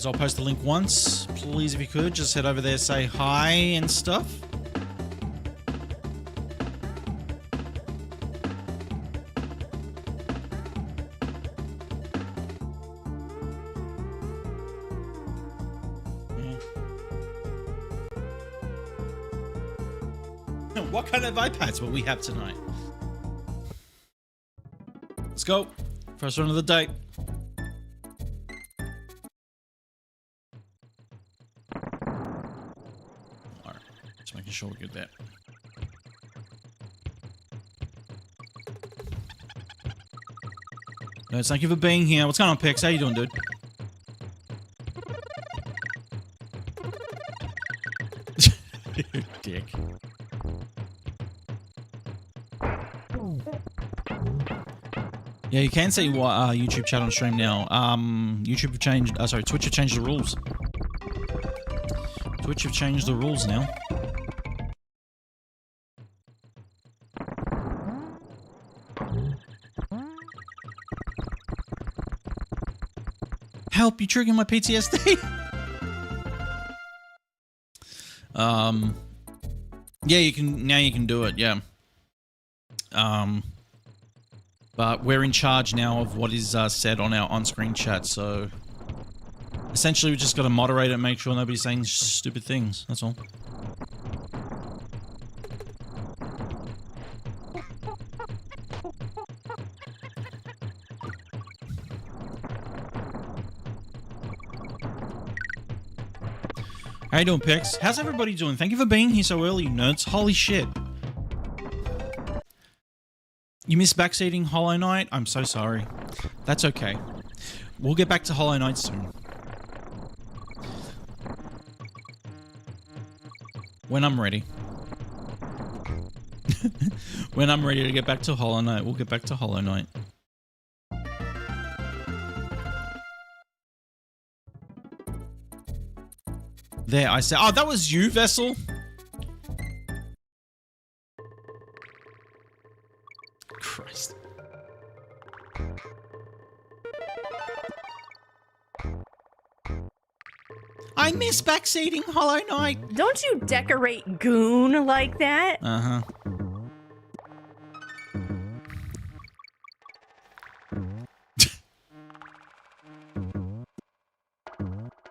I'll post the link once. Please, if you could, just head over there, say hi and stuff. What kind of iPads will we have tonight? Let's go. First one of the day. Alright, just making sure we're good there. No, thank you for being here. What's going on, Pix? How you doing, dude? Dick. Yeah, you can see YouTube chat on stream now. YouTube have changed. Sorry, Twitch have changed the rules. Twitch have changed the rules now. Help! You triggering my PTSD. Yeah, you can now. You can do it. Yeah. But we're in charge now of what is said on our on-screen chat, so essentially we just got to moderate it and make sure nobody's saying stupid things, that's all. How you doing, Pix? How's everybody doing? Thank you for being here so early, you nerds. Holy shit. You missed backseating Hollow Knight? I'm so sorry. That's okay. We'll get back to Hollow Knight soon. When I'm ready. When I'm ready to get back to Hollow Knight, we'll get back to Hollow Knight. There, I said, oh, that was you, Vessel? Christ. I miss backseating Hollow Knight. Don't you decorate goon like that? Uh-huh.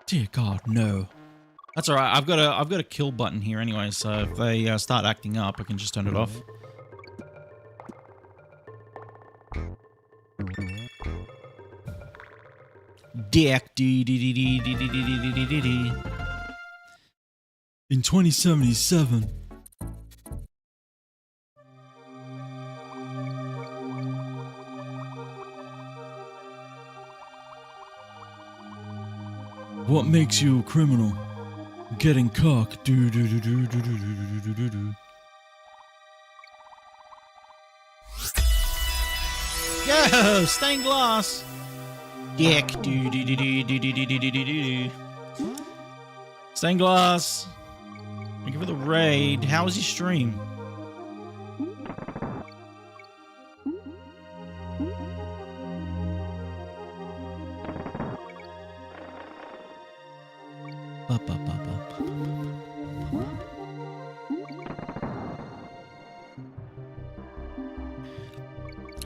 Dear God, no. That's alright, I've got a kill button here anyway, so if they start acting up, I can just turn it off. Dick in 2077. What makes you a criminal? Getting cock. Do do do do do do do do do do. Yo, stained glass. Dick. Do do do do do do do do do do. Stained glass. Thank you for the raid. How was your stream?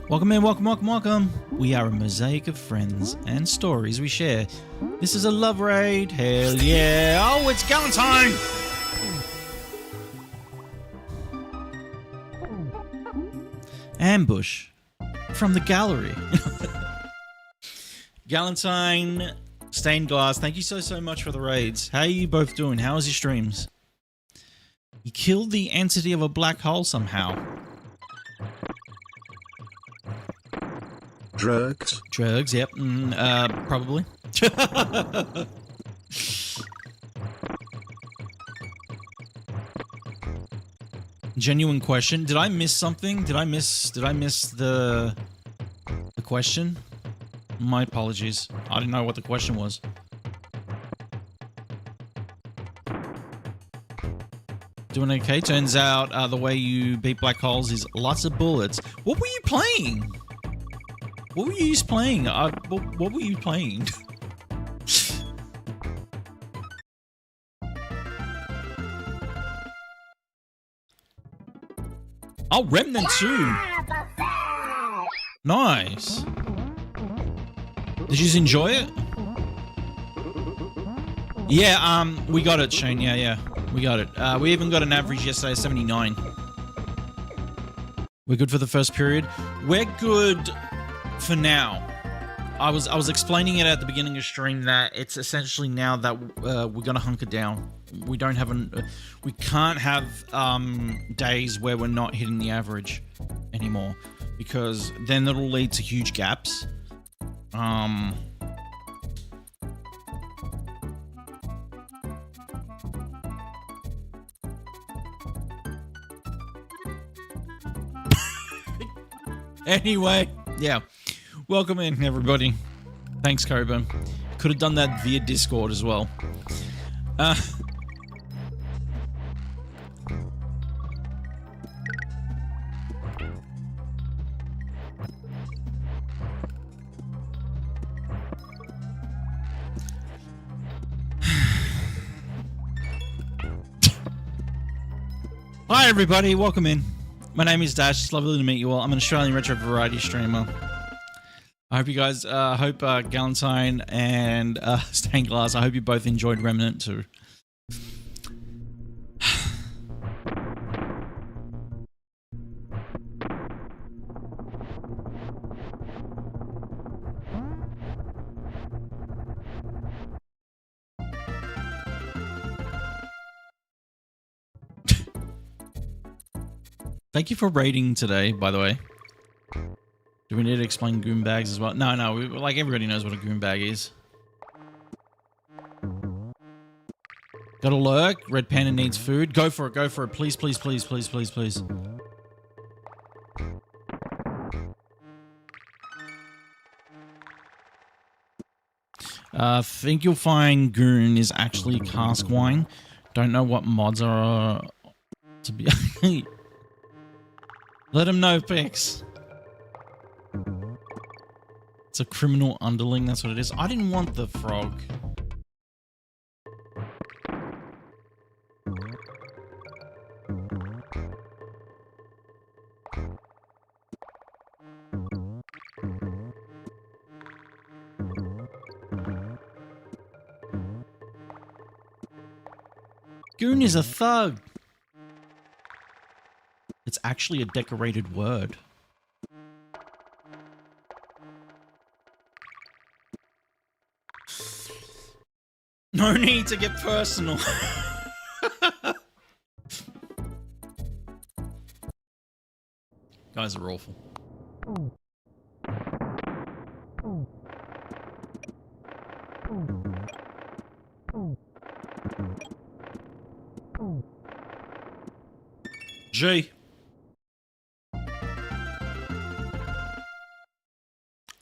Welcome in, welcome, welcome, welcome. We are a mosaic of friends and stories we share. This is a love raid. Hell yeah. Oh, it's gun time! Ambush from the gallery. Galentine, Stained Glass, thank you so much for the raids. How are you both doing? How was your streams? You killed the entity of a black hole somehow. Drugs? Drugs, yep. Probably. Genuine question. Did I miss something? Did I miss the question? My apologies. I didn't know what the question was. Doing okay? Turns out the way you beat black holes is lots of bullets. What were you playing? What were you playing? What were you playing? Oh, Remnant too. Nice. Did you enjoy it? Yeah, we got it, Shane. Yeah, we got it. We even got an average yesterday, 79. We're good for the first period. We're good for now. I was explaining it at the beginning of stream that it's essentially now that we're gonna hunker down. We don't have we can't have days where we're not hitting the average anymore, because then it'll lead to huge gaps. Anyway, yeah. Welcome in, everybody. Thanks, Koba. Could have done that via Discord as well. Hi, everybody. Welcome in. My name is Dash. It's lovely to meet you all. I'm an Australian retro variety streamer. I hope you guys, Galentine and Stained Glass, I hope you both enjoyed Remnant too. Thank you for raiding today, by the way. Do we need to explain goon bags as well? No, like everybody knows what a goon bag is. Got a lurk. Red Panda needs food. Go for it. Please, please, please, please, please, please. Think you'll find goon is actually cask wine. Don't know what mods are to be. Let him know, Pix. It's a criminal underling, that's what it is. I didn't want the frog. Goon is a thug. It's actually a decorated word. No need to get personal. Guys are awful. G.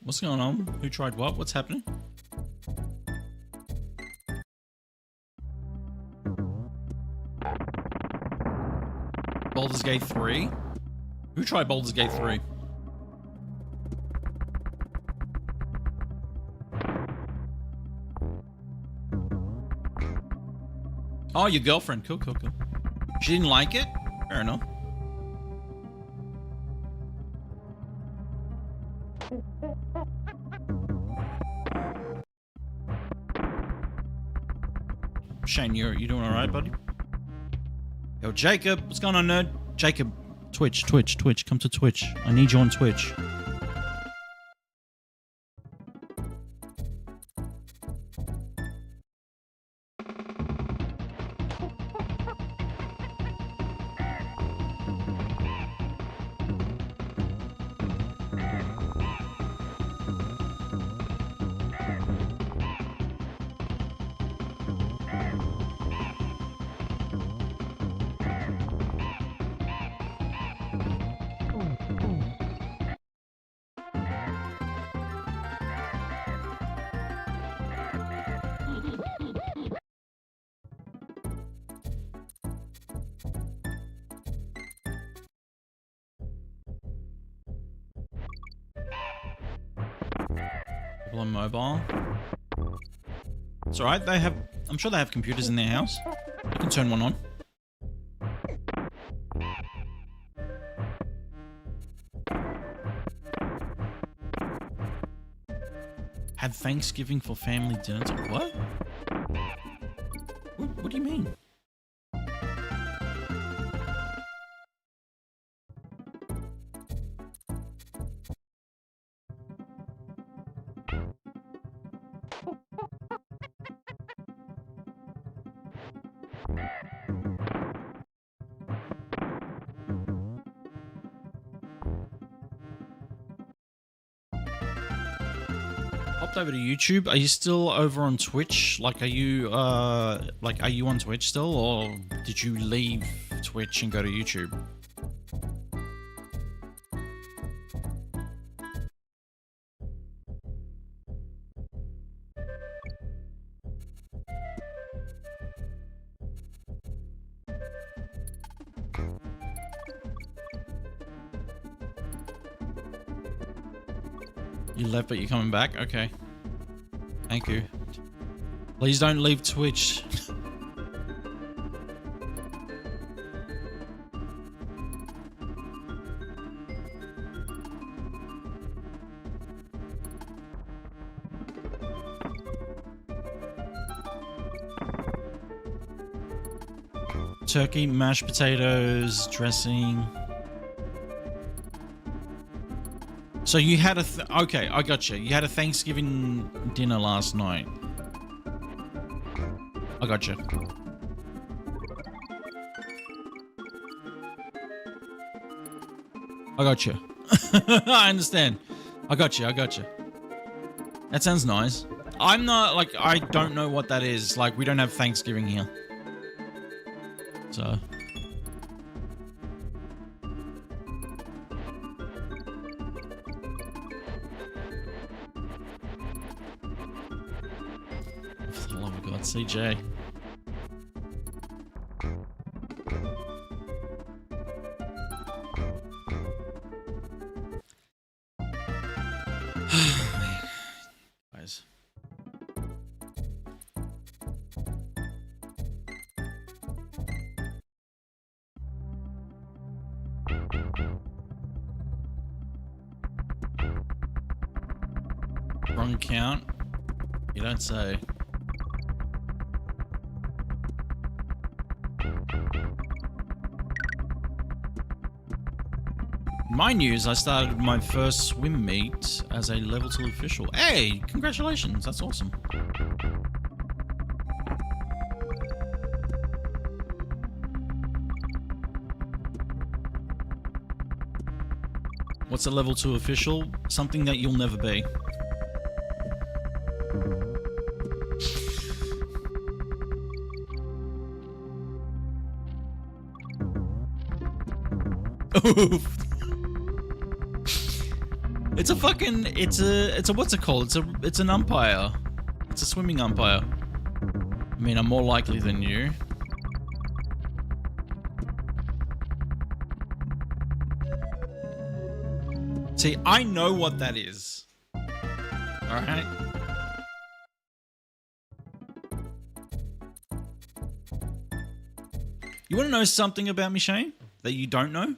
What's going on? Who tried what? What's happening? Baldur's Gate 3? Who tried Baldur's Gate 3? Oh, your girlfriend. Cool. She didn't like it? Fair enough. Shane, you doing alright, buddy? Yo, Jacob, what's going on, nerd? Jacob, Twitch, come to Twitch. I need you on Twitch. On mobile. It's alright, I'm sure they have computers in their house. I can turn one on. Had Thanksgiving for family dinner. What? What do you mean? Hopped over to YouTube. Are you still over on Twitch? Like, are you on Twitch still, or did you leave Twitch and go to YouTube? You left, but you're coming back? Okay. Thank you. Please don't leave Twitch. Turkey, mashed potatoes, dressing. So you had okay, I got you. You had a Thanksgiving dinner last night. I got you. I got you. I understand. I got you. I got you. That sounds nice. I'm not like, I don't know what that is. Like, we don't have Thanksgiving here. So. For the love of God, CJ. Guys. Wrong count? You don't say. In my news, I started my first swim meet as a level 2 official. Hey, congratulations, that's awesome. What's a level 2 official? Something that you'll never be. Oof. It's a fucking, it's a, what's it called? It's an umpire. It's a swimming umpire. I mean, I'm more likely than you. See, I know what that is. Alright? You want to know something about me, Shane? That you don't know?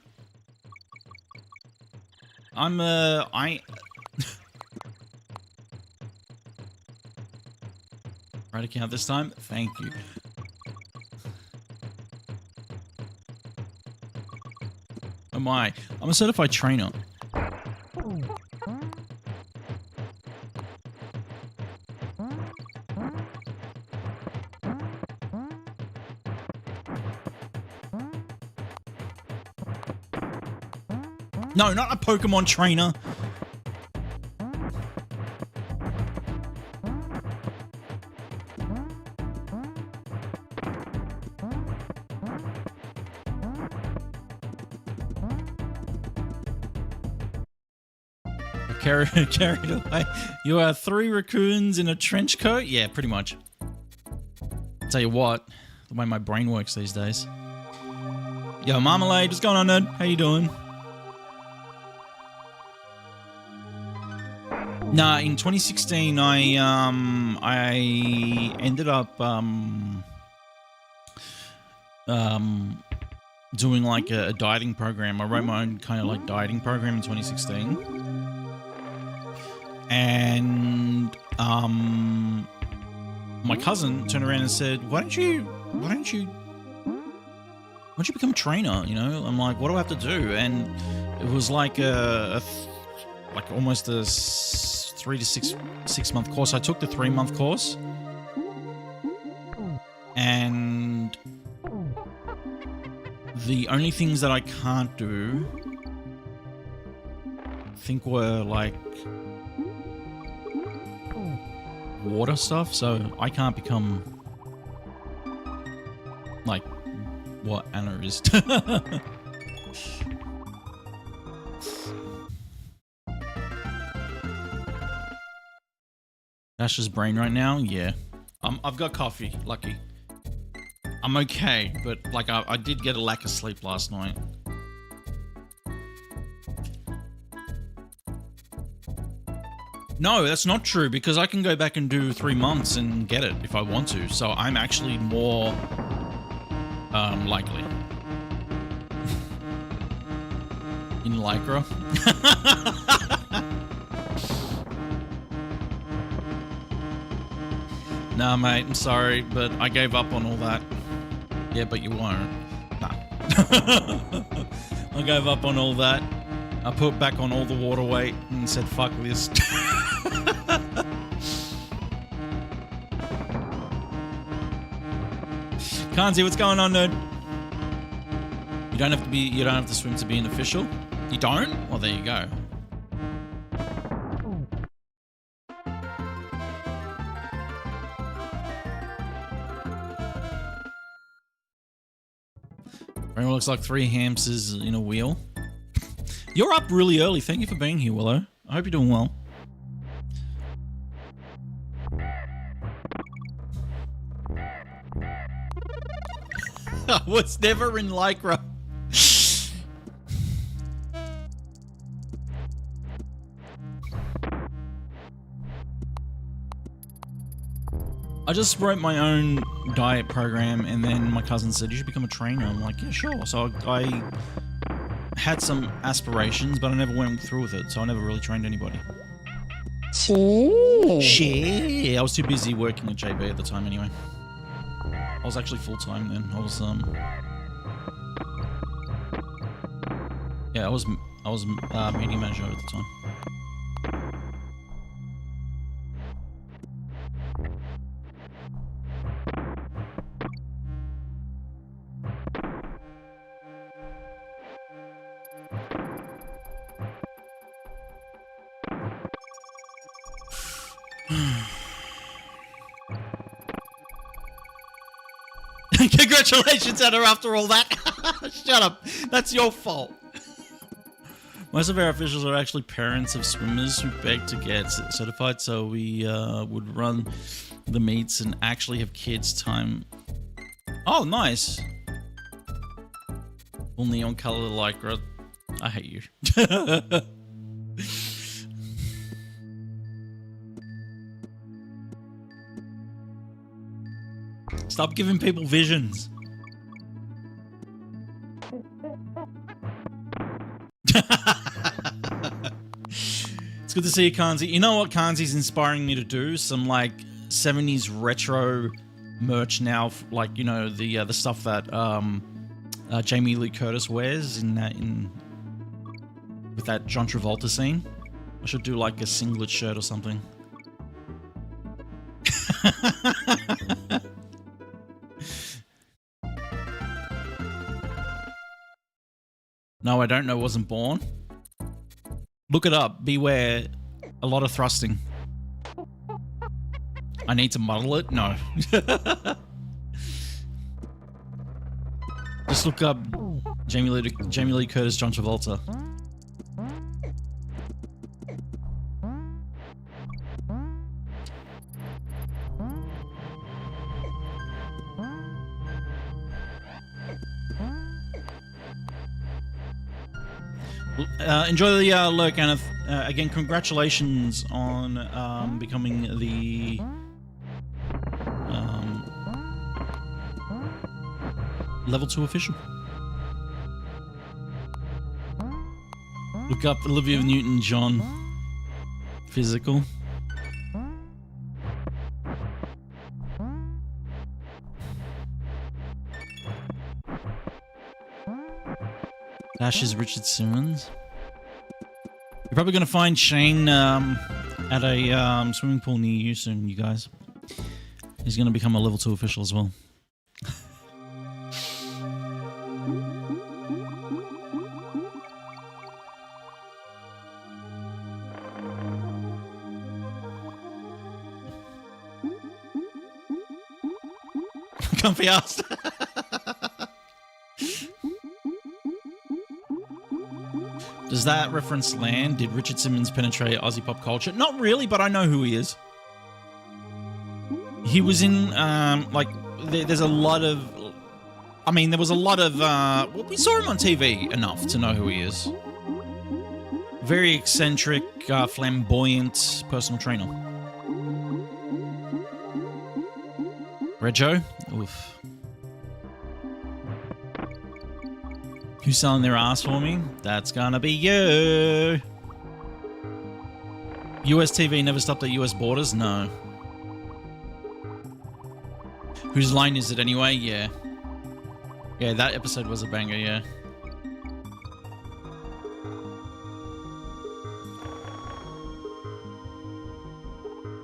Right account this time? Thank you. Am I? I'm a certified trainer. No, not a Pokemon trainer. Carried away. You are 3 raccoons in a trench coat? Yeah, pretty much. Tell you what, the way my brain works these days. Yo, Marmalade, what's going on, Ned? How you doing? Nah, in 2016, I ended up doing like a dieting program. I wrote my own kind of like dieting program in 2016, and my cousin turned around and said, why don't you become a trainer, you know? I'm like, what do I have to do? And it was like almost a 3 to 6 month course. I took the 3-month course, and the only things that I can't do, I think, were like water stuff. So I can't become like what Anna is. Dash's brain right now, yeah. I've got coffee, lucky. I'm okay, but like I did get a lack of sleep last night. No, that's not true, because I can go back and do 3 months and get it if I want to. So I'm actually more likely. In Lycra. Nah, mate, I'm sorry, but I gave up on all that. Yeah, but you won't. Nah. I gave up on all that. I put back on all the water weight and said, fuck this. Can't see what's going on, nerd. You don't have to swim to be an official. You don't? Well, there you go. It looks like 3 hamsters in a wheel. You're up really early. Thank you for being here, Willow. I hope you're doing well. I was never in Lycra. I just wrote my own diet program, and then my cousin said, you should become a trainer. I'm like, yeah, sure. So I had some aspirations, but I never went through with it, so I never really trained anybody. Shit. I was too busy working at JB at the time anyway. I was actually full-time then. I was, yeah, I was media manager at the time. Congratulations, Anna, after all that. Shut up. That's your fault. Most of our officials are actually parents of swimmers who beg to get certified, so we would run the meets and actually have kids time. Oh, nice. Full neon color Lycra. I hate you. Stop giving people visions. It's good to see you, Kanzi. You know what Kanzi's inspiring me to do? Some like 70s retro merch now, like, you know, the stuff that Jamie Lee Curtis wears in with that John Travolta scene. I should do like a singlet shirt or something. No, I don't know. Wasn't born. Look it up. Beware. A lot of thrusting. I need to muddle it? No. Just look up Jamie Lee Curtis, John Travolta. Enjoy the lurk, Anna. Again, congratulations on becoming the level 2 official. Look up Olivia Newton-John physical. Dash is Richard Simmons. You're probably going to find Shane at a swimming pool near you soon, you guys. He's going to become a level 2 official as well. Can't be asked. Does that reference land? Did Richard Simmons penetrate Aussie pop culture? Not really, but I know who he is. He was in, there's a lot of... I mean, there was a lot of... well, we saw him on TV enough to know who he is. Very eccentric, flamboyant personal trainer. Rego? Oof. Who's selling their ass for me? That's gonna be you. US TV never stopped at US borders? No. Whose line is it anyway? Yeah. Yeah, that episode was a banger, yeah.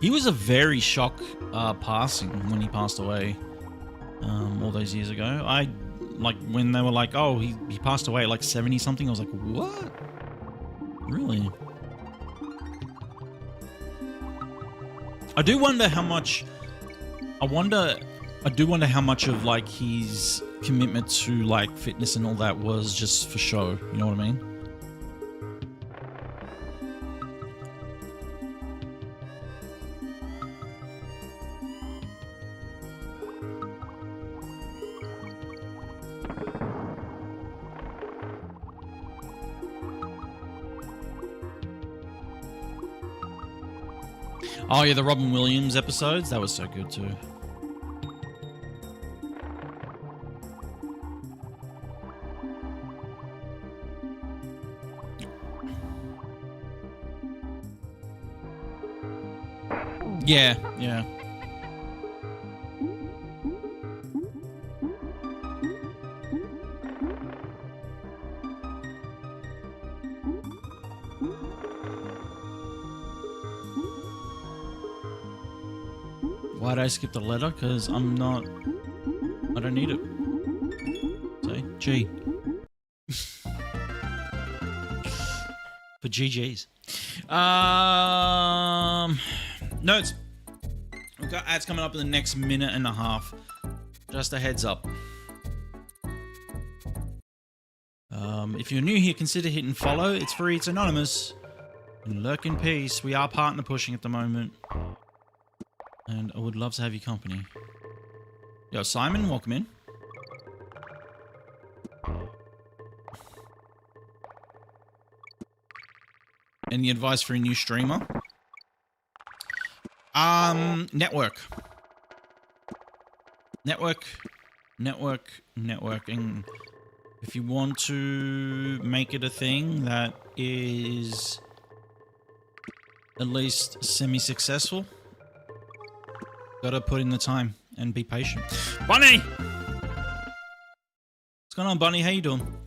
He was a very shock passing when he passed away all those years ago. Like, when they were like, oh, he passed away at like 70 something, I was like, what? Really? I do wonder how much of like his commitment to like fitness and all that was just for show, you know what I mean? Oh yeah, the Robin Williams episodes, that was so good too. Yeah, yeah. Why'd I skip the letter? Because I don't need it. Say, G. For GGs. Notes. We've got ads coming up in the next minute and a half. Just a heads up. If you're new here, consider hitting follow. It's free, it's anonymous. And lurk in peace. We are partner pushing at the moment. And I would love to have your company. Yo, Simon, welcome in. Any advice for a new streamer? Networking. If you want to make it a thing that is at least semi-successful, gotta put in the time and be patient. Bunny! What's going on, Bunny? How you doing?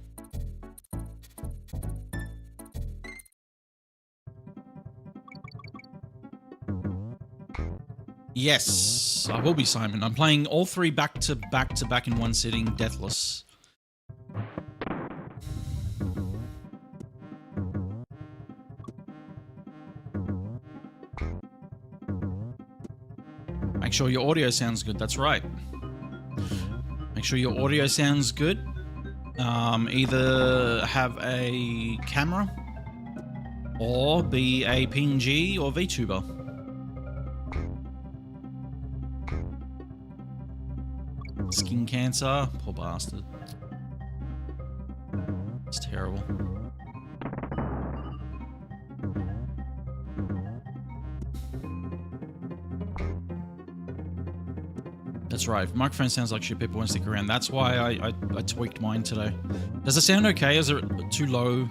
Yes, I will be Simon. I'm playing all three back to back in one sitting, Deathless. Make sure your audio sounds good, that's right. Make sure your audio sounds good. Either have a camera or be a PNG or VTuber. Skin cancer, poor bastard. It's terrible. That's right. If microphone sounds like shit, people won't stick around. That's why I tweaked mine today. Does it sound okay? Is it too low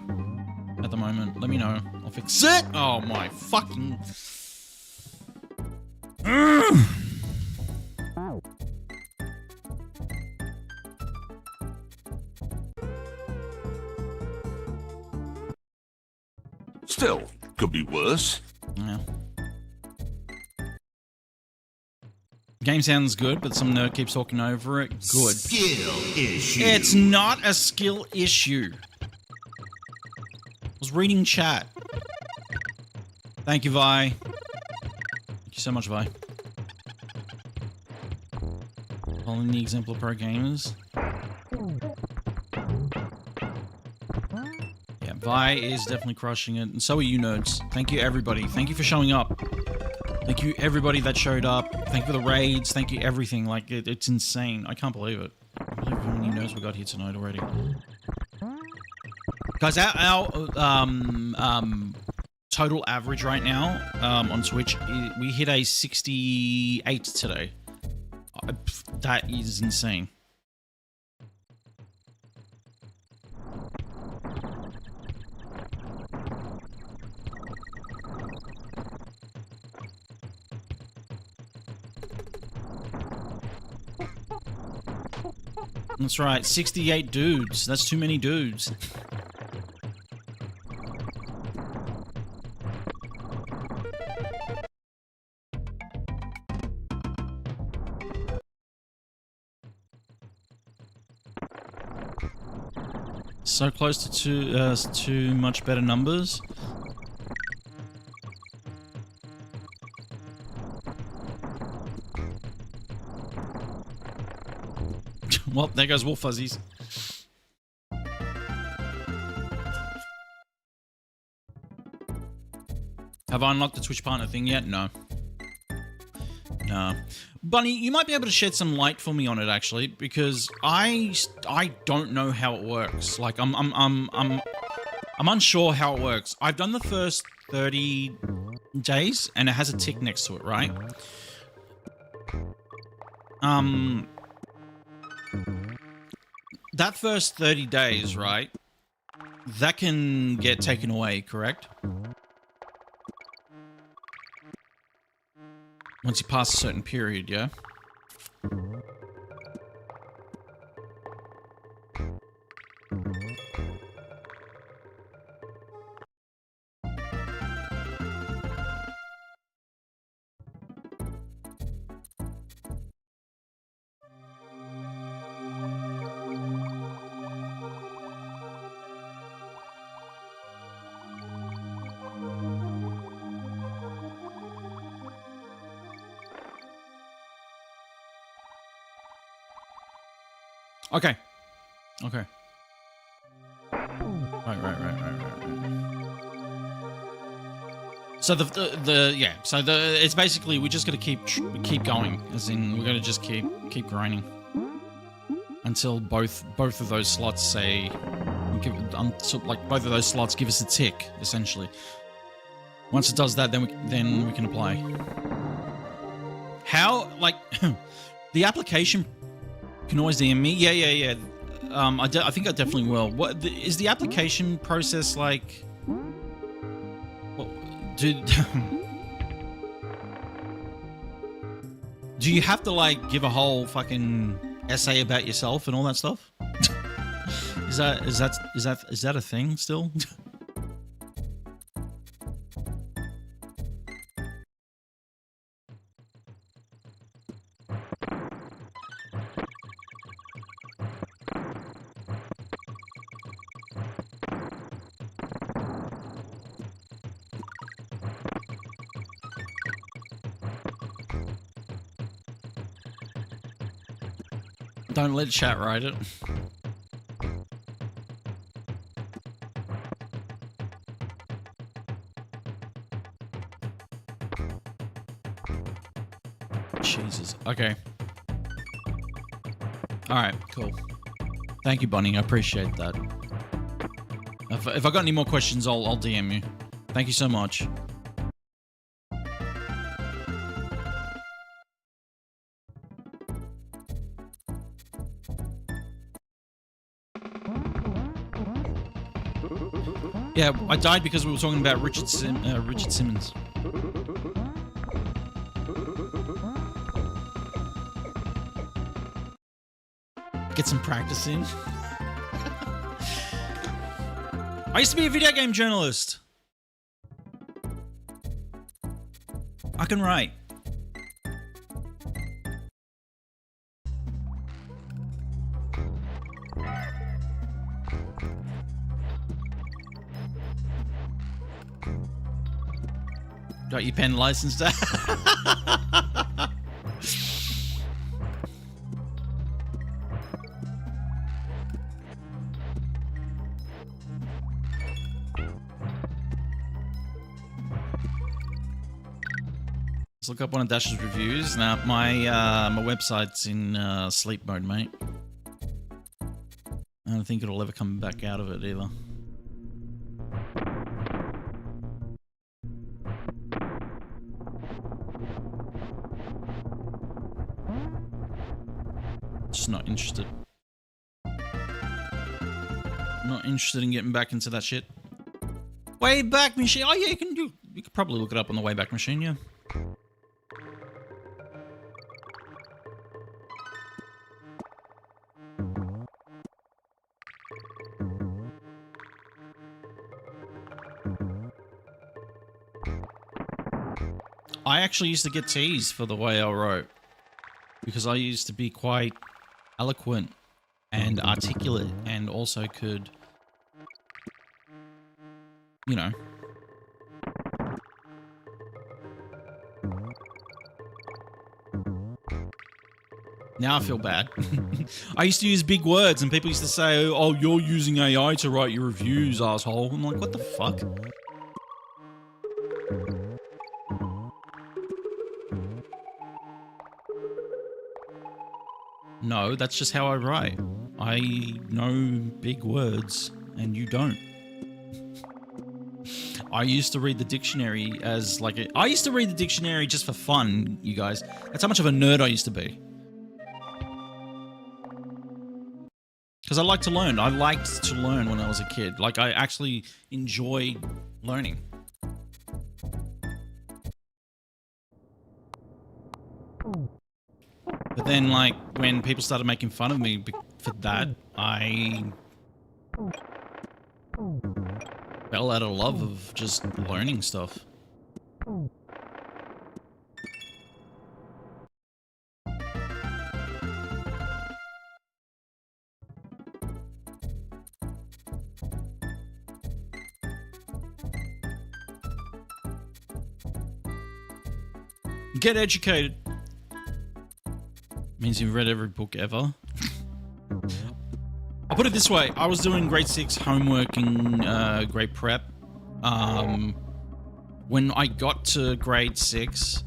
at the moment? Let me know. I'll fix it. Oh my fucking... Still, could be worse. Yeah. Game sounds good, but some nerd keeps talking over it. Good. Skill issue. It's not a skill issue. I was reading chat. Thank you, Vi. Thank you so much, Vi. Following the example of pro gamers. Yeah, Vi is definitely crushing it, and so are you nerds. Thank you, everybody. Thank you for showing up. Thank you, everybody that showed up. Thank you for the raids. Thank you, everything. Like, it's insane. I can't believe it. I can't believe how many nerds we got here tonight already. Guys, our total average right now on Twitch, we hit a 68 today. That is insane. That's right, 68 dudes. That's too many dudes. So close to two much better numbers. Well, there goes Wolf Fuzzies. Have I unlocked the Twitch partner thing yet? No. No. Bunny, you might be able to shed some light for me on it actually, because I don't know how it works. Like I'm unsure how it works. I've done the first 30 days and it has a tick next to it, right? That first 30 days, right? That can get taken away, correct? Once you pass a certain period, yeah? Okay. Okay. Right. So it's basically we just got to keep going, as in we're gonna just keep grinding until both of those slots say like both of those slots give us a tick essentially. Once it does that, then we can apply. How, like the application can always DM me. Yeah. I think I definitely will. What is the application process like? Well, do you have to like give a whole fucking essay about yourself and all that stuff? Is that a thing still? Don't let chat write it. Jesus. Okay. Alright, cool. Thank you, Bunny. I appreciate that. If I got any more questions, I'll DM you. Thank you so much. Yeah, I died because we were talking about Richard Simmons. Get some practice in. I used to be a video game journalist. I can write. Got your pen licensed? Let's look up one of Dash's reviews. Now, my website's in sleep mode, mate. I don't think it'll ever come back out of it either. Just not interested. Not interested in getting back into that shit. Wayback Machine. Oh yeah, you could probably look it up on the Wayback Machine, yeah. I actually used to get teased for the way I wrote because I used to be quite eloquent and articulate and also could, you know. Now I feel bad. I used to use big words and people used to say, oh, you're using AI to write your reviews, asshole. I'm like, what the fuck? No, that's just how I write. I know big words, and you don't. I used to read the dictionary as like I used to read the dictionary just for fun, you guys. That's how much of a nerd I used to be. Because I like to learn. I liked to learn when I was a kid. Like, I actually enjoyed learning. But then, like, when people started making fun of me for that, I fell out of love of just learning stuff. Get educated. Means you've read every book ever. I'll put it this way. I was doing grade 6 homework in grade prep. When I got to grade 6,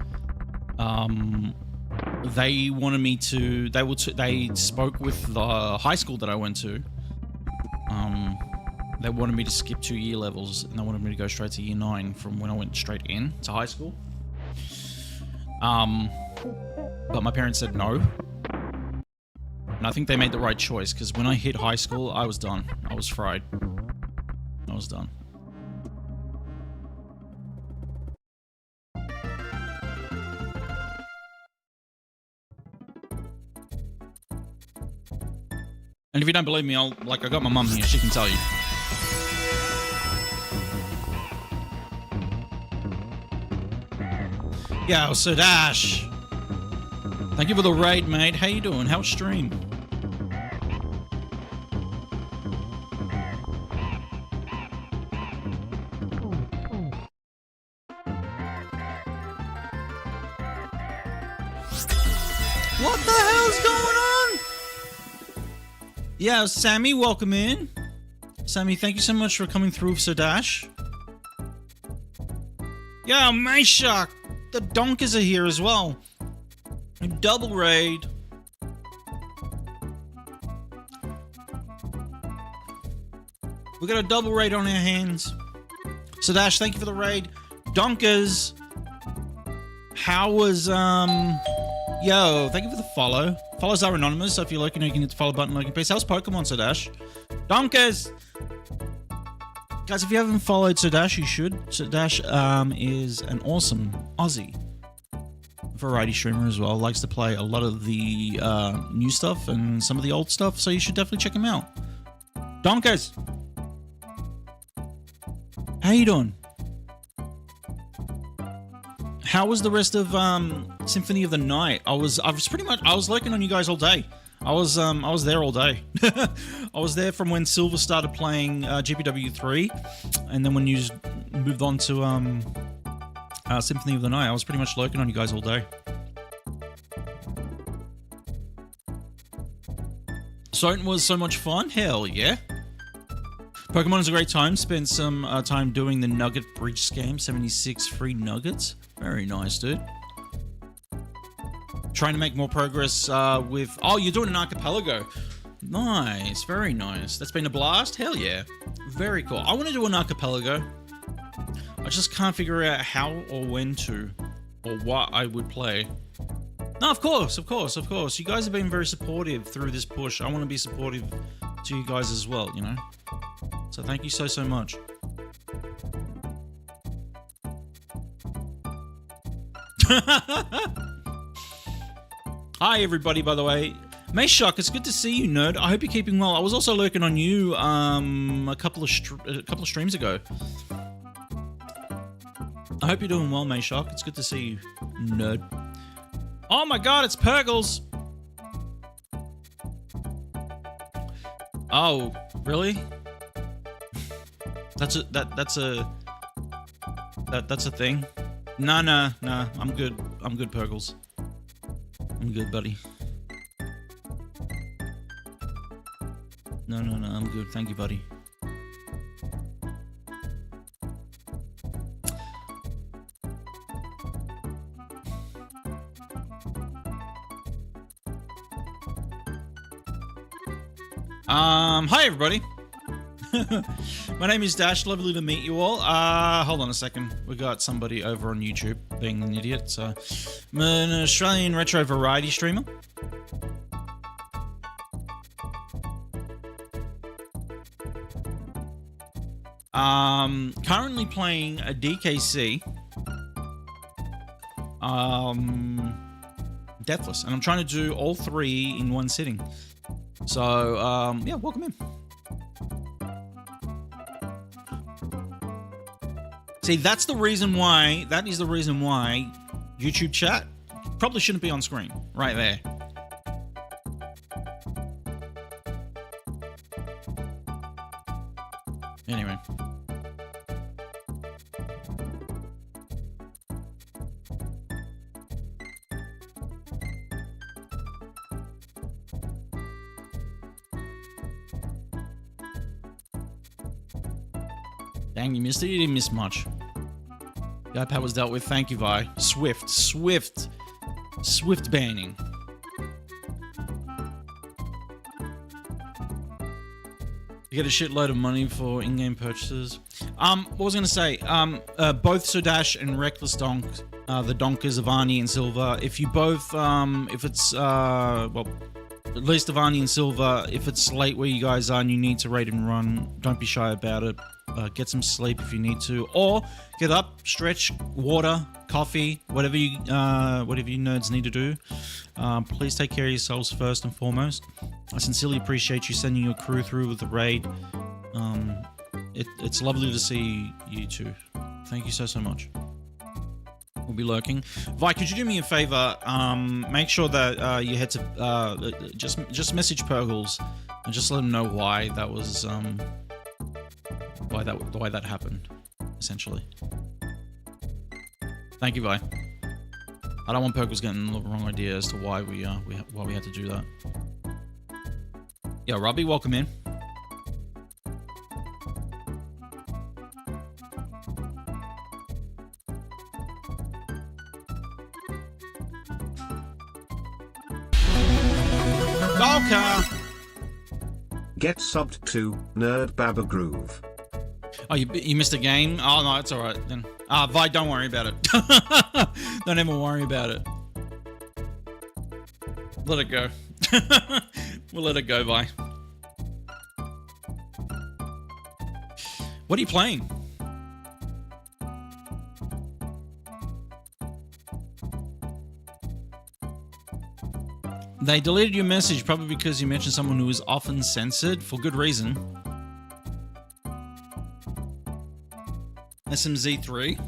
they wanted me to... They spoke with the high school that I went to. They wanted me to skip 2 year levels, and they wanted me to go straight to year 9 from when I went straight in to high school. But my parents said no. And I think they made the right choice, because when I hit high school, I was done. I was fried. I was done. And if you don't believe me, I got my mum here, she can tell you. Yo, so Dash. Thank you for the raid, mate. How you doing? How's stream? What the hell's going on? Yeah, Sammy, welcome in. Sammy, thank you so much for coming through, Sadash. Yeah, Mayshark. The Donkers are here as well. A double raid. We got a double raid on our hands. Sadash, thank you for the raid. Donkers. How was, Yo, thank you for the follow. Follows are anonymous, so if you're looking, you can hit the follow button, like and peace. How's Pokemon, Sadash? Donkers! Guys, if you haven't followed Sadash, you should. Sadash is an awesome Aussie variety streamer as well. Likes to play a lot of the new stuff and some of the old stuff, so you should definitely check him out. Donkers! How you doing? How was the rest of Symphony of the Night? I was lurking on you guys all day. I was there all day. I was there from when Silver started playing GPW 3, and then when you moved on to Symphony of the Night, I was pretty much lurking on you guys all day. So it was so much fun. Hell yeah. Pokemon is a great time. Spent some time doing the Nugget Bridge scam. 76 free nuggets. Very nice, dude. Trying to make more progress with... Oh, you're doing an archipelago. Nice. Very nice. That's been a blast. Hell yeah. Very cool. I want to do an archipelago. I just can't figure out how or when to, or what I would play. No, of course. You guys have been very supportive through this push. I want to be supportive to you guys as well, you know? So thank you so much. Hi everybody, by the way. Mayshock, it's good to see you, nerd. I hope you're keeping well. I was also lurking on you a couple of streams ago. I hope you're doing well, Mayshock. It's good to see you, nerd. Oh my god, it's Purgles! Oh, really? That's a thing. Nah, I'm good, Purgles. I'm good, buddy. No, I'm good. Thank you, buddy. Hi everybody. My name is Dash. Lovely to meet you all. Hold on a second. We got somebody over on YouTube being an idiot. So, I'm an Australian retro variety streamer. Currently playing a DKC. Deathless, and I'm trying to do all three in one sitting. So, yeah, welcome in. See, that is the reason why YouTube chat probably shouldn't be on screen, right there. Anyway. Dang, you missed it? You didn't miss much. The iPad was dealt with. Thank you, Vi. Swift banning. You get a shitload of money for in-game purchases. What was I going to say? Both Sodash and Reckless Donk, the Donkers, Avani and Silver. If you both, if it's, well, at least Avani and Silver, if it's late where you guys are and you need to raid and run, don't be shy about it. Get some sleep if you need to, or get up, stretch, water, coffee, whatever you nerds need to do. Please take care of yourselves first and foremost. I sincerely appreciate you sending your crew through with the raid. It's lovely to see you too. Thank you so much. We'll be lurking. Vi, could you do me a favor? Make sure that you head to just message Purgles and just let him know why that was why that happened, essentially. Thank you, Vi. I don't want Purgles getting the wrong idea as to why we had to do that. Yeah, Robbie, welcome in. Golka! Get subbed to Nerd Baba Groove. Oh, you missed a game? Oh, no, it's alright then. Vi, don't worry about it. Don't even worry about it. Let it go. We'll let it go, Vi. What are you playing? They deleted your message probably because you mentioned someone who is often censored for good reason. SMZ3.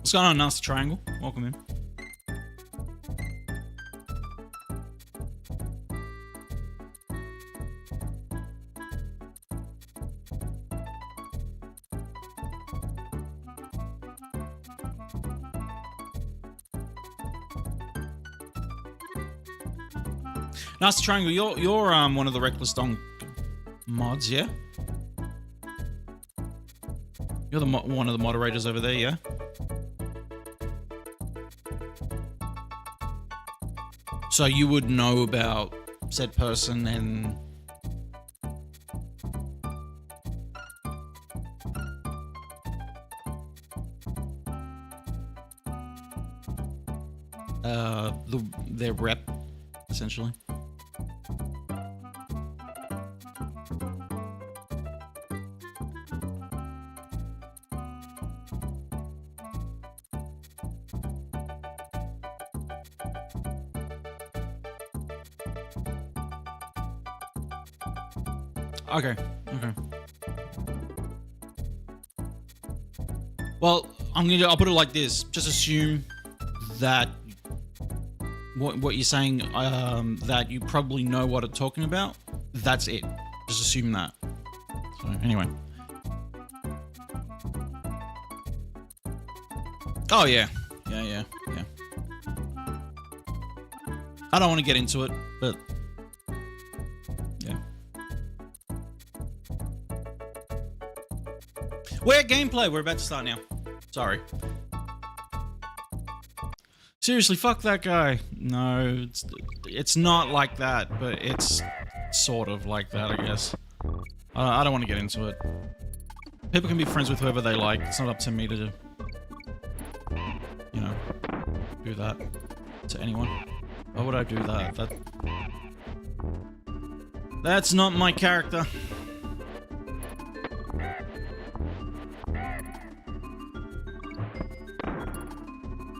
What's going on, Nasty Triangle? Welcome in. Nasty Triangle, you're one of the Reckless Donk mods, yeah? You're the one of the moderators over there, yeah? So you would know about said person and... their rep, essentially. Okay. Well, I'll put it like this. Just assume that what you're saying, that you probably know what I'm talking about. That's it. Just assume that. So anyway. Oh yeah. Yeah. I don't want to get into it, but yeah. We're gameplay. We're about to start now. Sorry. Seriously, fuck that guy. No, it's not like that, but it's sort of like that, I guess. I don't want to get into it. People can be friends with whoever they like. It's not up to me to, you know, do that to anyone. Why would I do that? That's not my character.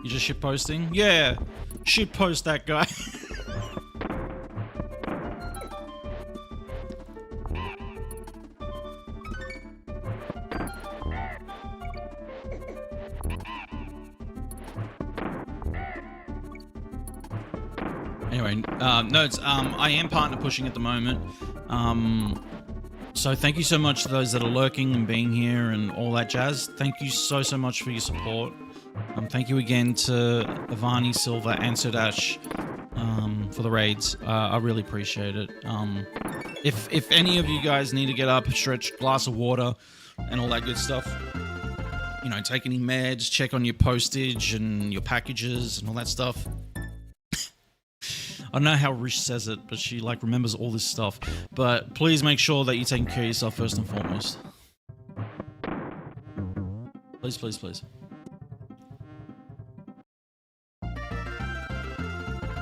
You just shitposting? Yeah, shitpost that guy. Anyway, notes. I am partner pushing at the moment. So thank you so much to those that are lurking and being here and all that jazz. Thank you so much for your support. Thank you again to Ivani, Silver, and Sudash for the raids. I really appreciate it. If any of you guys need to get up, stretch, glass of water, and all that good stuff, you know, take any meds, check on your postage and your packages and all that stuff. I don't know how Rish says it, but she like remembers all this stuff. But please make sure that you're taking care of yourself first and foremost. Please, please, please.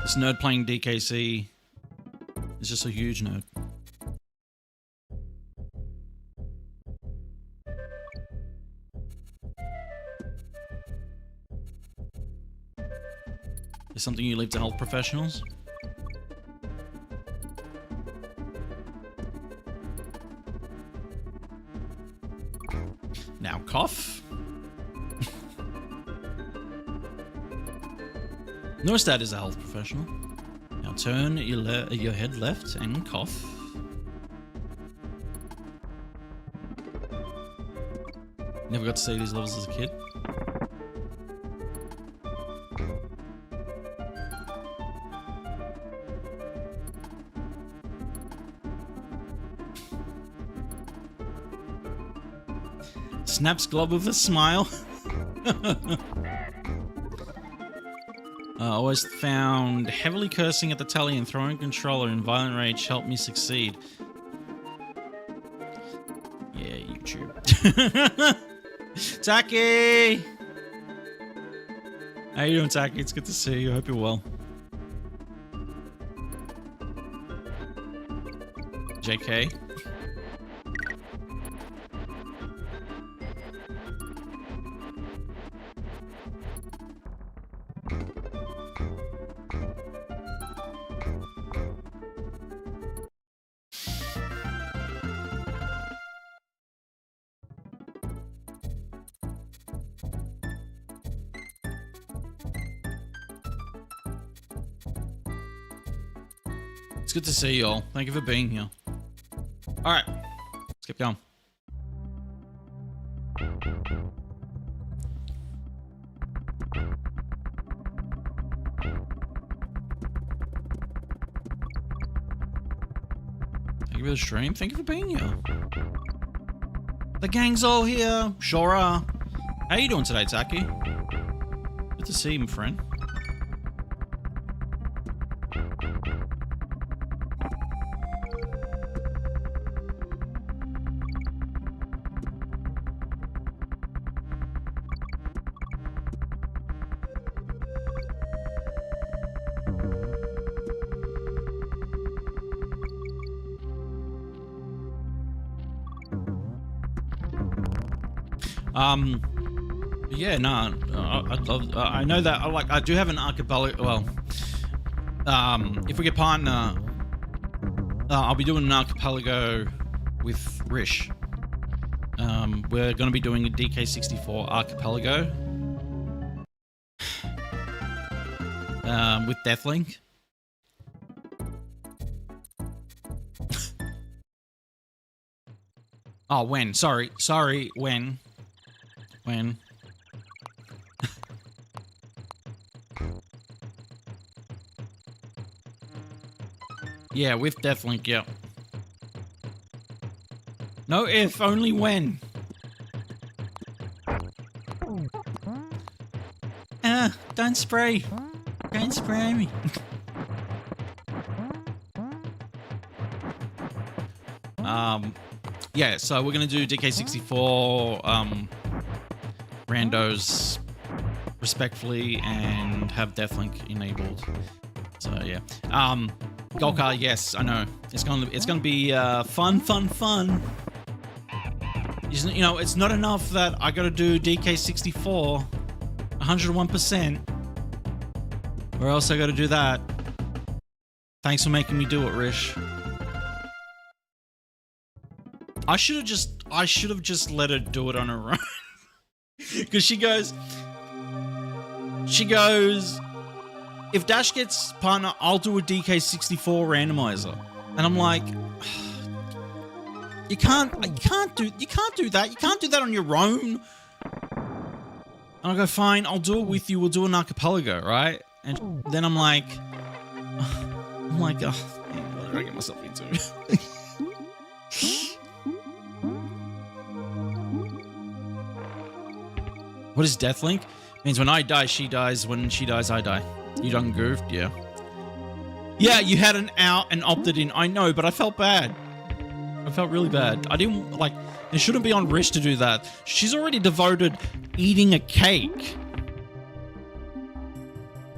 This nerd playing DKC is just a huge nerd. Is something you leave to health professionals? Now cough. Nostad is a health professional. Now turn your head left and cough. Never got to see these levels as a kid. Snaps glove with a smile. Always found heavily cursing at the telly and throwing controller in violent rage helped me succeed. Yeah, YouTube. Taki! How you doing, Taki? It's good to see you. I hope you're well. JK. It's good to see you all. Thank you for being here. Alright, let's keep going. Thank you for the stream. Thank you for being here. The gang's all here. Sure are. How you doing today, Taki? Good to see you, my friend. Yeah, no, I'd love. I know that. I do have an archipelago. Well, if we get partner, I'll be doing an archipelago with Rish. We're going to be doing a DK64 archipelago with Deathlink. Oh, when? Sorry, when? When? Yeah, with Deathlink, yeah. No if, only when. Don't spray. Don't spray me. Yeah, so we're gonna do DK64 randos respectfully and have Deathlink enabled. So yeah. Golkar, yes, I know. It's gonna be fun. You know, it's not enough that I gotta do DK64 101%, or else I gotta do that. Thanks for making me do it, Rish. I should have just let her do it on her own. Because she goes, if Dash gets partner, I'll do a DK64 randomizer. And I'm like, you can't do that. You can't do that on your own. And I go, fine, I'll do it with you. We'll do an archipelago, right? And then I'm like, oh, what did I get myself into? What is Deathlink? Means when I die, she dies. When she dies, I die. You done goofed, yeah. Yeah, you had an out and opted in. I know, but I felt bad. I felt really bad. I didn't, like, it shouldn't be on Rish to do that. She's already devoted eating a cake.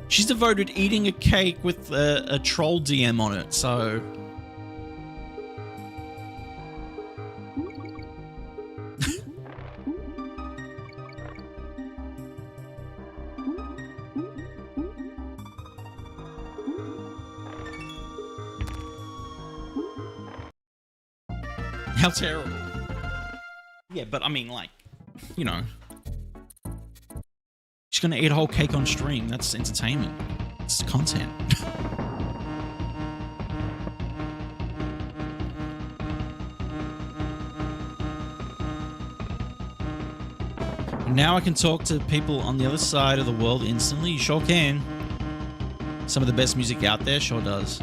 She's devoted eating a cake with a troll DM on it, so... How terrible. Yeah, but I mean, like, you know. She's gonna eat a whole cake on stream. That's entertainment. It's content. Now I can talk to people on the other side of the world instantly. You sure can. Some of the best music out there sure does.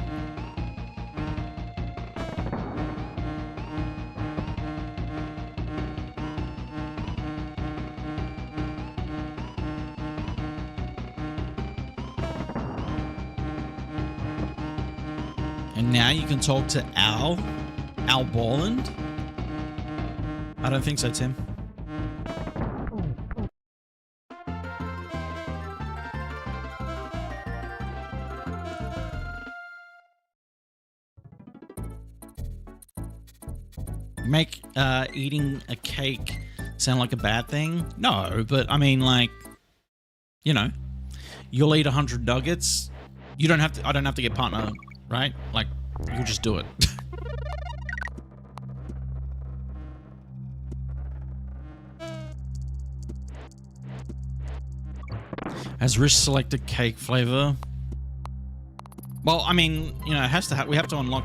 Now you can talk to Al Borland? I don't think so, Tim. Make eating a cake sound like a bad thing? No, but I mean, like, you know, you'll eat 100 nuggets. You don't have to. I don't have to get partner, right? Like, you just do it. Has Rish selected cake flavor? Well, I mean, you know, it has to. We have to unlock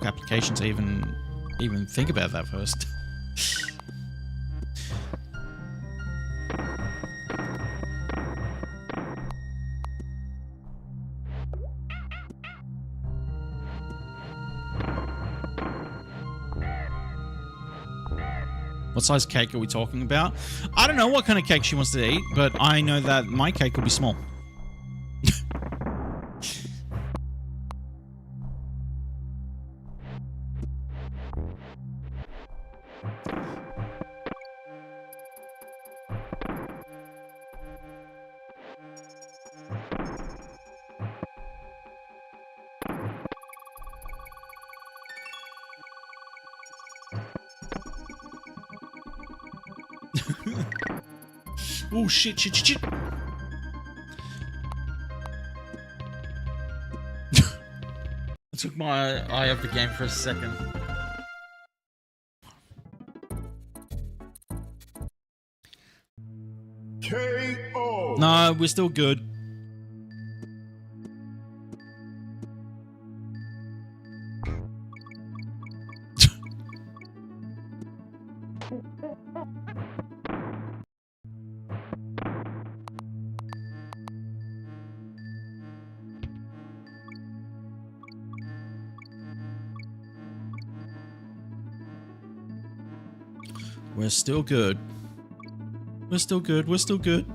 applications to even think about that first. What size cake are we talking about? I don't know what kind of cake she wants to eat, but I know that my cake will be small. Oh shit. I took my eye off the game for a second. KO. No, we're still good. We're still good. We're still good. We're still good.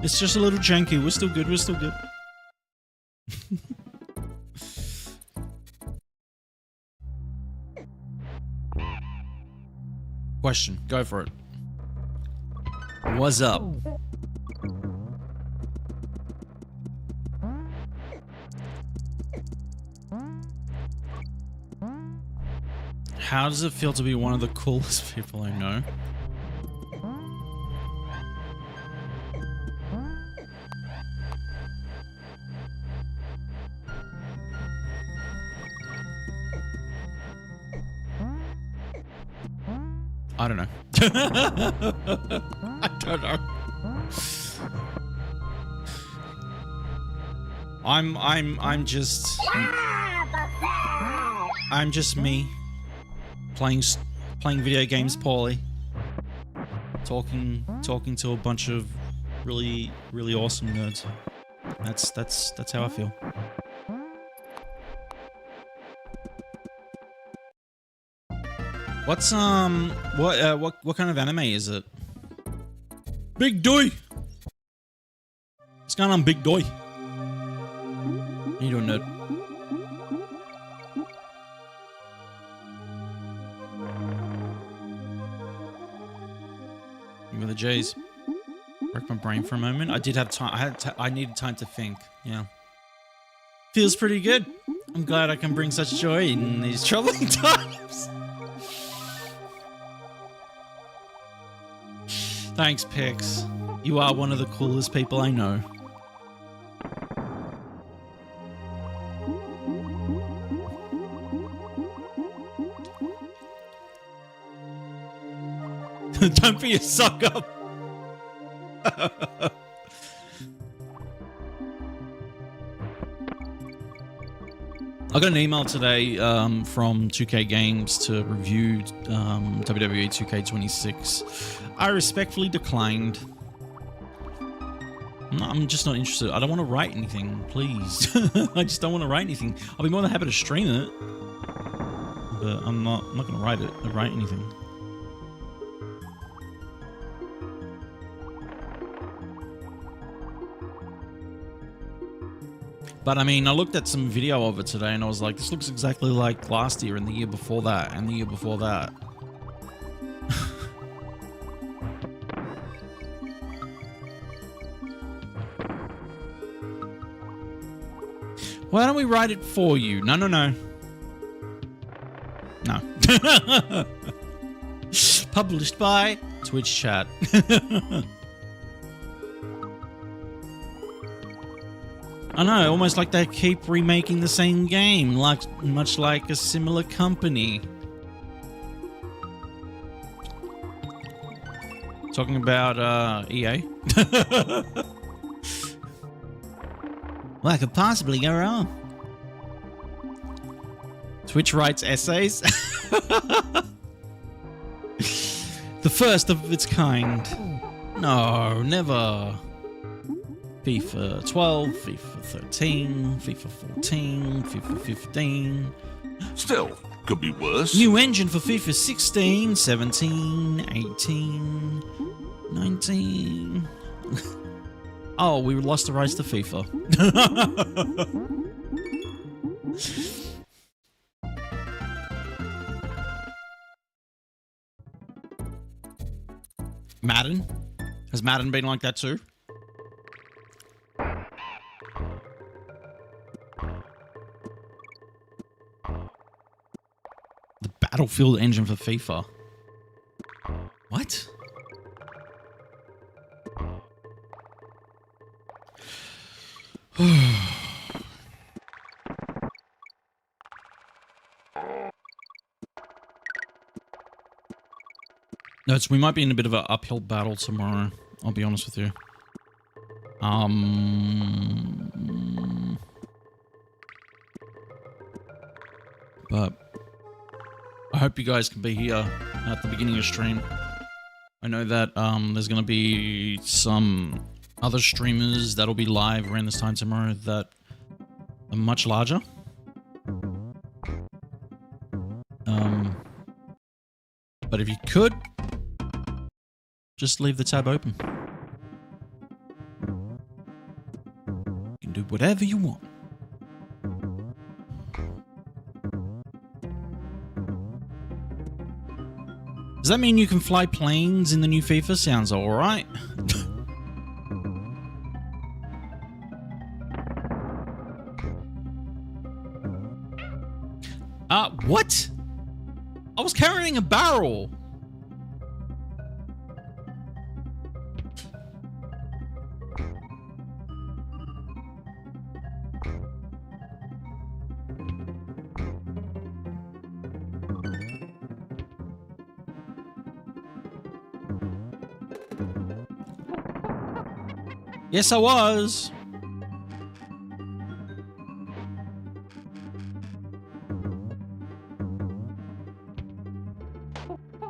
It's just a little janky. We're still good. We're still good. Question. Go for it. What's up? How does it feel to be one of the coolest people I know? I don't know. I don't know. I'm just me. Playing video games poorly. Talking to a bunch of really awesome nerds. That's how I feel. What's what kind of anime is it? Big Doy. What's going on, Big Doy? How you doing, nerd? With the J's. Wrecked my brain for a moment. I did have time. I needed time to think. Yeah. Feels pretty good. I'm glad I can bring such joy in these troubling times. Thanks, Pix. You are one of the coolest people I know. Don't be a suck up. I got an email today from 2K Games to review WWE 2K26. I respectfully declined. I'm just not interested. I don't want to write anything, please. I just don't want to write anything. I'll be more than happy to stream it, but I'm not going to write anything. But I mean, I looked at some video of it today and I was like, this looks exactly like last year and the year before that and the year before that. Why don't we write it for you? No. No. Published by Twitch Chat. I know, almost like they keep remaking the same game, much like a similar company. Talking about EA. What could possibly go wrong? Twitch writes essays. The first of its kind. No, never. FIFA 12, FIFA 13, FIFA 14, FIFA 15. Still, could be worse. New engine for FIFA 16, 17, 18, 19. Oh, we lost the rights to FIFA. Madden? Has Madden been like that too? The Battlefield engine for FIFA. What? No, we might be in a bit of an uphill battle tomorrow. I'll be honest with you. But I hope you guys can be here at the beginning of stream. I know that there's going to be some other streamers that'll be live around this time tomorrow that are much larger. But if you could, just leave the tab open. You can do whatever you want. Does that mean you can fly planes in the new FIFA? Sounds alright. What? I was carrying a barrel. Yes, I was.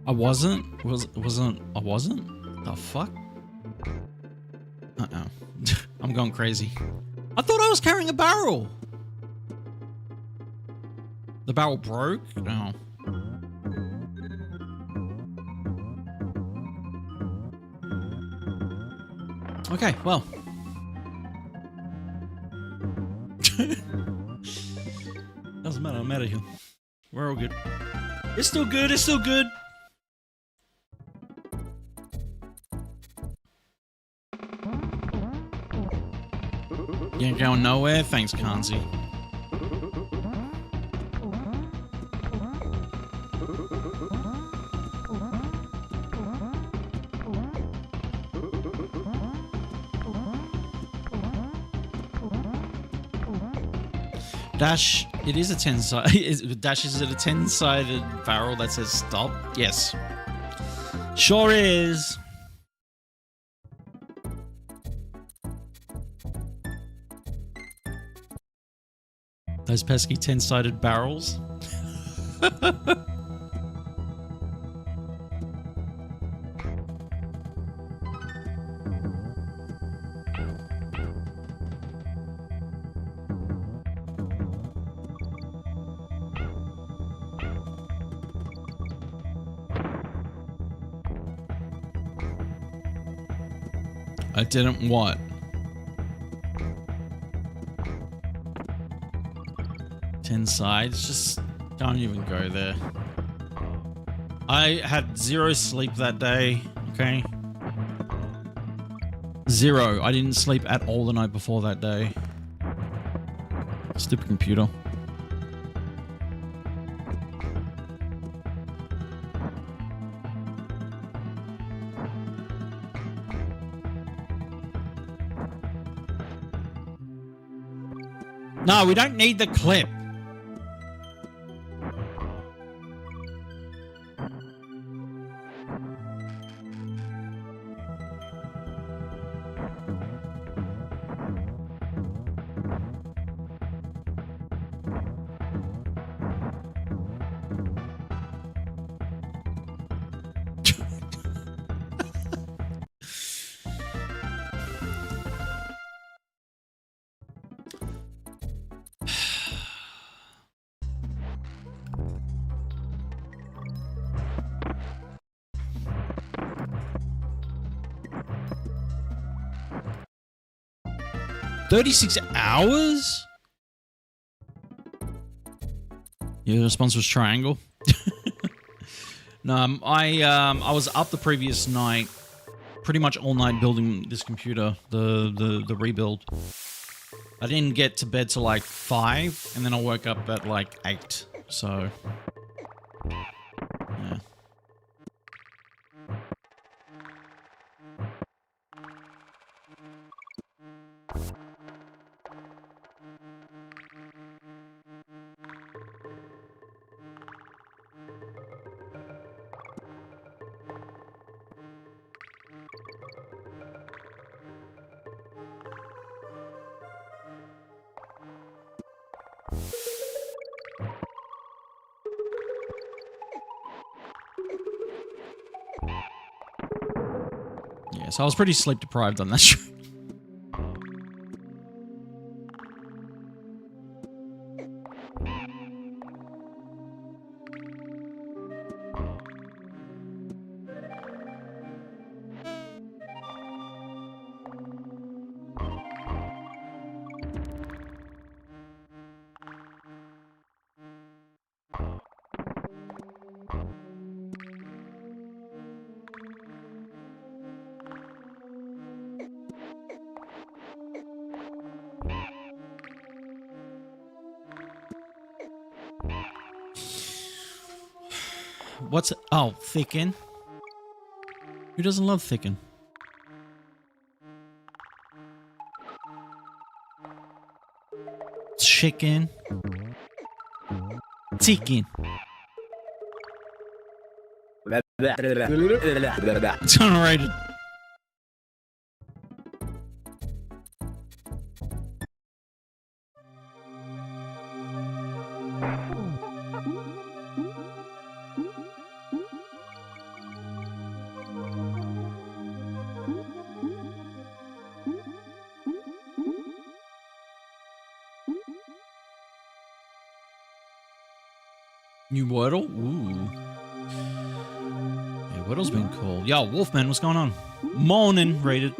I wasn't? I wasn't? The fuck? Uh-oh. I'm going crazy. I thought I was carrying a barrel. The barrel broke? No. Okay, well. Doesn't matter, I'm out of here. We're all good. It's still good, it's still good. You ain't going nowhere? Thanks, Kanzi. Dash, it is a 10-sided... Dash, is it a 10-sided barrel that says stop? Yes. Sure is. Those pesky 10-sided barrels. I didn't what? Ten sides, just don't even go there. I had 0 sleep that day, okay? 0. I didn't sleep at all the night before that day. Stupid computer. No, we don't need the clip. $36 hours? Yeah, the response was triangle. No, I was up the previous night, pretty much all night building this computer, the rebuild. I didn't get to bed till like 5, and then I woke up at like 8. So, yeah. Yeah, so I was pretty sleep deprived on that stream. What's it? Oh, thicken. Who doesn't love thicken? Chicken. Chicken. It's unrated. New Wordle? Ooh. Yeah, Wordle's been cool. Yo, Wolfman, what's going on? Morning, rated.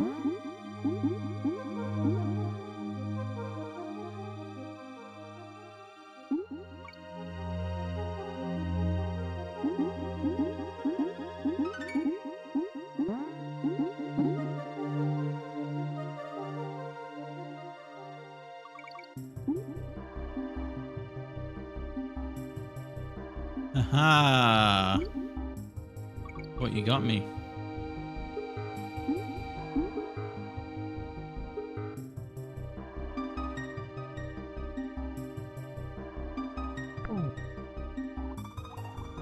Aha! What, you got me?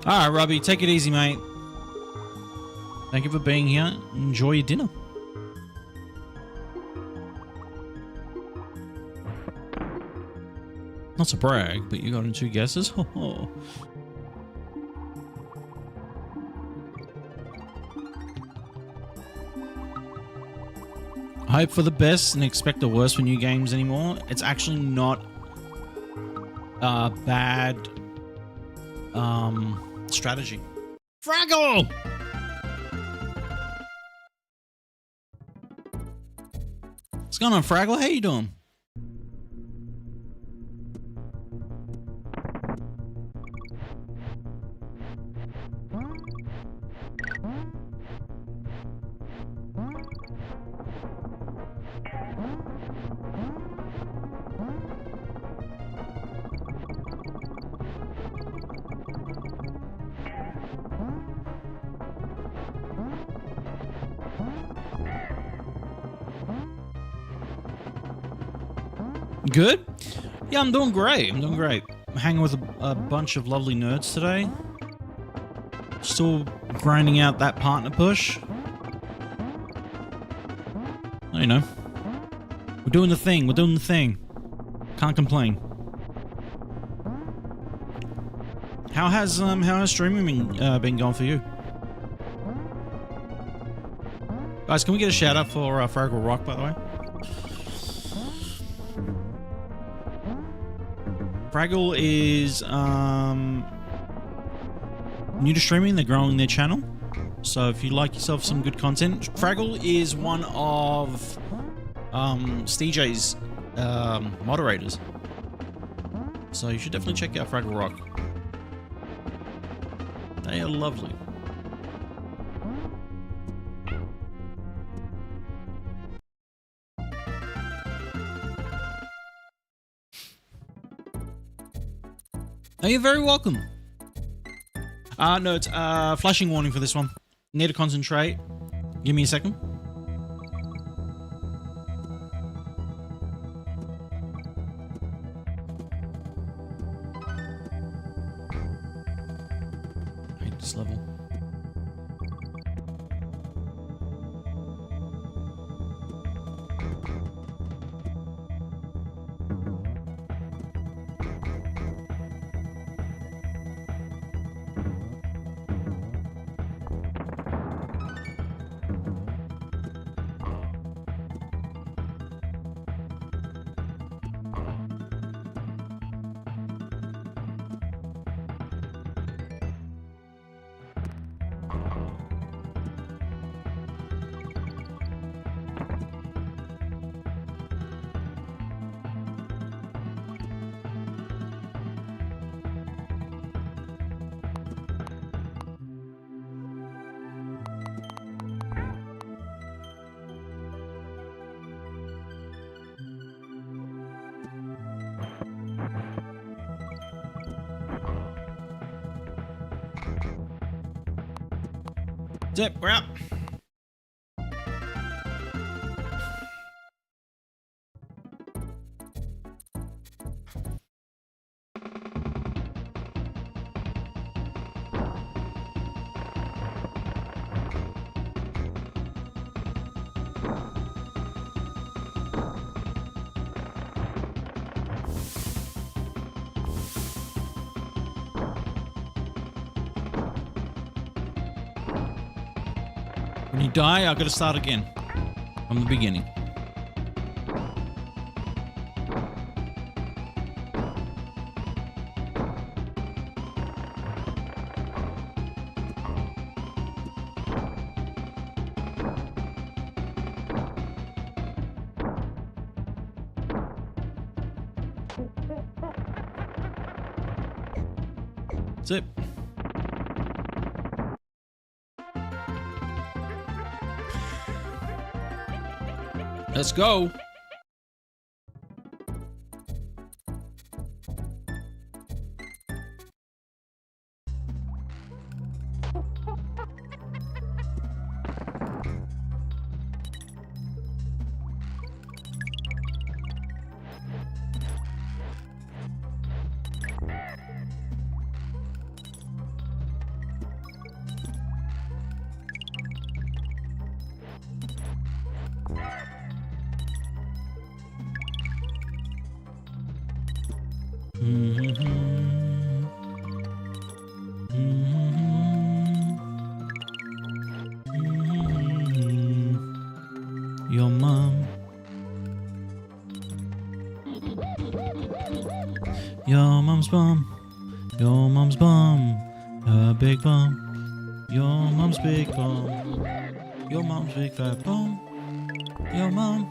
Alright, Robbie, take it easy, mate. Thank you for being here. Enjoy your dinner. Not to brag, but you got in 2 guesses. Hope for the best and expect the worst for new games anymore. It's actually not a bad strategy. Fraggle! What's going on, Fraggle? How you doing? Good? Yeah, I'm doing great. I'm doing great. I'm hanging with a bunch of lovely nerds today. Still grinding out that partner push. You know. We're doing the thing. We're doing the thing. Can't complain. How has streaming been going for you? Guys, can we get a shout out for Fraggle Rock, by the way? Fraggle is new to streaming. They're growing their channel. So if you like yourself some good content, Fraggle is one of SteeJ's moderators. So you should definitely check out Fraggle Rock. They are lovely. Oh, you're very welcome. No, it's flashing warning for this one. Need to concentrate. Give me a second. I hate this level. Zip, we're up. When you die, I gotta start again. From the beginning. Zip. Let's go. Your mom. Your mom's bum. Your mom's bum. Her big bum. Your mom's big bum. Your mom's big fat bum. Your mom.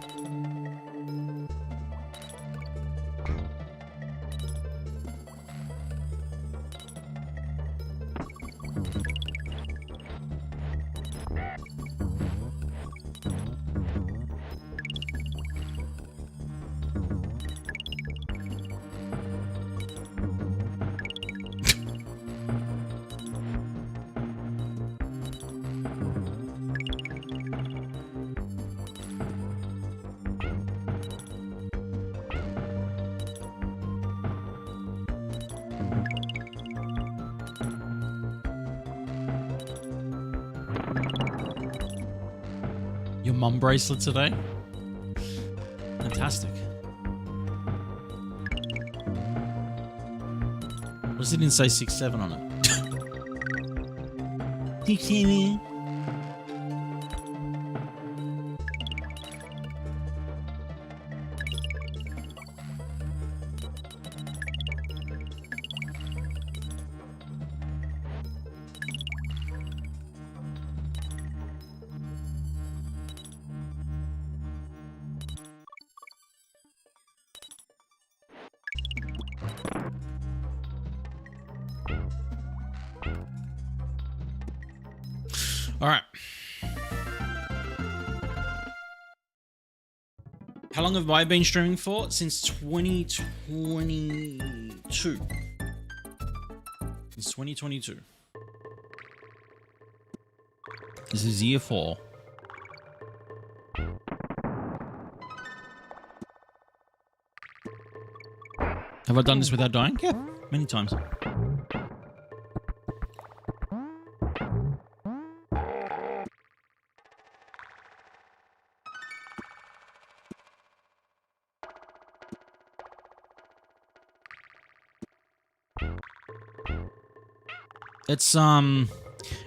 Your mum bracelet today? Fantastic. What does it didn't say 6'7" on it? 6'7". All right. How long have I been streaming for? Since 2022. It's 2022. This is year 4. Have I done this without dying? Yeah, many times.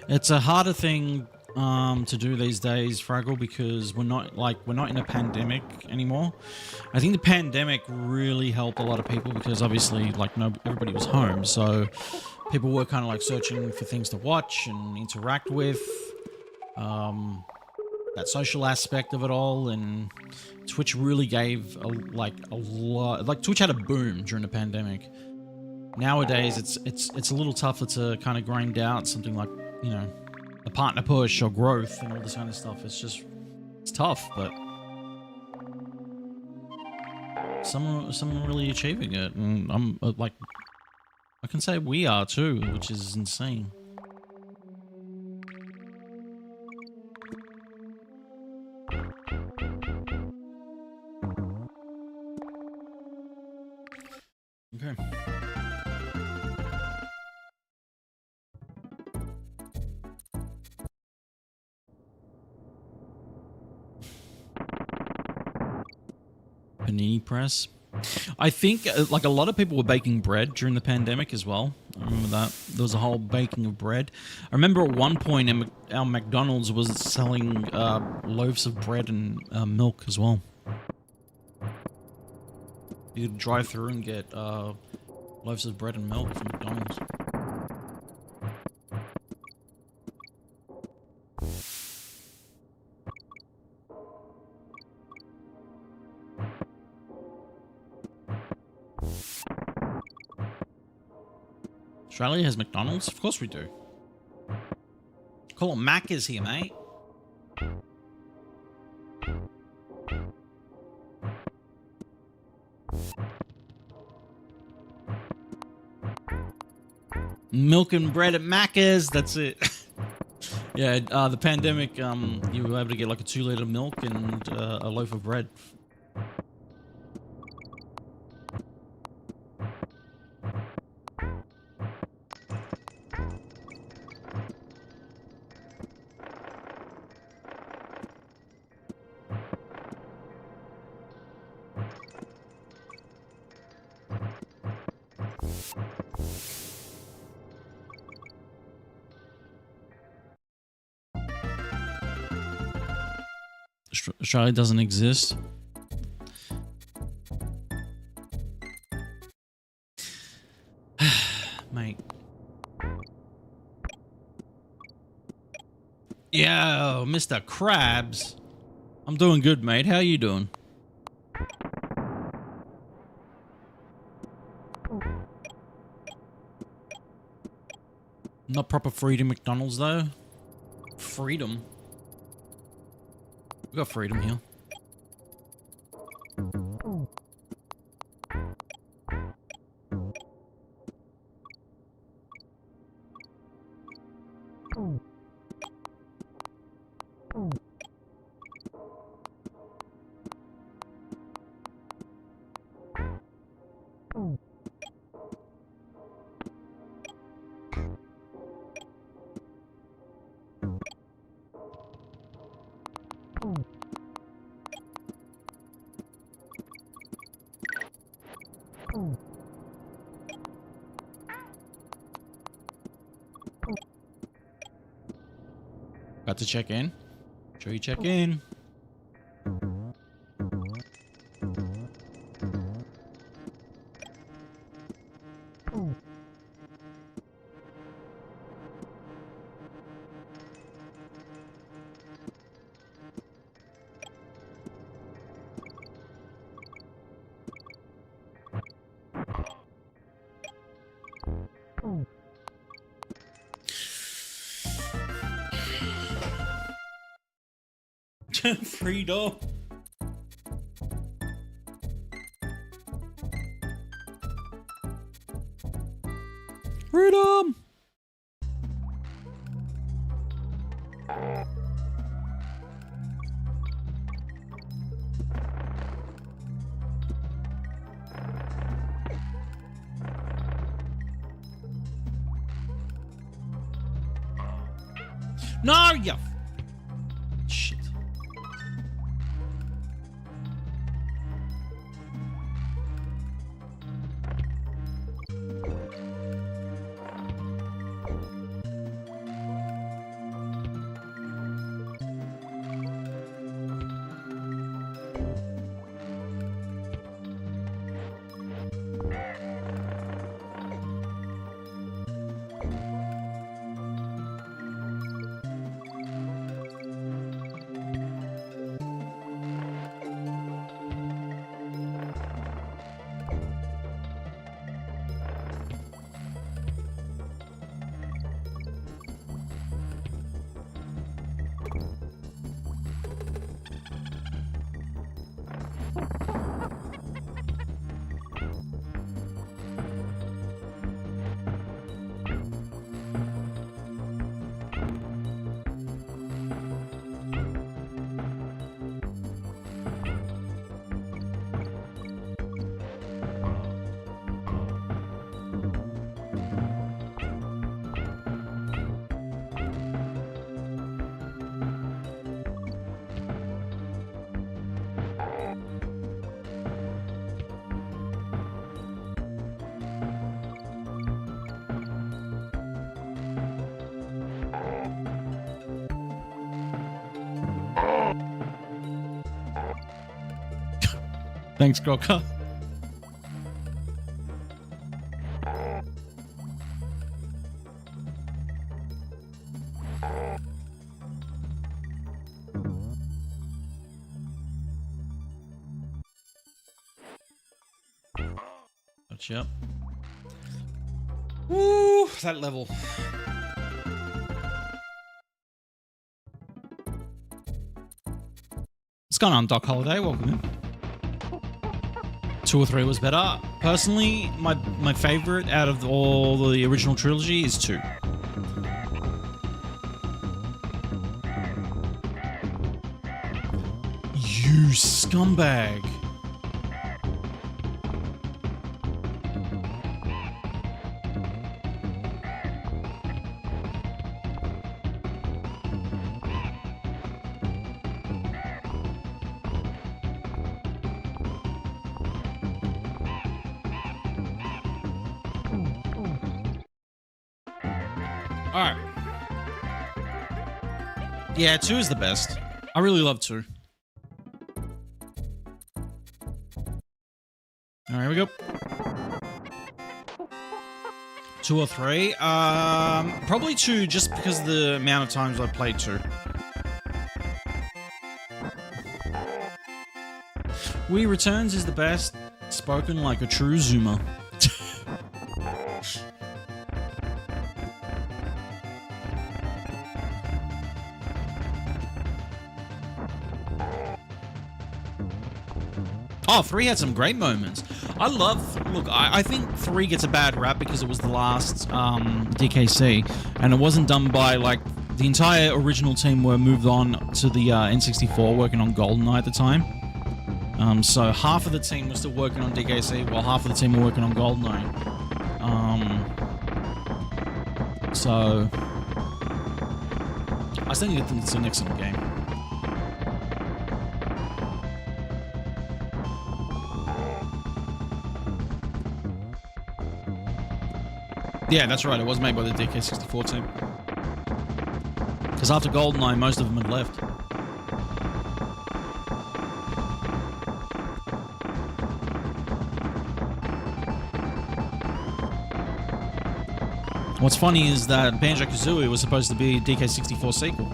It's a harder thing to do these days, Fraggle, because we're not in a pandemic anymore. I think the pandemic really helped a lot of people because obviously everybody was home, so people were kind of like searching for things to watch and interact with. That social aspect of it all, and Twitch really gave a lot. Like Twitch had a boom during the pandemic. Nowadays, it's a little tougher to kind of grind out something like, you know, a partner push or growth and all this kind of stuff. It's tough, but some are really achieving it, and I'm I can say we are too, which is insane. Okay. Panini press. I think like a lot of people were baking bread during the pandemic as well. I remember that. There was a whole baking of bread. I remember at one point our McDonald's was selling loaves of bread and milk as well. You could drive through and get loaves of bread and milk from McDonald's. Australia has McDonald's? Of course we do. Call it Macca's here, mate. Milk and bread at Macca's, that's it. Yeah, the pandemic, you were able to get like a 2-liter milk and a loaf of bread. Australia doesn't exist. Mate. Yo, Mr. Krabs. I'm doing good, mate. How you doing? Not proper freedom McDonald's though. Freedom. We got freedom here. Got to check in. Sure you check in. Freedom. Freedom. No, you shit. Thanks, Crocker. Gotcha. Woo, that level. What's going on, Doc Holiday? Welcome in. 2 or 3 was better. Personally, my favorite out of all the original trilogy is 2. You scumbag. Alright. Yeah, 2 is the best. I really love 2. Alright, here we go. 2 or 3? Probably 2, just because of the amount of times I've played 2. Wii Returns is the best, spoken like a true Zoomer. Oh, 3 had some great moments. Look, I think 3 gets a bad rap because it was the last DKC, and it wasn't done by, like, the entire original team were moved on to the N64 working on GoldenEye at the time. So half of the team was still working on DKC while half of the team were working on GoldenEye. So I think it's an excellent game. Yeah, that's right. It was made by the DK64 team. Because after GoldenEye, most of them had left. What's funny is that Banjo-Kazooie was supposed to be a DK64 sequel.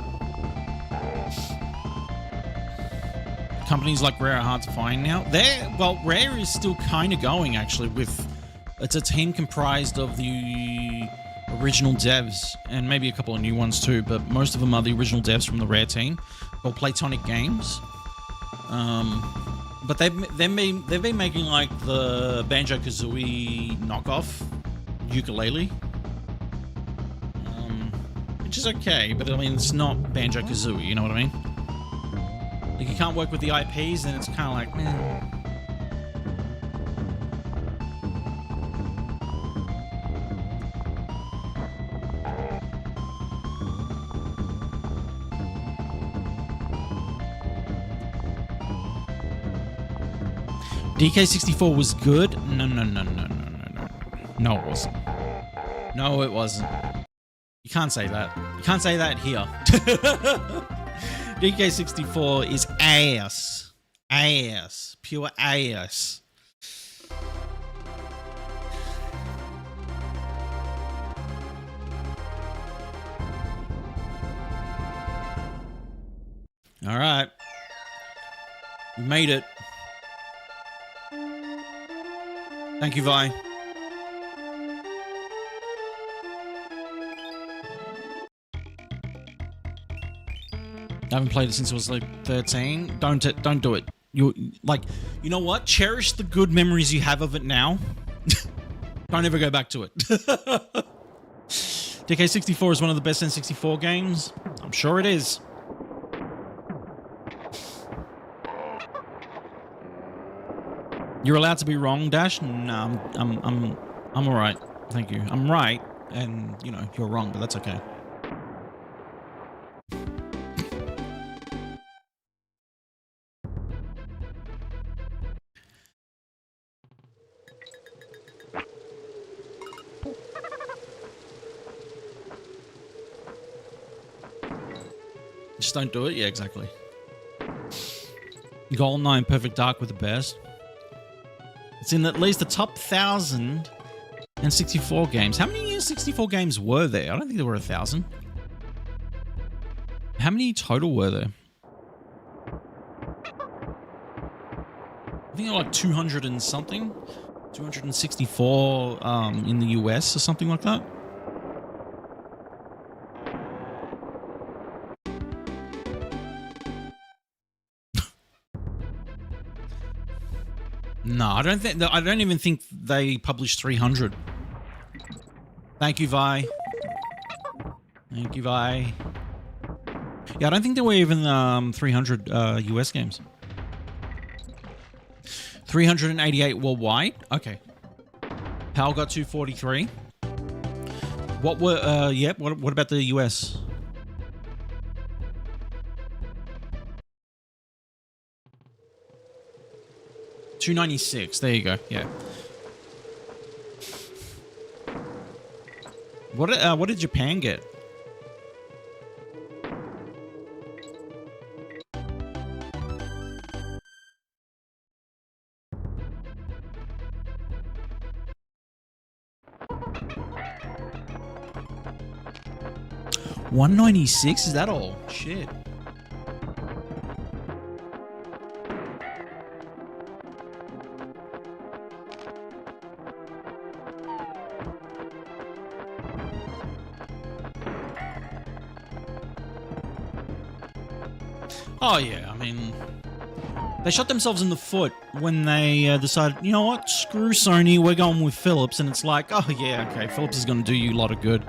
Companies like Rare are hard to find now. Rare is still kind of going, actually, with... It's a team comprised of the original devs, and maybe a couple of new ones too, but most of them are the original devs from the Rare team. or Platonic Games. But they've been making like the Banjo-Kazooie knockoff ukulele, which is okay, but I mean it's not Banjo-Kazooie, you know what I mean? Like you can't work with the IPs, then it's kind of like, meh. DK64 was good? No. No, it wasn't. No, it wasn't. You can't say that. You can't say that here. DK64 is ass. Ass. Pure ass. All right. We made it. Thank you, Vi. I haven't played it since I was like 13. Don't do it. You know what? Cherish the good memories you have of it now. Don't ever go back to it. DK64 is one of the best N64 games. I'm sure it is. You're allowed to be wrong, Dash? No, I'm all right. Thank you. I'm right, and you know you're wrong, but that's okay. Just don't do it. Yeah, exactly. Golden 9 Perfect Dark with the best. It's in at least the top 1,000 N64 games. How many N64 games were there? I don't think there were 1,000. How many total were there? I think there were like 200 and something. 264 in the US or something like that. No, I don't even think they published 300. Thank you, Vi. Thank you, Vi. Yeah, I don't think there were even 300 US games. 388 worldwide. Okay. PAL got 243. What were what about the US? $296. There you go. Yeah. What did Japan get? $196? Is that all? Shit. Oh yeah, I mean, they shot themselves in the foot when they decided, you know what, screw Sony, we're going with Philips, and it's like, oh yeah, okay, Philips is going to do you a lot of good.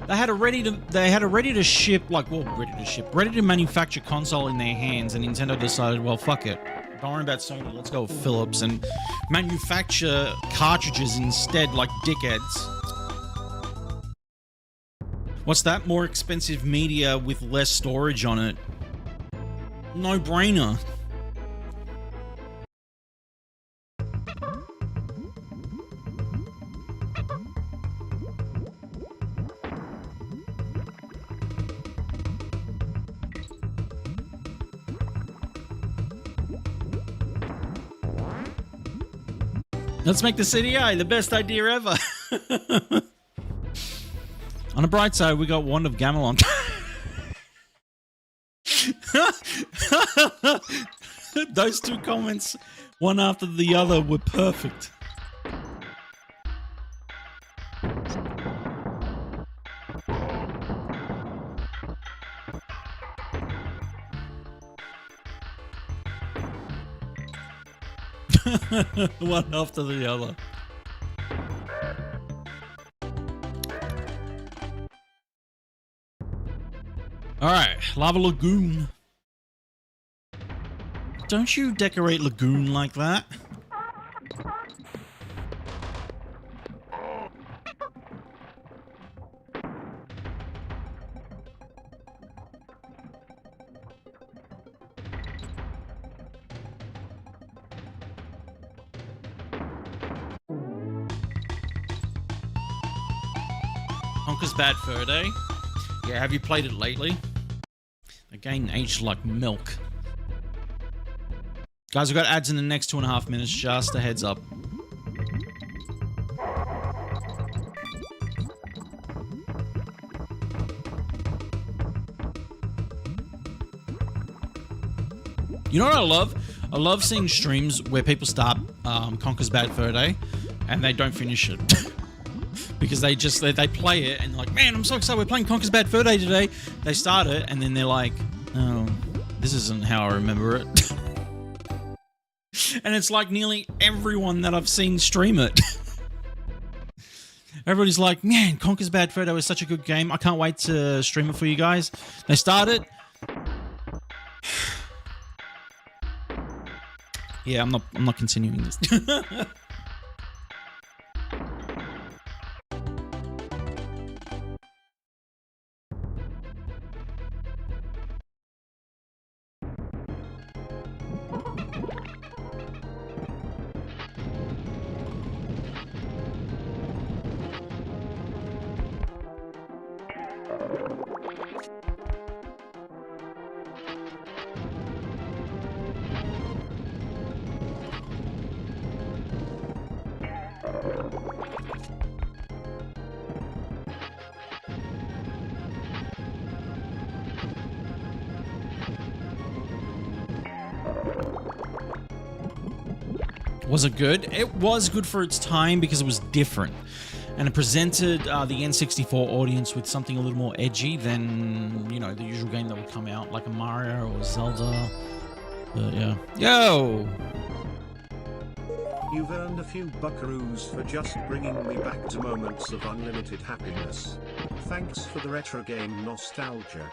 They had a ready to manufacture console in their hands, and Nintendo decided, well, fuck it, don't worry about Sony, let's go with Philips and manufacture cartridges instead, like dickheads. What's that? More expensive media with less storage on it. No brainer. Let's make the CDI the best idea ever. On the bright side, we got Wand of Gamelon. Those two comments, one after the other, were perfect. One after the other. Alright, Lava Lagoon. Don't you decorate Lagoon like that? Conker's Bad Fur Day. Yeah, have you played it lately? The game aged like milk. Guys, we've got ads in the next 2.5 minutes, just a heads up. You know what I love? I love seeing streams where people start Conker's Bad Fur Day and they don't finish it. Because they play it and like, man, I'm so excited, we're playing Conker's Bad Fur Day today. They start it and then they're like, oh, this isn't how I remember it. And it's like nearly everyone that I've seen stream it. Everybody's like, man, Conker's Bad Fur Day was such a good game. I can't wait to stream it for you guys. They start it. Yeah, I'm not continuing this. Was it good? It was good for its time because it was different. And it presented the N64 audience with something a little more edgy than, you know, the usual game that would come out, like a Mario or Zelda. But yeah. Yo! You've earned a few buckaroos for just bringing me back to moments of unlimited happiness. Thanks for the retro game nostalgia.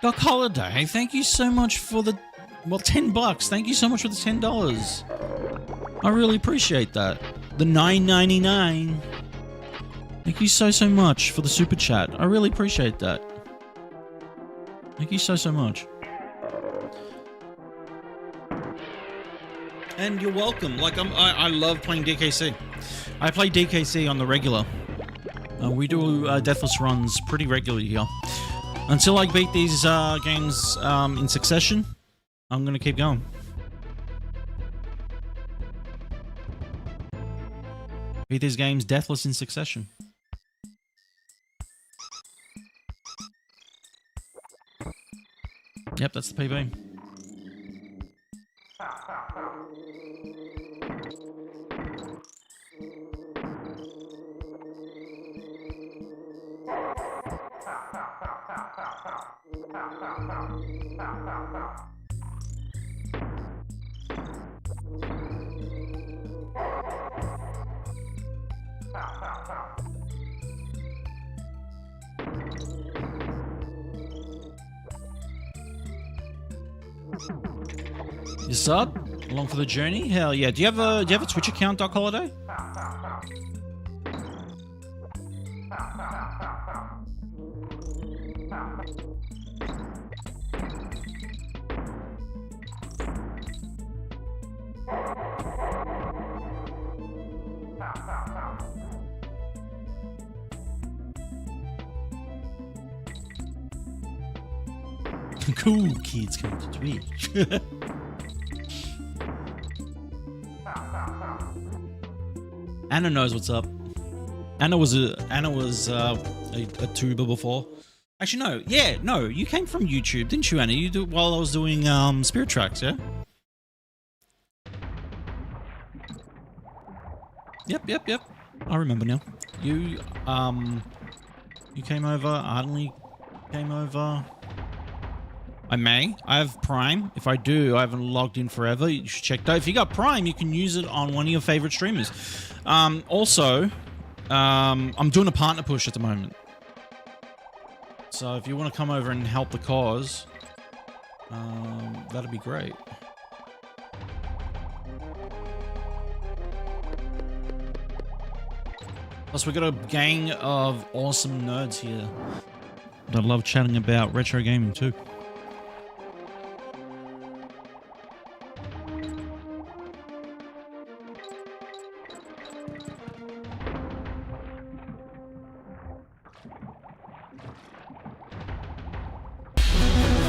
Doc Holiday, thank you so much for the, well, $10. Thank you so much for the $10. I really appreciate that. The $9.99. Thank you so much for the super chat. I really appreciate that. Thank you so much. And you're welcome. Like I love playing DKC. I play DKC on the regular. We do Deathless runs pretty regularly here. Until I beat these games in succession, I'm gonna keep going. Beat these games deathless in succession. Yep, that's the PB. You sub? Along for the journey? Hell yeah. Do you have a Twitch account, Doc Holiday? Cool kids come to Twitch. Anna knows what's up. Anna was a tuber before. Actually, no. Yeah, no. You came from YouTube, didn't you, Anna? You do while I was doing Spirit Tracks, yeah. Yep. I remember now. You came over. Ardenly came over. I may. I have Prime. If I do, I haven't logged in forever. You should check that. If you got Prime, you can use it on one of your favorite streamers. Also, I'm doing a partner push at the moment. So if you want to come over and help the cause, that'd be great. Plus, we got a gang of awesome nerds here that love chatting about retro gaming too.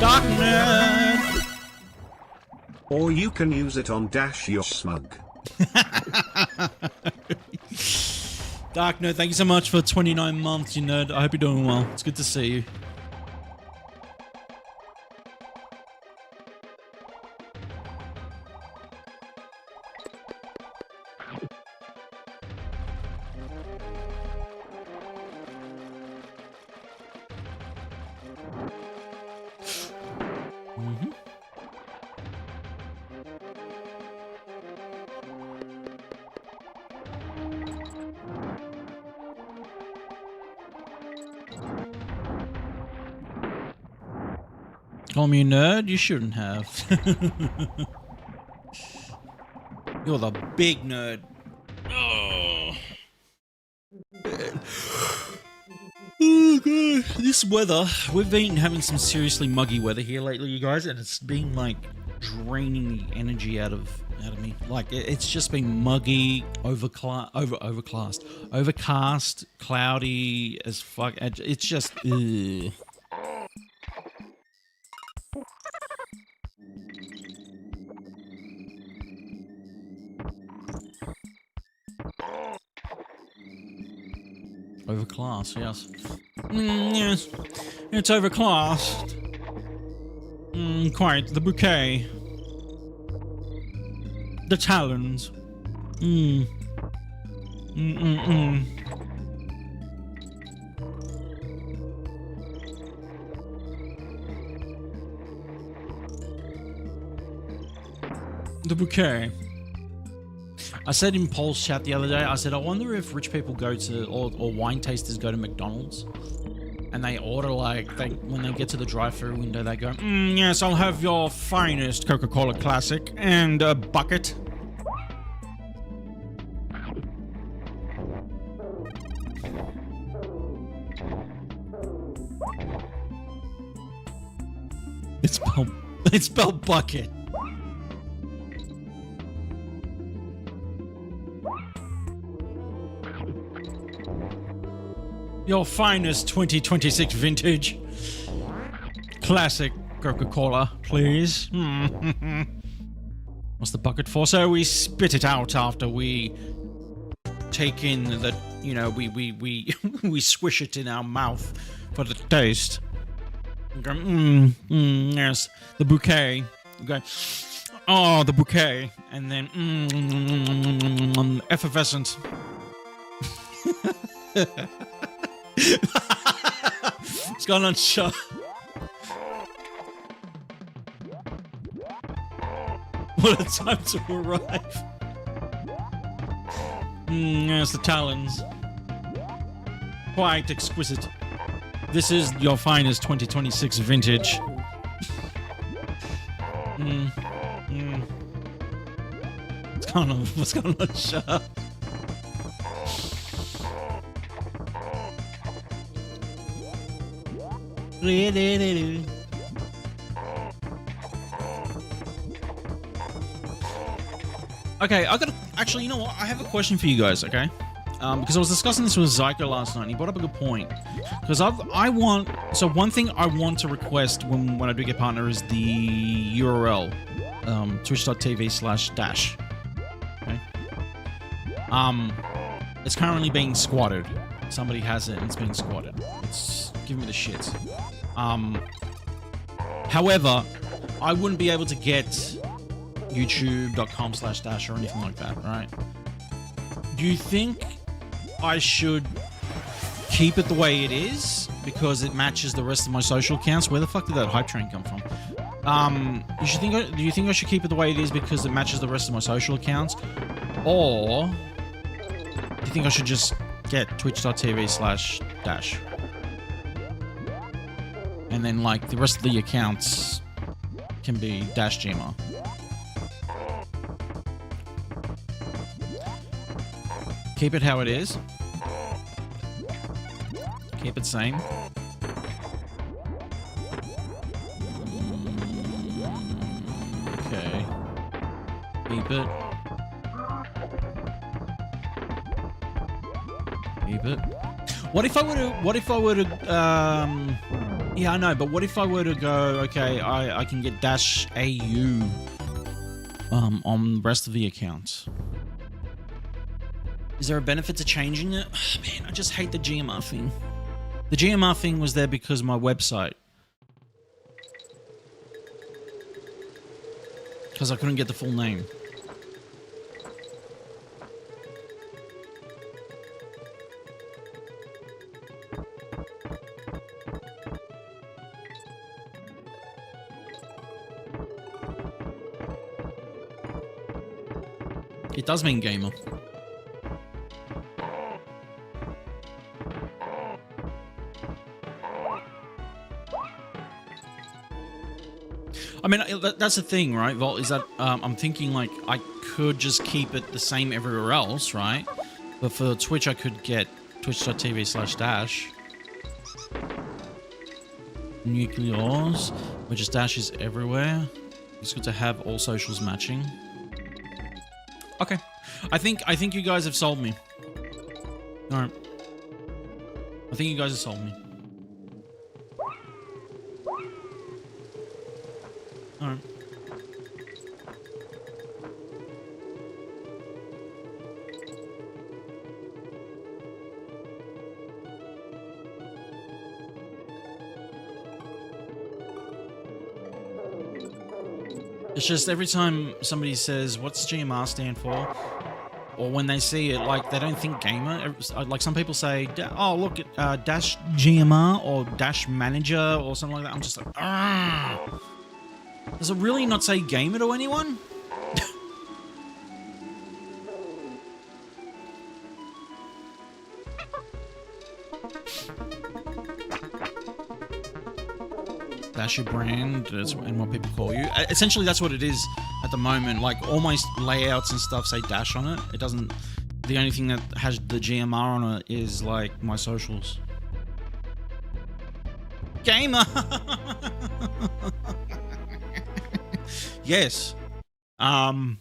Dark nerd. Or you can use it on Dash Your Smug. Dark nerd, thank you so much for 29 months, you nerd. I hope you're doing well. It's good to see you. Call me a nerd? You shouldn't have. You're the big nerd. Oh. Oh god. This weather, we've been having some seriously muggy weather here lately, you guys, and it's been like draining the energy out of me. Like it's just been muggy, overcast, cloudy as fuck. It's just ugh. Overclass, yes. Yes, it's overclassed. Quite. The bouquet. The talons. The bouquet. I said in Paul's chat the other day, I said, I wonder if rich people go to, or wine tasters go to McDonald's and they order like, when they get to the drive-thru window, they go, yes, I'll have your finest Coca-Cola Classic and a bucket. It's spelled bucket. Your finest 2026 vintage. Classic Coca-Cola, please. What's the bucket for? So we spit it out after we take in the, you know, we swish it in our mouth for the taste. We go, yes, the bouquet. We go, oh, the bouquet. And then, effervescent. It's gone on shot. What a time to arrive. Yes, the talons. Quite exquisite. This is your finest 2026 vintage. What's going on shot? Okay, actually, you know what? I have a question for you guys, okay? Because I was discussing this with Zyko last night, and he brought up a good point. Because so one thing I want to request when I do get partner is the URL, twitch.tv/dash. Okay? It's currently being squatted. Somebody has it and it's being squatted. It's giving me the shits. However, I wouldn't be able to get youtube.com/dash or anything like that, right? Do you think I should keep it the way it is because it matches the rest of my social accounts? Where the fuck did that hype train come from? Do you think I should keep it the way it is because it matches the rest of my social accounts? Or do you think I should just get twitch.tv/dash? And then, like, the rest of the accounts can be dash GMR. Keep it how it is. Keep it same. Okay. Keep it. Keep it. What if I were to, yeah, I know, but what if I were to go, okay, I can get dash AU, on the rest of the accounts? Is there a benefit to changing it? Oh, man, I just hate the GMR thing. The GMR thing was there because of my website. Because I couldn't get the full name. It does mean gamer. I mean, that's the thing, right, Volt, is that I'm thinking, like, I could just keep it the same everywhere else, right? But for Twitch, I could get twitch.tv/dash. Nuclears, which is dash is everywhere. It's good to have all socials matching. Okay. I think you guys have sold me. Alright. I think you guys have sold me. Alright. It's just every time somebody says, what's GMR stand for? Or when they see it, like, they don't think gamer. Like, some people say, oh, look, dash GMR or dash manager or something like that. I'm just like, ah. Does it really not say gamer to anyone? Dash your brand, that's and what people call you. Essentially, that's what it is at the moment. Like, all my layouts and stuff say dash on it. It doesn't... The only thing that has the GMR on it is, like, my socials. Gamer! Yes. Oh.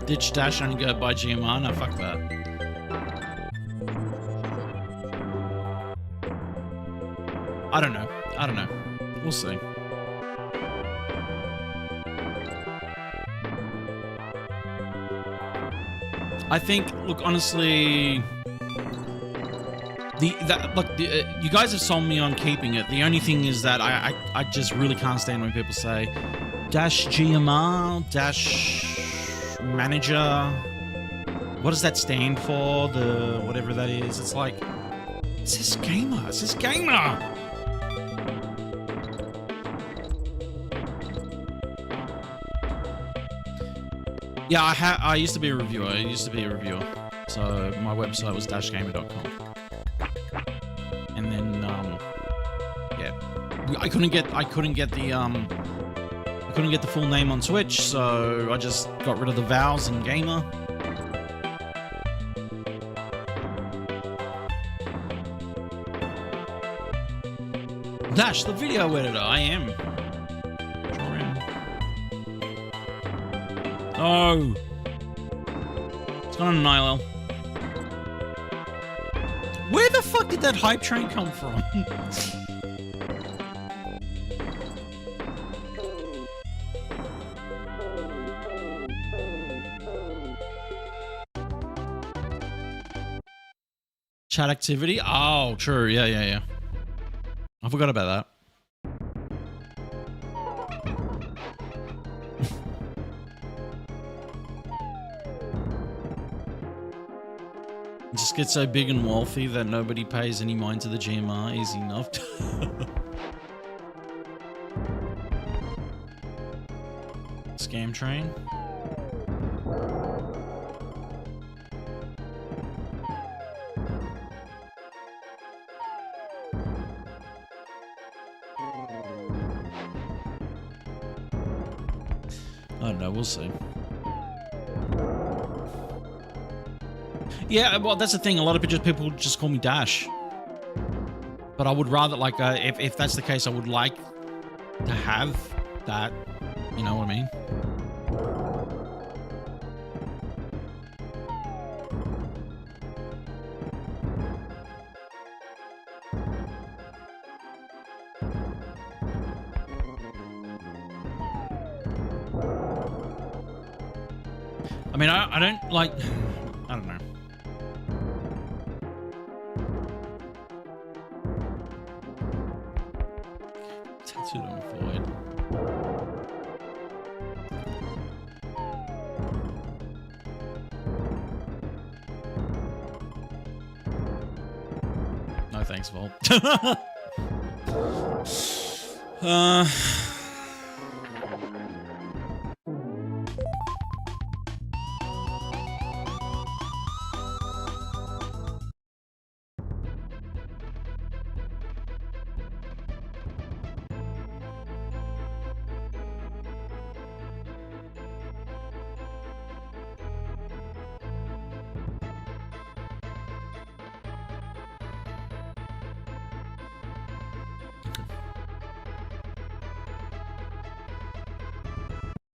Ditch dash and go by GMR? No, fuck that. I don't know. I don't know. We'll see. I think, look, honestly, you guys have sold me on keeping it. The only thing is that I just really can't stand when people say dash GMR, dash manager. What does that stand for? The whatever that is. It's like, it says gamer. It says gamer. Yeah, I used to be a reviewer. So my website was dashgamer.com. And then yeah, I couldn't get the full name on Twitch, so I just got rid of the vowels in gamer. Dash, the video editor. I am. Oh, it's gone on an ILL. Where the fuck did that hype train come from? Chat activity? Oh, true. Yeah. I forgot about that. Just get so big and wealthy that nobody pays any mind to the GMR. Easy enough. Scam train. I don't know, we'll see. Yeah, well, that's the thing. A lot of people just call me Dash. But I would rather, like, if that's the case, I would like to have that. You know what I mean? I mean, I don't like... I don't know. Tattooed on my forehead. No thanks, Vol.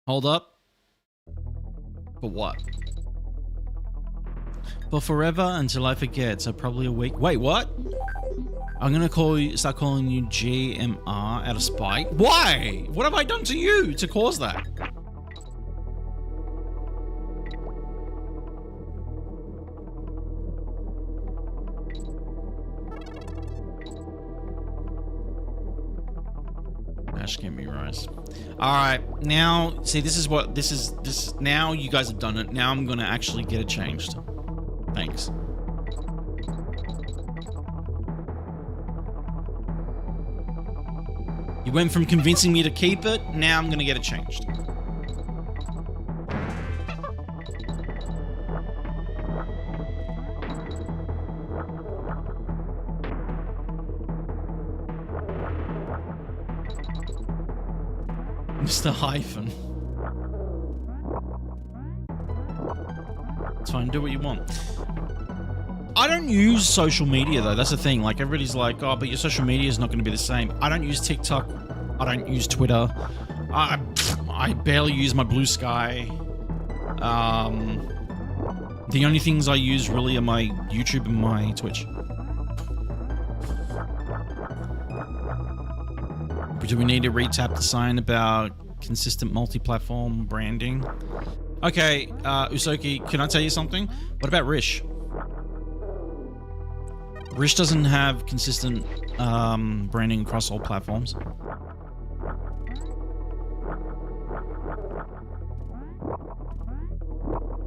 Hold up. For what? For forever until I forget, so probably a week. Wait, what? I'm gonna start calling you GMR out of spite. Why? What have I done to you to cause that? Ash gave me rice. All right, now see this is now you guys have done it. Now I'm gonna actually get it changed. Thanks. You went from convincing me to keep it, now I'm gonna get it changed. Mr. Hyphen. It's fine, do what you want. I don't use social media though, that's the thing. Like everybody's like, oh, but your social media is not going to be the same. I don't use TikTok. I don't use Twitter. I barely use my Blue Sky. The only things I use really are my YouTube and my Twitch. Do we need to retap the sign about consistent multi-platform branding? Okay, Usoki, can I tell you something? What about Rish? Rish doesn't have consistent branding across all platforms.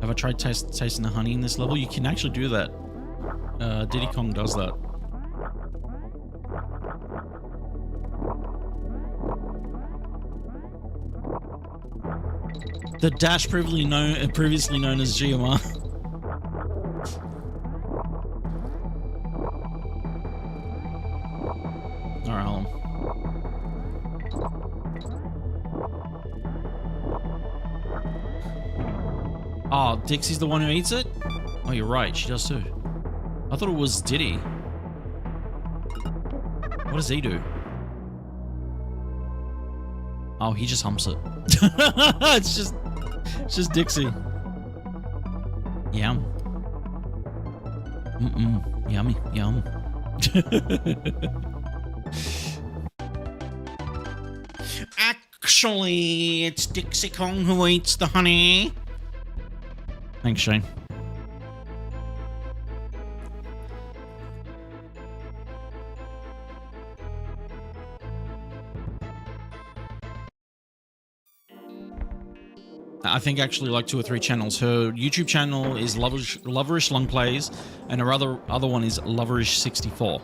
Have I tried tasting the honey in this level? You can actually do that. Diddy Kong does that. The Dash previously known as GMR. Alright, hold on. Oh, Dixie's the one who eats it? Oh, you're right, she does too. I thought it was Diddy. What does he do? Oh, he just humps it. It's just Dixie. Yum. Yummy. Yum. Actually, it's Dixie Kong who eats the honey. Thanks, Shane. I think actually like 2 or 3 channels. Her YouTube channel is Loverish Long Plays, and her other one is Loverish 64.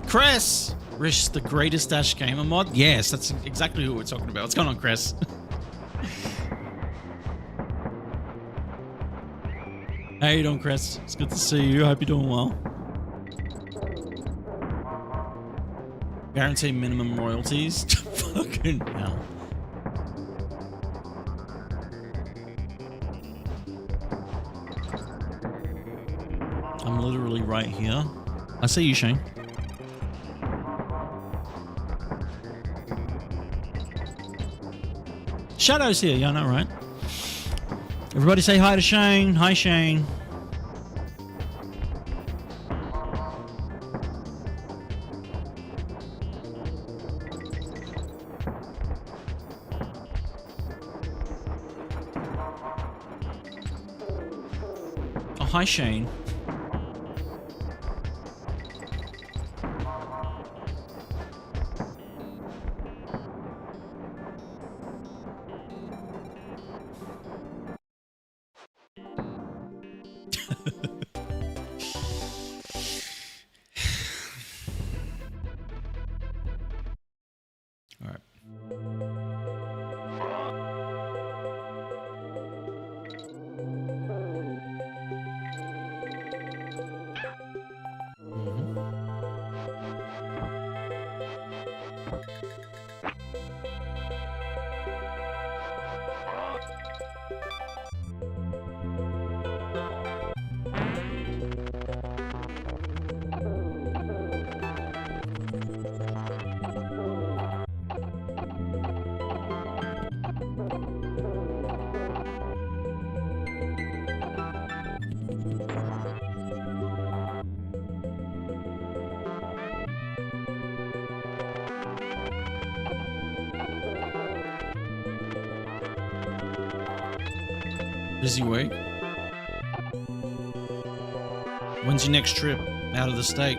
Cress! Rish, the greatest Dash gamer mod? Yes, that's exactly who we're talking about. What's going on, Cress? How you doing, Cress? It's good to see you. I hope you're doing well. Guarantee minimum royalties? Fucking hell. I'm literally right here. I see you, Shane. Shadow's here, yeah, I know, right? Everybody say hi to Shane. Hi, Shane. Oh, hi, Shane. Busy week. When's your next trip out of the state?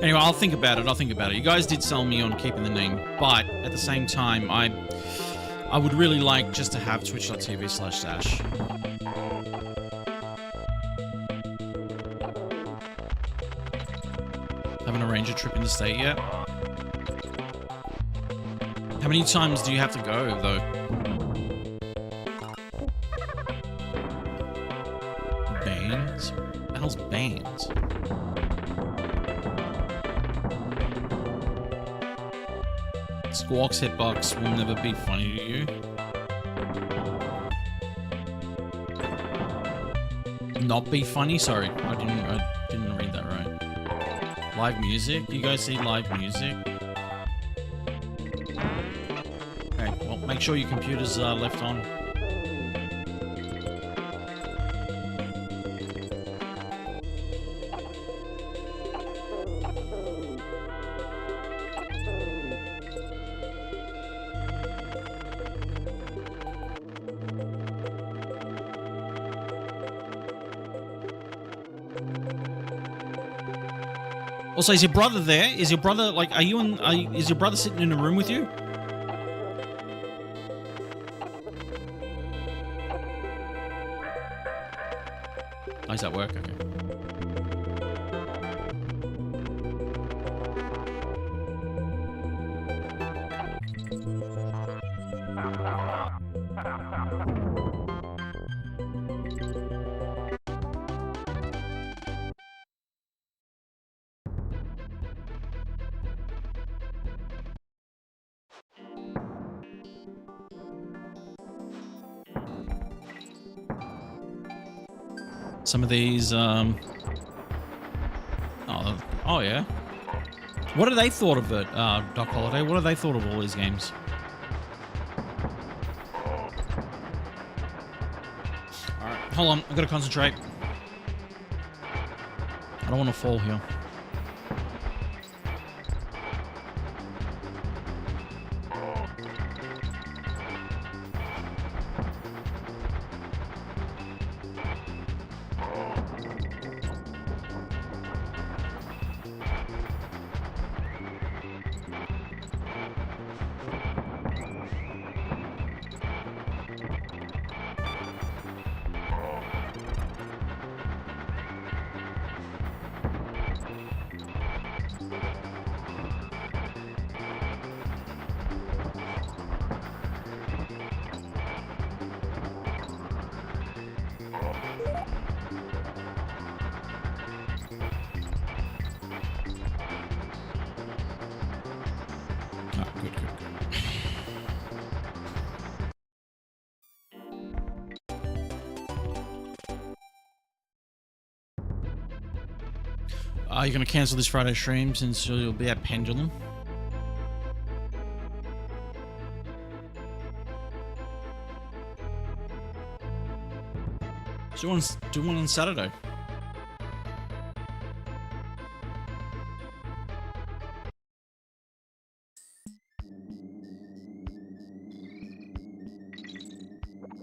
Anyway, I'll think about it. You guys did sell me on keeping the name, but at the same time, I would really like just to have twitch.tv/dash. Haven't arranged a trip in the state yet. How many times do you have to go, though? Bands? What the hell's bands? Squawk's hitbox will never be funny to you. Not be funny? Sorry, I didn't read that right. Live music? You guys see live music? Make sure your computer's left on. Also, is your brother there? Is your brother like? Is your brother sitting in a room with you? How's that work? Okay. Some of these, oh yeah. What have they thought of it, Doc Holiday? What have they thought of all these games? Hold on, I gotta concentrate. I don't want to fall here. Are you going to cancel this Friday stream since you'll be at Pendulum? Do one on Saturday.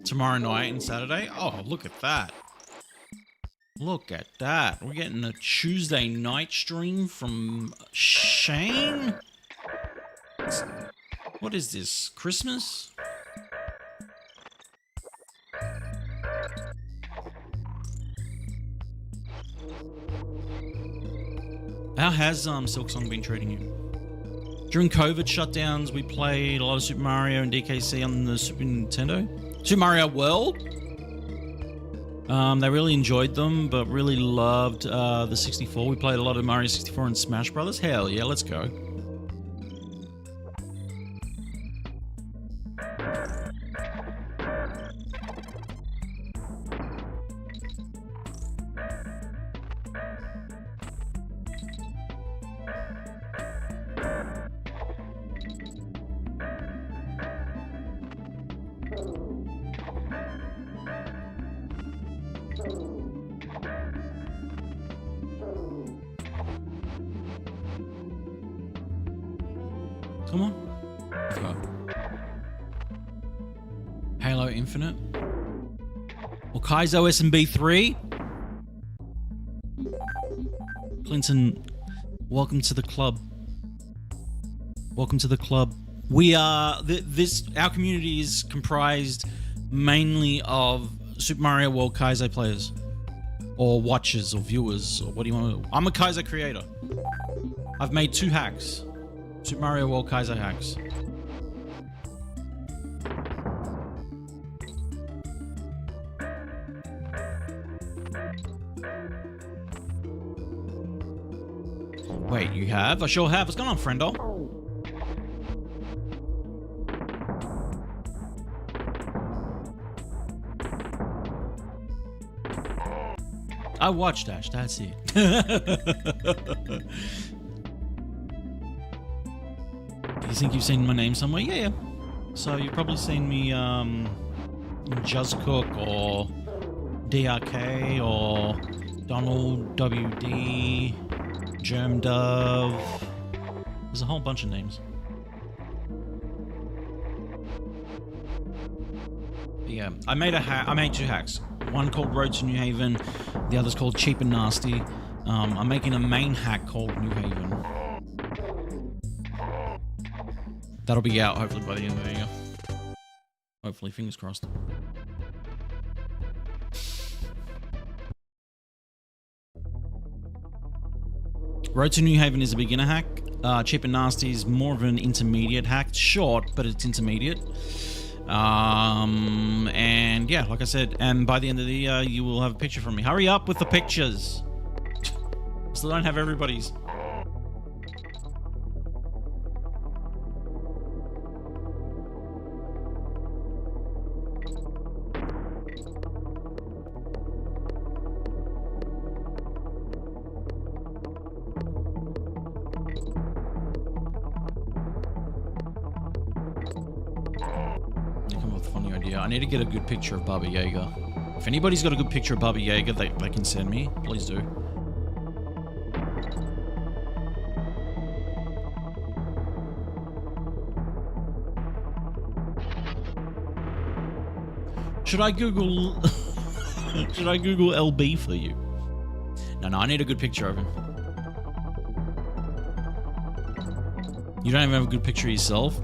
Tomorrow night and Saturday? Oh, look at that. Look at that. We're getting a Tuesday night stream from Shane? What is this? Christmas? How has Silksong been treating you? During COVID shutdowns, we played a lot of Super Mario and DKC on the Super Nintendo. Super Mario World? They really enjoyed them, but really loved the 64. We played a lot of Mario 64 and Smash Brothers. Hell yeah, let's go. Come on. Let's go. Halo Infinite. Or Kaizo SMB3. Clinton, welcome to the club. Welcome to the club. We are our community is comprised mainly of Super Mario World Kaizo players, or watchers, or viewers, or what do you want to? I'm a Kaizo creator. I've made 2 hacks, Super Mario World Kaizo hacks. Wait, you have? I sure have. What's going on, friendo? I watched Ash, that's it. You think you've seen my name somewhere? Yeah. So you've probably seen me in Juzzcook or DRK or Donald WD, Germ Dove. There's a whole bunch of names. Yeah, I made 2 hacks. One called Road to New Haven, the other's called Cheap and Nasty. I'm making a main hack called New Haven. That'll be out hopefully by the end of the year. Hopefully, fingers crossed. Road to New Haven is a beginner hack. Cheap and Nasty is more of an intermediate hack. It's short, but it's intermediate. And yeah, like I said, and by the end of the year, you will have a picture from me. Hurry up with the pictures. Still don't have everybody's. I need to get a good picture of Baba Yaga. If anybody's got a good picture of Baba Yaga, they can send me. Please do. Should I Google... Should I Google LB for you? No, I need a good picture of him. You don't even have a good picture of yourself?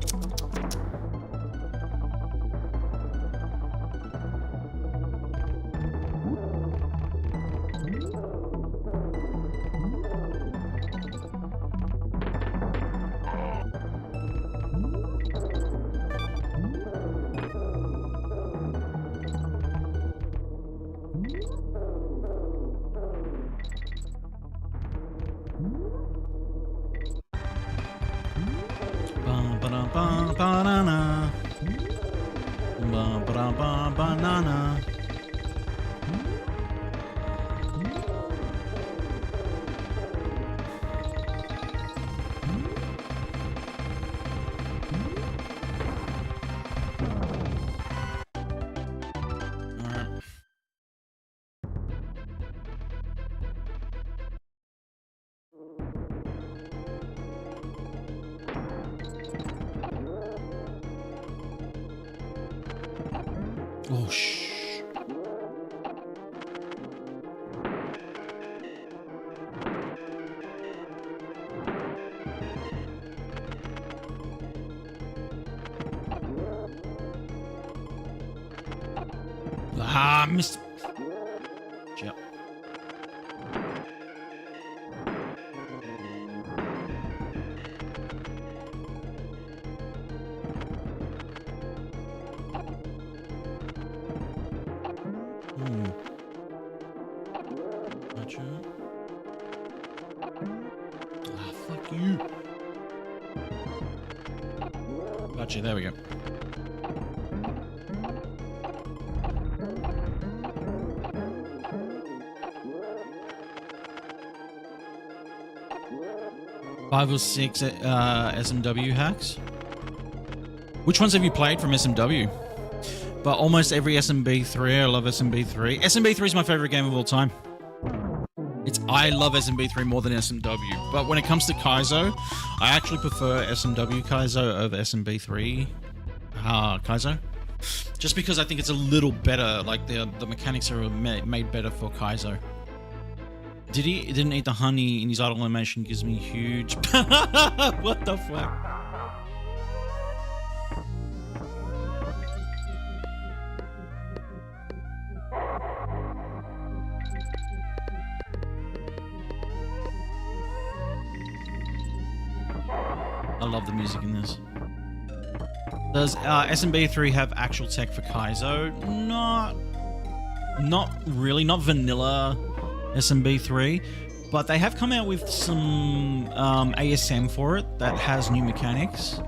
Banana. Banana. Oh, shh. Ah, missed. Yep. Gotcha. Ah, fuck you. Gotcha, there we go. Five or six SMW hacks. Which ones have you played from SMW? But almost every SMB3. I love SMB3. SMB3 is my favorite game of all time. I love SMB3 more than SMW. But when it comes to Kaizo, I actually prefer SMW Kaizo over SMB3 Kaizo. Just because I think it's a little better. Like the mechanics are made better for Kaizo. Didn't eat the honey in his idle animation gives me huge. What the fuck? I love the music in this. Does SMB3 have actual tech for Kaizo? Not really. Not vanilla SMB3, but they have come out with some ASM for it that has new mechanics.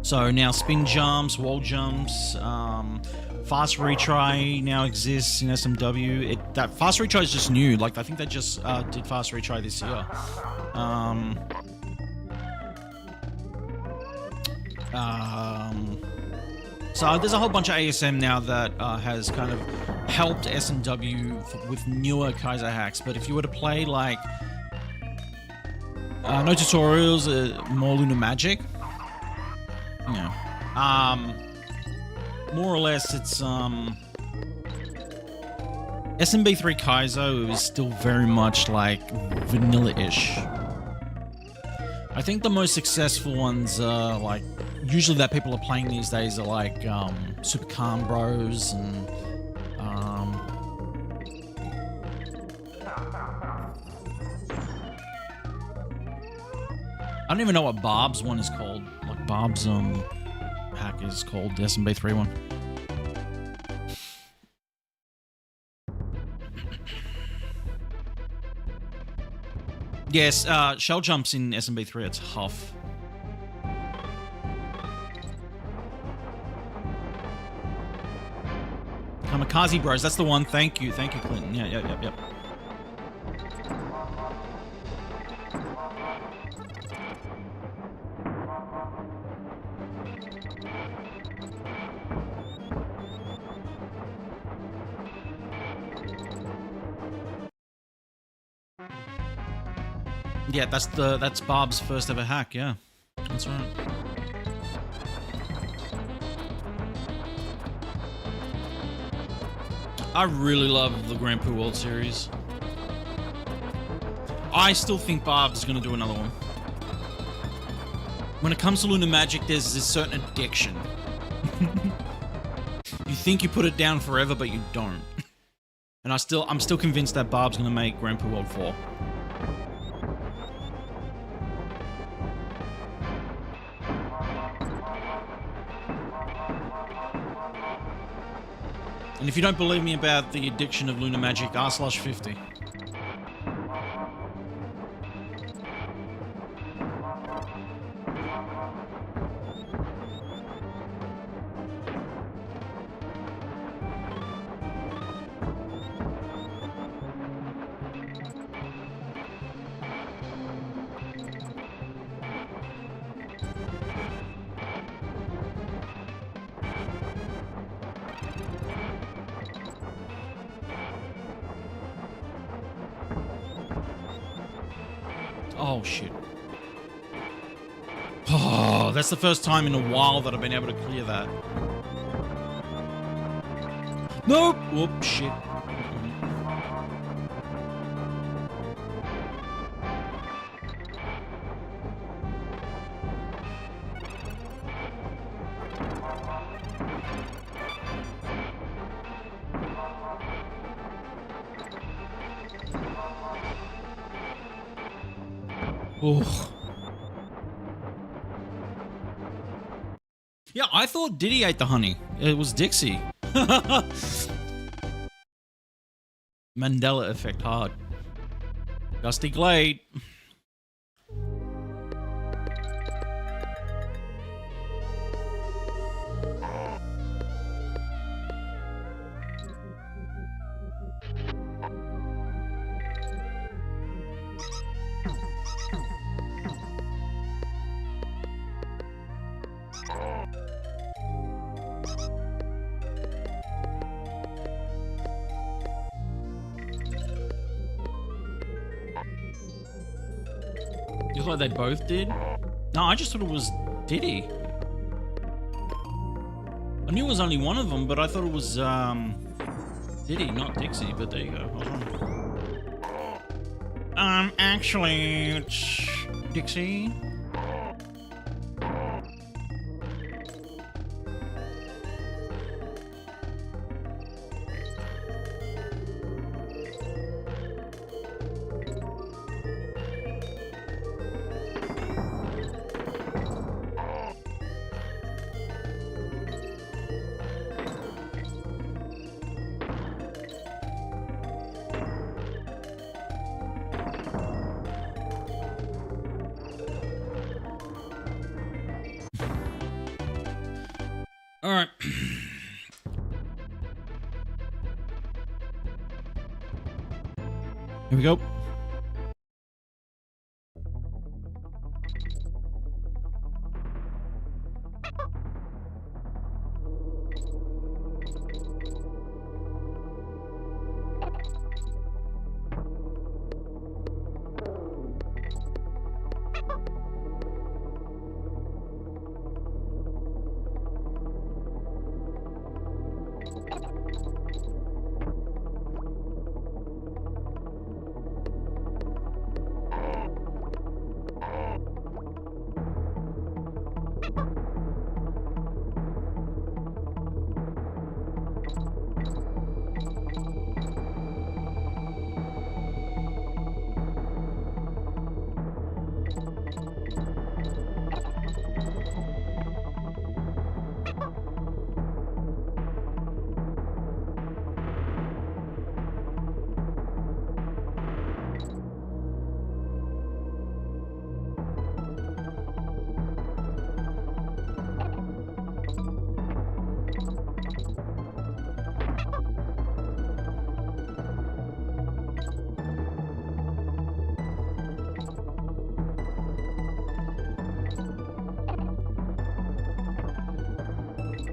So now spin jumps, wall jumps, fast retry now exists in SMW. That fast retry is just new. Like I think they just did fast retry this year. So there's a whole bunch of ASM now that has kind of helped SMW with newer Kaizo hacks. But if you were to play like no tutorials, more Lunar Magic, you know, more or less it's SMB3 Kaizo is still very much like vanilla-ish. I think the most successful ones are like usually that people are playing these days are like Super Calm Bros and I don't even know what Bob's one is called. Like Bob's hack is called the SMB3 one. Yes, shell jumps in SMB3 are tough. Kamikaze Bros, that's the one. Thank you, Clinton. Yeah, yep. Yeah, that's Barb's first ever hack, yeah. That's right. I really love the Grand Prix World Series. I still think Barb's gonna do another one. When it comes to Lunar Magic, there's this certain addiction. You think you put it down forever, but you don't. And I'm still convinced that Barb's gonna make Grand Prix World 4. And if you don't believe me about the addiction of Lunar Magic, r/50. Oh, shit. Oh, that's the first time in a while that I've been able to clear that. Nope! Whoop, shit. Oh. Yeah, I thought Diddy ate the honey. It was Dixie. Mandela effect hard. Gusty Glade. You thought they both did? No, I just thought it was Diddy. I knew it was only one of them, but I thought it was Diddy, not Dixie. But there you go. I was wrong. Actually, it's Dixie. All right. Here we go.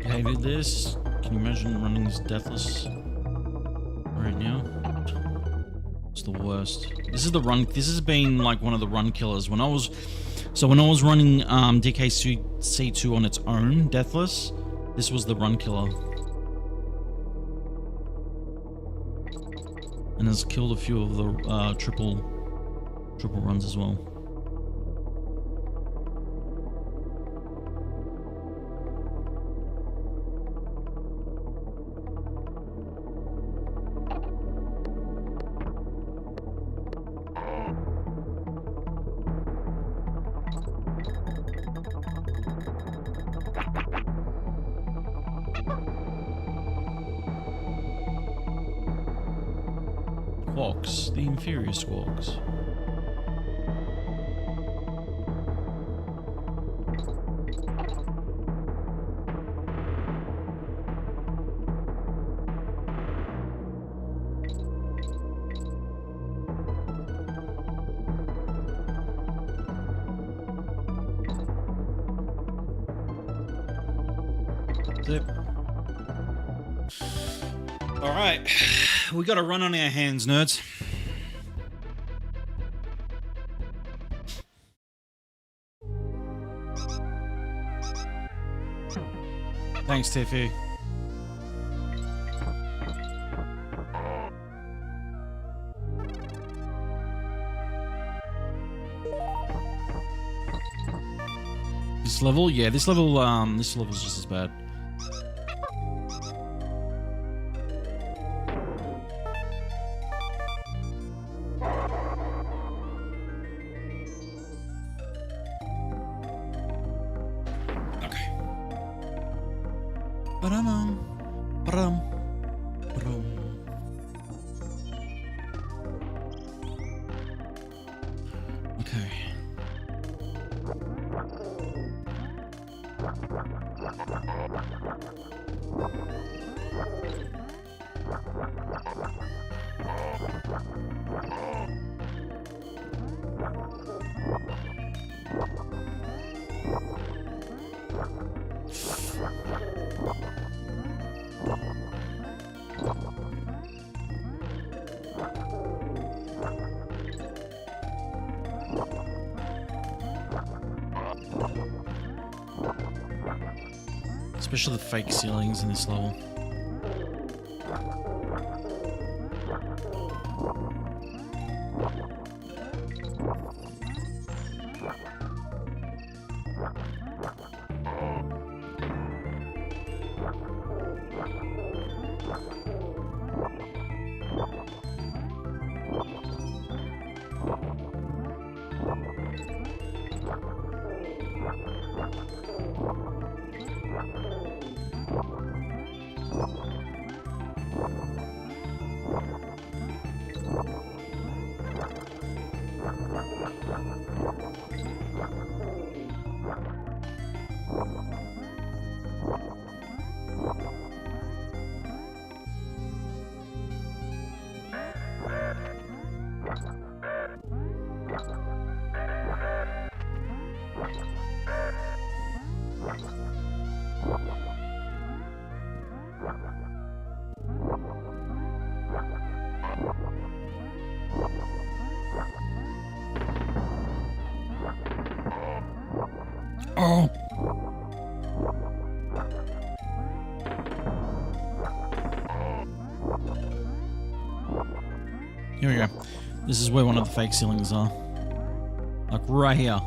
Hated this. Can you imagine running this Deathless right now? It's the worst. This is the run. This has been like one of the run killers. When I was running DKC2 on its own, Deathless, this was the run killer. And has killed a few of the triple runs as well. Squawks, the inferior squawks. Zip. All right, we got a run on our hands, nerds. Thanks, Tiffy. This level, yeah, this level's just as bad. Okay. Especially the fake ceilings in this level. Oh. Here we go. This is where one of the fake ceilings are. Like right here.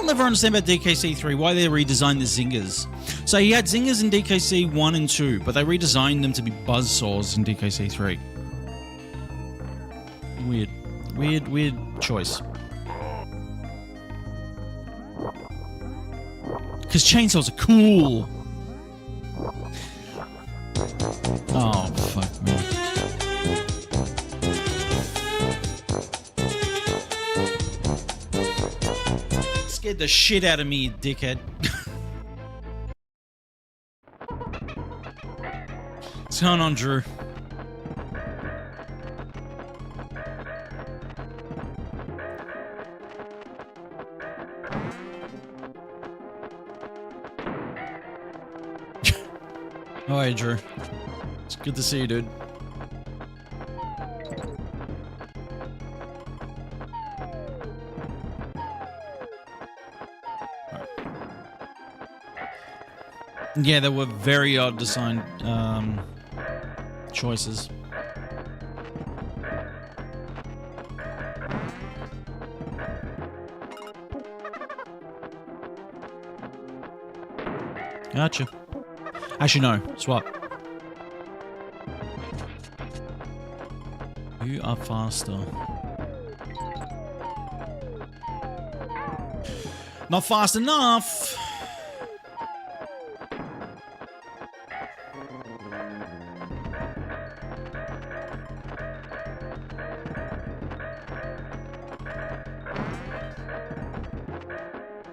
I'll never understand about DKC 3, why they redesigned the zingers. So he had zingers in DKC 1 and 2, but they redesigned them to be buzzsaws in DKC 3. Weird choice. Because chainsaws are cool. Oh, fuck me. Scared the shit out of me, dickhead. What's going on, Drew? Oh, hey, Drew. It's good to see you, dude. Yeah, there were very odd design choices. Gotcha. Actually, no. Swap. You are faster. Not fast enough.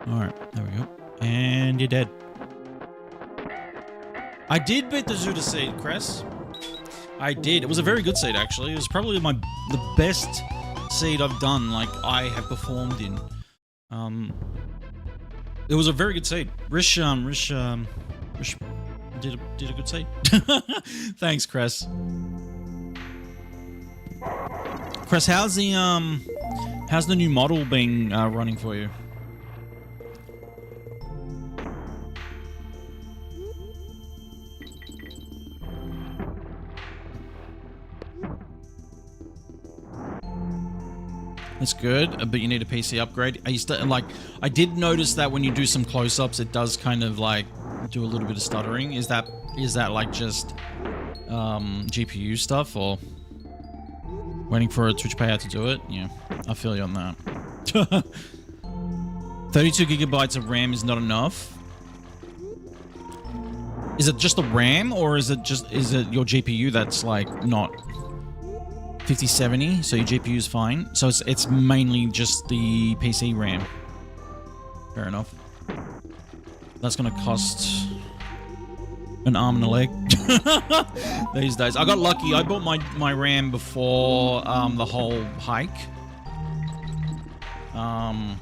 Alright, there we go. And you're dead. I did beat the Zuda seed, Cress. I did. It was a very good seed, actually. It was probably the best seed I've done, like, I have performed in. It was a very good seed. Rish did a good seed. Thanks, Cress. Cress, how's the new model being running for you? That's good, but you need a PC upgrade. I did notice that when you do some close-ups, it does kind of like do a little bit of stuttering. Is that like just GPU stuff, or waiting for a Twitch payout to do it? Yeah, I feel you on that. 32 gigabytes of RAM is not enough. Is it just the RAM, or is it your GPU that's like not 5070, so your GPU is fine. So it's mainly just the PC RAM. Fair enough. That's gonna cost an arm and a leg these days. I got lucky. I bought my RAM before the whole hike. And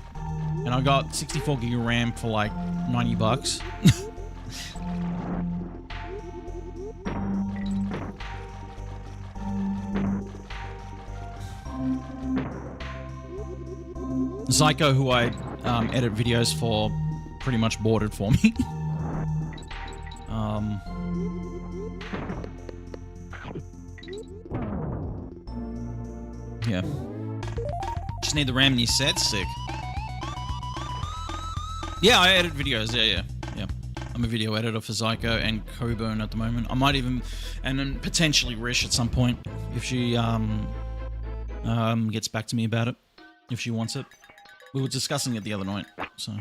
I got 64 gig of RAM for like $90. Zyko, who I edit videos for, pretty much bought it for me. Yeah. Just need the RAM in your set. Sick. Yeah, I edit videos. Yeah. I'm a video editor for Zyko and Coburn at the moment. I might even, and then potentially Rish at some point, if she gets back to me about it, if she wants it. We were discussing it the other night, so.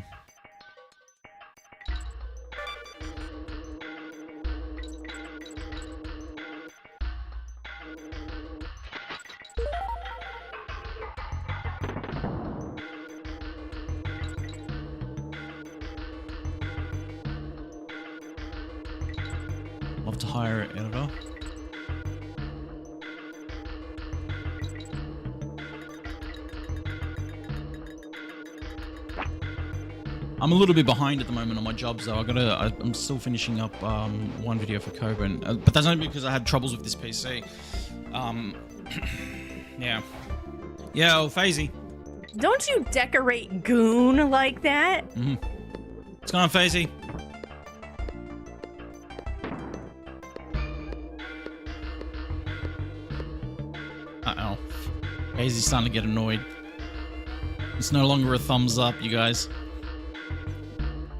Love to hire an editor. I'm a little bit behind at the moment on my jobs, though. I'm still finishing up one video for Coburn, but that's only because I had troubles with this PC. Yeah. Yo, Fazy. Don't you decorate goon like that? What's going on, Fazy? Uh-oh. Fazy's starting to get annoyed. It's no longer a thumbs up, you guys.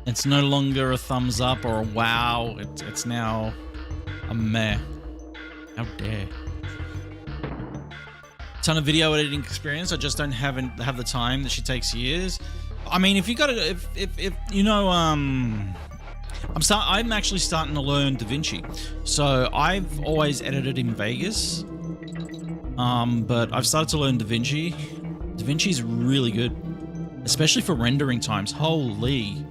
It's no longer a thumbs up or a wow. It's now a meh. How dare. Ton of video editing experience. I just don't have the time that she takes years. I mean, if you got it, if you know, I'm actually starting to learn DaVinci. So I've always edited in Vegas, but I've started to learn DaVinci. DaVinci's really good, especially for rendering times. Holy!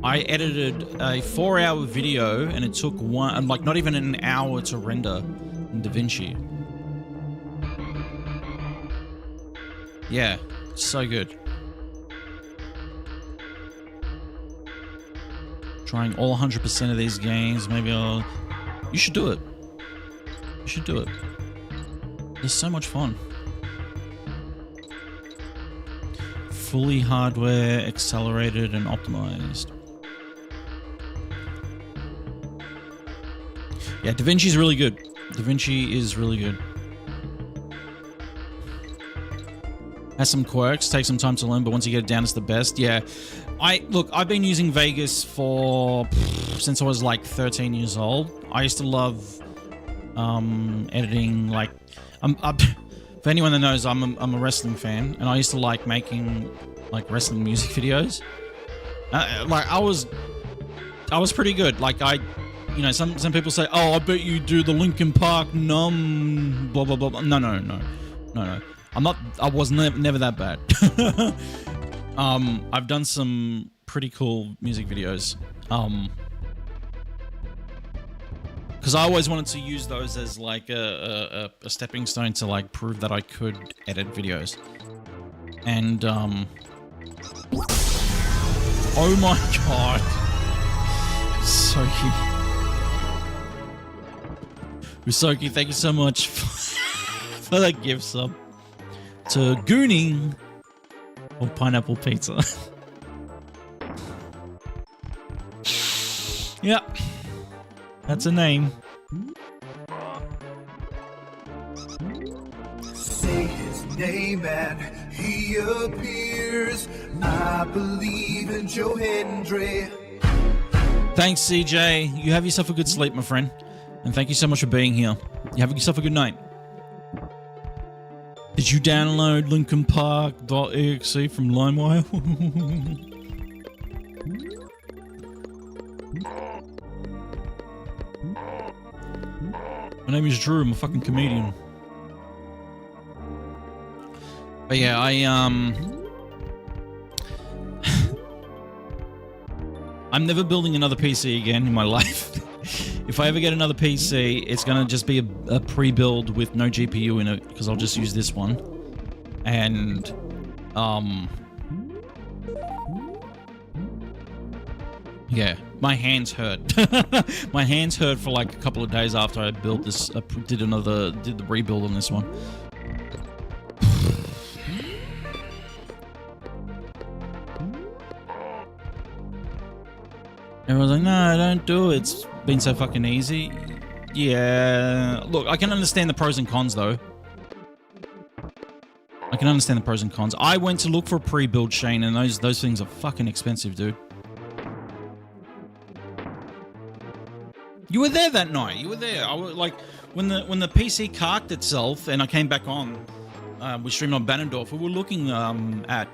I edited a 4-hour video and it took not even an hour to render in DaVinci. Yeah, so good. Trying all 100% of these games. Maybe you should do it. You should do it. It's so much fun. Fully hardware accelerated and optimized. Yeah, DaVinci's really good. DaVinci is really good. Has some quirks, takes some time to learn, but once you get it down, it's the best. Yeah, I've been using Vegas since I was like 13 years old. I used to love editing. Like, for anyone that knows, I'm a wrestling fan, and I used to like making like wrestling music videos. Like I was pretty good. Like you know, some people say, "Oh, I bet you do the Linkin Park numb blah blah blah." No. I was never that bad. I've done some pretty cool music videos. Because I always wanted to use those as like a stepping stone to like prove that I could edit videos. And oh my god, Soki. Usoki, thank you so much for that gift sub to Gooning or Pineapple Pizza. Yeah, that's a name. Say his name and he appears. I believe in Joe Hendry. Thanks, CJ. You have yourself a good sleep, my friend. And thank you so much for being here. You have yourself a good night. Did you download linkinpark.exe from LimeWire? My name is Drew. I'm a fucking comedian. But yeah, I'm never building another PC again in my life. If I ever get another PC, it's gonna just be a pre-build with no GPU in it, because I'll just use this one. And yeah, my hands hurt. My hands hurt for like a couple of days after I built this. Did the rebuild on this one. Everyone's like, no, don't do it. It's been so fucking easy. Yeah. Look, I can understand the pros and cons, though. I can understand the pros and cons. I went to look for a pre-build, Shane, and those things are fucking expensive, dude. You were there that night. You were there. I was like, when the PC carked itself, and I came back on. We streamed on Bannendorf. We were looking at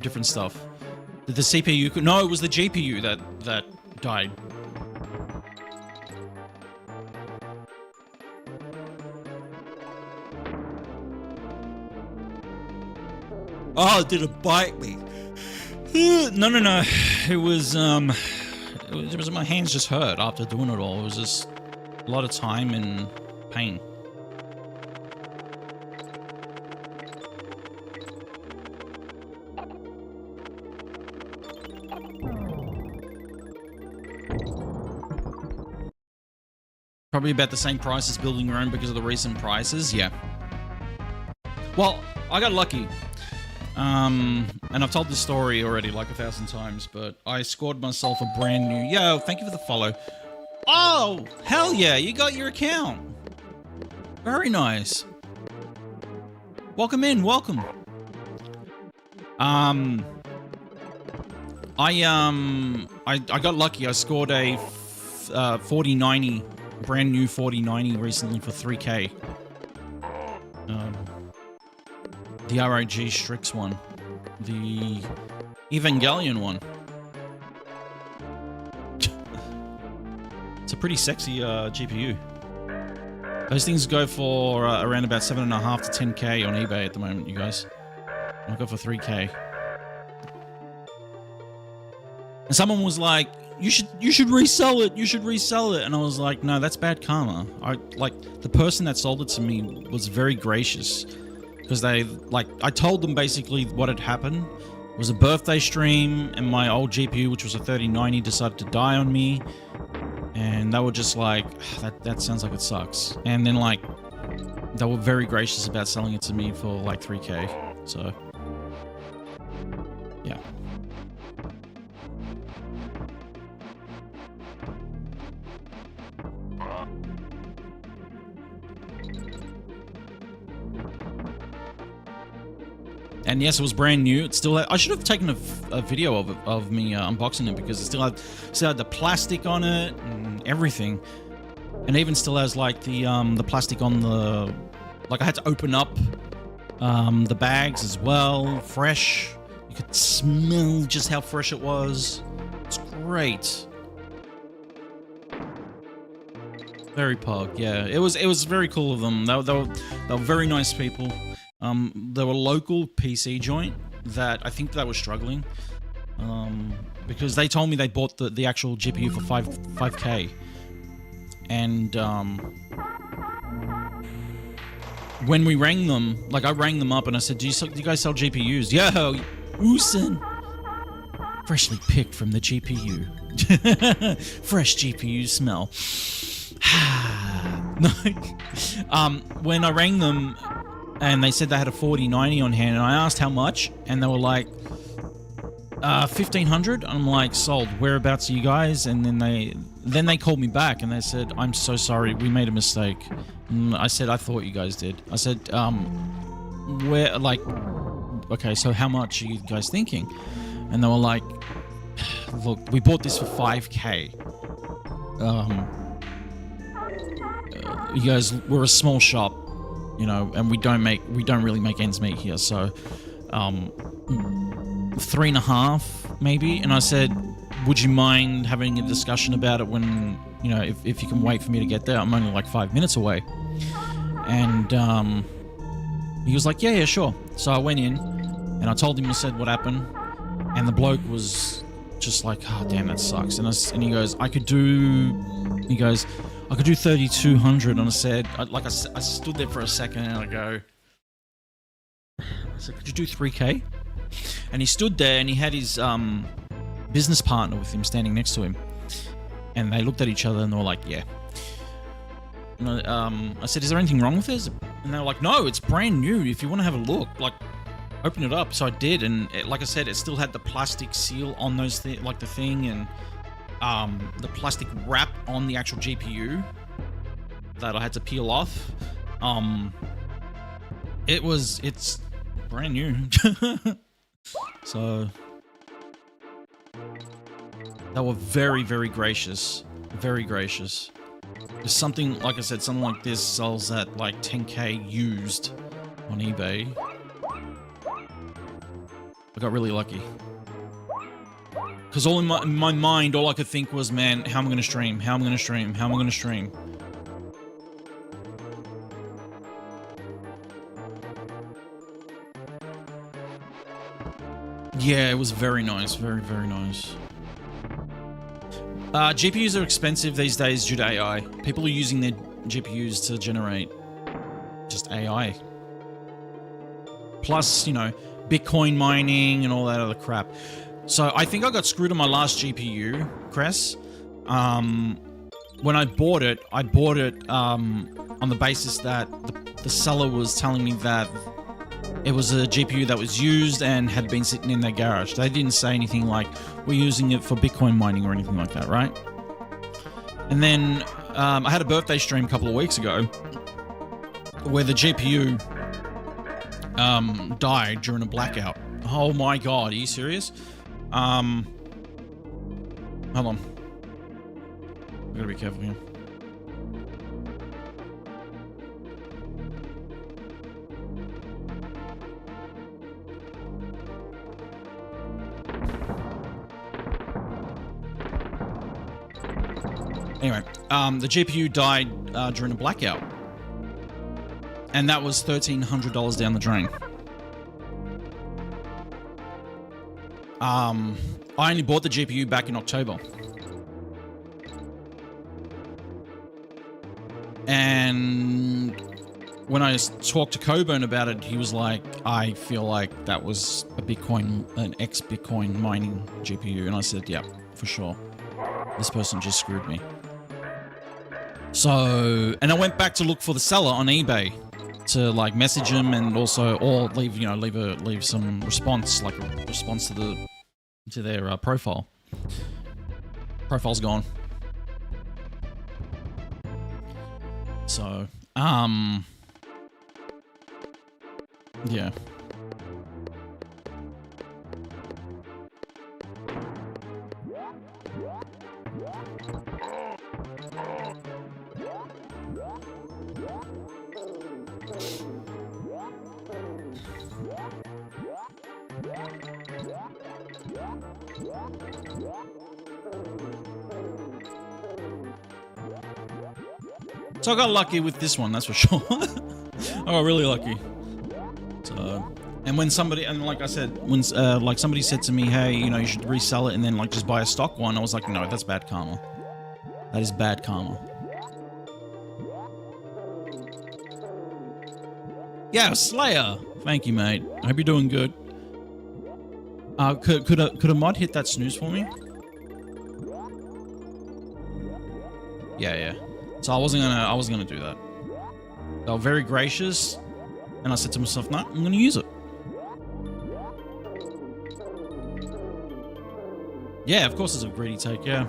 different stuff. The CPU could... No, it was the GPU that died. Oh, did it bite me? No. It was my hands just hurt after doing it all. It was just a lot of time and pain. Probably about the same price as building your own because of the recent prices. Yeah. Well, I got lucky. And I've told this story already like 1,000 times, but I scored myself a brand new... Yo, thank you for the follow. Oh, hell yeah, you got your account. Very nice. Welcome in, welcome. I got lucky. I scored a 4090, brand new 4090 recently for 3K. The ROG Strix one, the Evangelion one. It's a pretty sexy GPU. Those things go for around about 7.5 to 10K on eBay at the moment, you guys. I'll go for 3K. And someone was like, you should resell it. You should resell it. And I was like, no, that's bad karma. The person that sold it to me was very gracious, because I told them basically what had happened. It was a birthday stream, and my old GPU, which was a 3090, decided to die on me. And they were just like, that sounds like it sucks. And then they were very gracious about selling it to me for like 3K. So yeah. And yes, it was brand new. It still had, I should have taken a video of me unboxing it, because it still had the plastic on it and everything, and even still has like the plastic on the, like, I had to open up the bags as well. Fresh. You could smell just how fresh it was. It's great. Very pug. Yeah, it was very cool of them. They were very nice people. They were a local PC joint that I think they were struggling, because they told me they bought the actual GPU for 5K, and when we rang them, I rang them up and I said, do you guys sell GPUs? Yo, Usen, freshly picked from the GPU. Fresh GPU smell. When I rang them, and they said they had a 4090 on hand, and I asked how much, and they were like, 1,500. I'm like, sold. Whereabouts are you guys? And then they called me back, and they said, I'm so sorry, we made a mistake. And I said, I thought you guys did. I said, okay, so how much are you guys thinking? And they were like, look, we bought this for 5K. You guys, we're a small shop, you know, and we don't really make ends meet here, so 3.5 maybe. And I said, would you mind having a discussion about it when, you know, if you can wait for me to get there? I'm only like 5 minutes away. And he was like, yeah, sure. So I went in and I told him, I said what happened, and the bloke was just like, oh damn, that sucks. And he goes, I could do 3,200. And I said, I stood there for a second, and I go, I said, could you do 3K? And he stood there, and he had his business partner with him standing next to him, and they looked at each other and they were like, yeah. And I said, is there anything wrong with this? And they were like, no, it's brand new. If you want to have a look, like, open it up. So I did, and like I said, it still had the plastic seal on those the thing, and the plastic wrap on the actual GPU that I had to peel off. It's brand new. So they were very, very gracious. Very gracious. There's something, like I said, something like this sells at like 10K used on eBay. I got really lucky. Because all in my mind, all I could think was, man, how am I going to stream? How am I going to stream? How am I going to stream? Yeah, it was very nice. Very, very nice. GPUs are expensive these days due to AI. People are using their GPUs to generate just AI. Plus, you know, Bitcoin mining and all that other crap. So I think I got screwed on my last GPU, Cress. When I bought it on the basis that the seller was telling me that it was a GPU that was used and had been sitting in their garage. They didn't say anything like, we're using it for Bitcoin mining or anything like that, right? And then I had a birthday stream a couple of weeks ago where the GPU died during a blackout. Oh my god, are you serious? Hold on. I gotta be careful here. Anyway, the GPU died during a blackout. And that was $1,300 down the drain. I only bought the GPU back in October. And when I talked to Coburn about it, he was like, I feel like that was an ex-Bitcoin mining GPU. And I said, yeah, for sure. This person just screwed me. So, and I went back to look for the seller on eBay to like message him and also, or leave some response, like a response to their profile. Profile's gone. So, yeah. So I got lucky with this one, that's for sure. I got really lucky. So, and when somebody, and like I said, when like somebody said to me, hey, you know, you should resell it and then like just buy a stock one, I was like, no, that's bad karma. That is bad karma. Yeah, Slayer. Thank you, mate. I hope you're doing good. Could a mod hit that snooze for me? Yeah. So I wasn't gonna do that. They were very gracious, and I said to myself, no, I'm gonna use it. Yeah, of course it's a greedy take, yeah.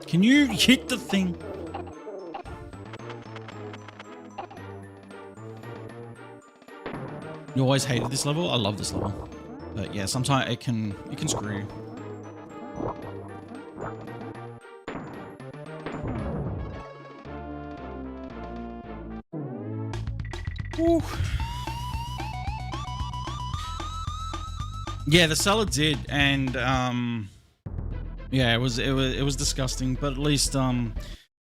Can you hit the thing? You always hated this level? I love this level. But yeah, sometimes it can screw you. Whew. Yeah, the seller did, and yeah, it was disgusting, but at least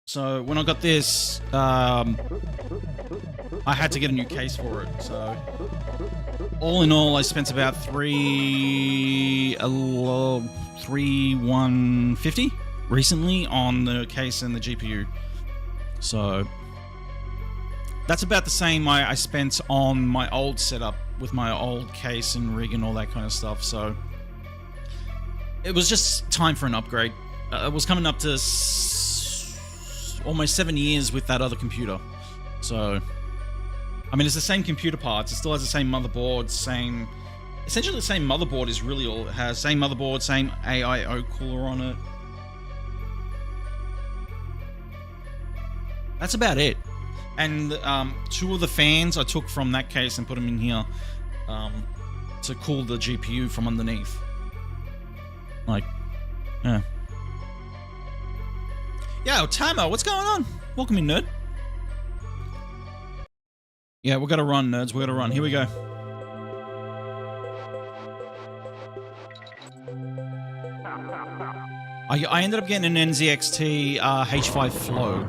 so when I got this, I had to get a new case for it. So all in all, I spent about $3,150 recently on the case and the GPU. So that's about the same I spent on my old setup with my old case and rig and all that kind of stuff. So it was just time for an upgrade. It was coming up to almost 7 years with that other computer. So, I mean, it's the same computer parts. It still has the same motherboard, essentially the same motherboard is really all it has. Same motherboard, same AIO cooler on it. That's about it. And two of the fans I took from that case and put them in here to cool the GPU from underneath. Like, yeah. Yo, Tamo, what's going on? Welcome in, nerd. Yeah, we gotta run, nerds. We gotta run. Here we go. I ended up getting an NZXT H5 Flow.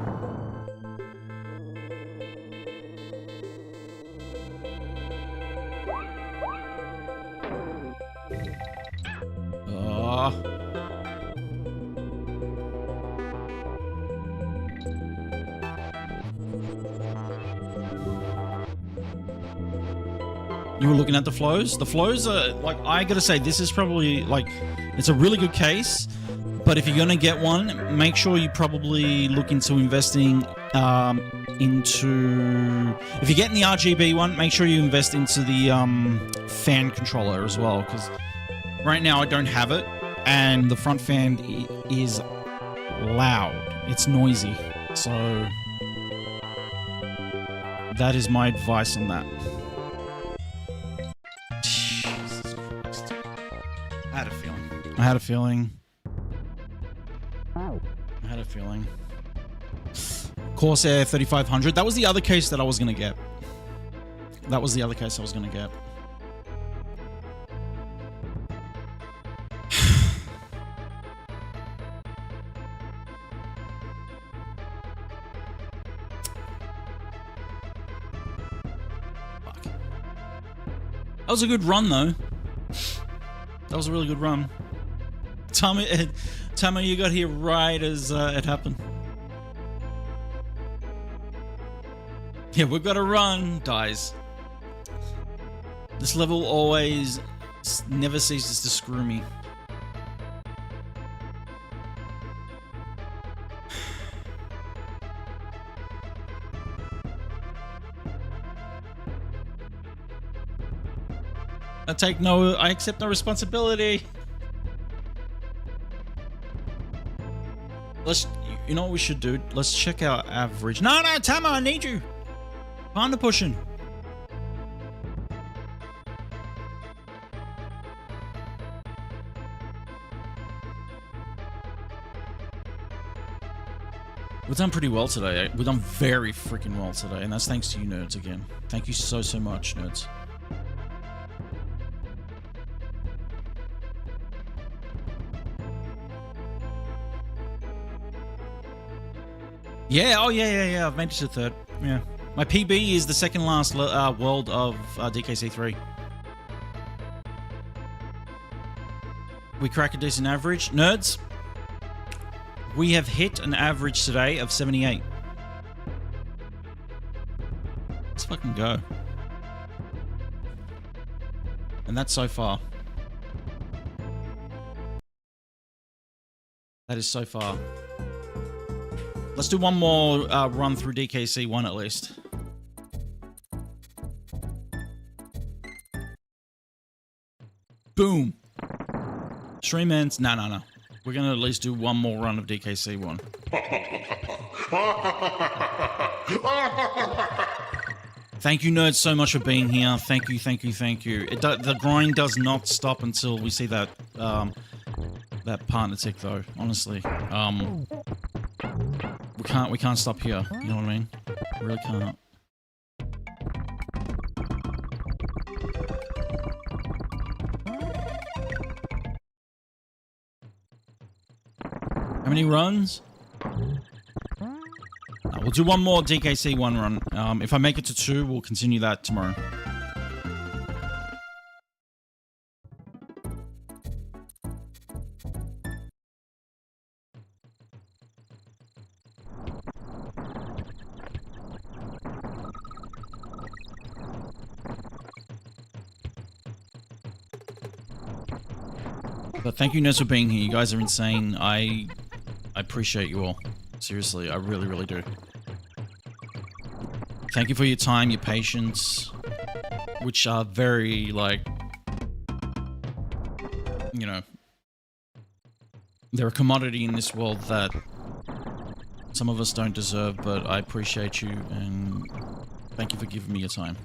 You were looking at the flows? The flows are, like, I gotta say, this is probably, like, it's a really good case, but if you're gonna get one, make sure you probably look into investing into... If you're getting the RGB one, make sure you invest into the fan controller as well, because right now I don't have it, and the front fan is loud. It's noisy, so that is my advice on that. Jesus Christ. I had a feeling. I had a feeling. I had a feeling. Corsair 3500. That was the other case that I was going to get. That was the other case I was going to get. Fuck. That was a good run, though. That was a really good run. Tama, you got here right as it happened. Yeah, we've got to run, guys. This level always never ceases to screw me. I accept no responsibility. You know what we should do? Let's check our average. No, Tama, I need you. Panda pushing. We've done pretty well today. We've done very freaking well today, and that's thanks to you nerds again. Thank you so much, nerds. Yeah, oh yeah, I've made it to third. Yeah. My PB is the second last world of DKC3. We crack a decent average. Nerds, we have hit an average today of 78. Let's fucking go. And that's so far. That is so far. Let's do one more run through DKC1 at least. Boom. Stream ends. No. We're going to at least do one more run of DKC1. Thank you, nerds, so much for being here. Thank you. The grind does not stop until we see that that partner tick, though. Honestly, we can't stop here. You know what I mean? We really can't. How many runs? We'll do one more DKC1 run. If I make it to 2, we'll continue that tomorrow. But thank you, nerds, for being here. You guys are insane. I appreciate you all. Seriously, I really, really do. Thank you for your time, your patience, which are very, like, you know, they're a commodity in this world that some of us don't deserve, but I appreciate you, and thank you for giving me your time.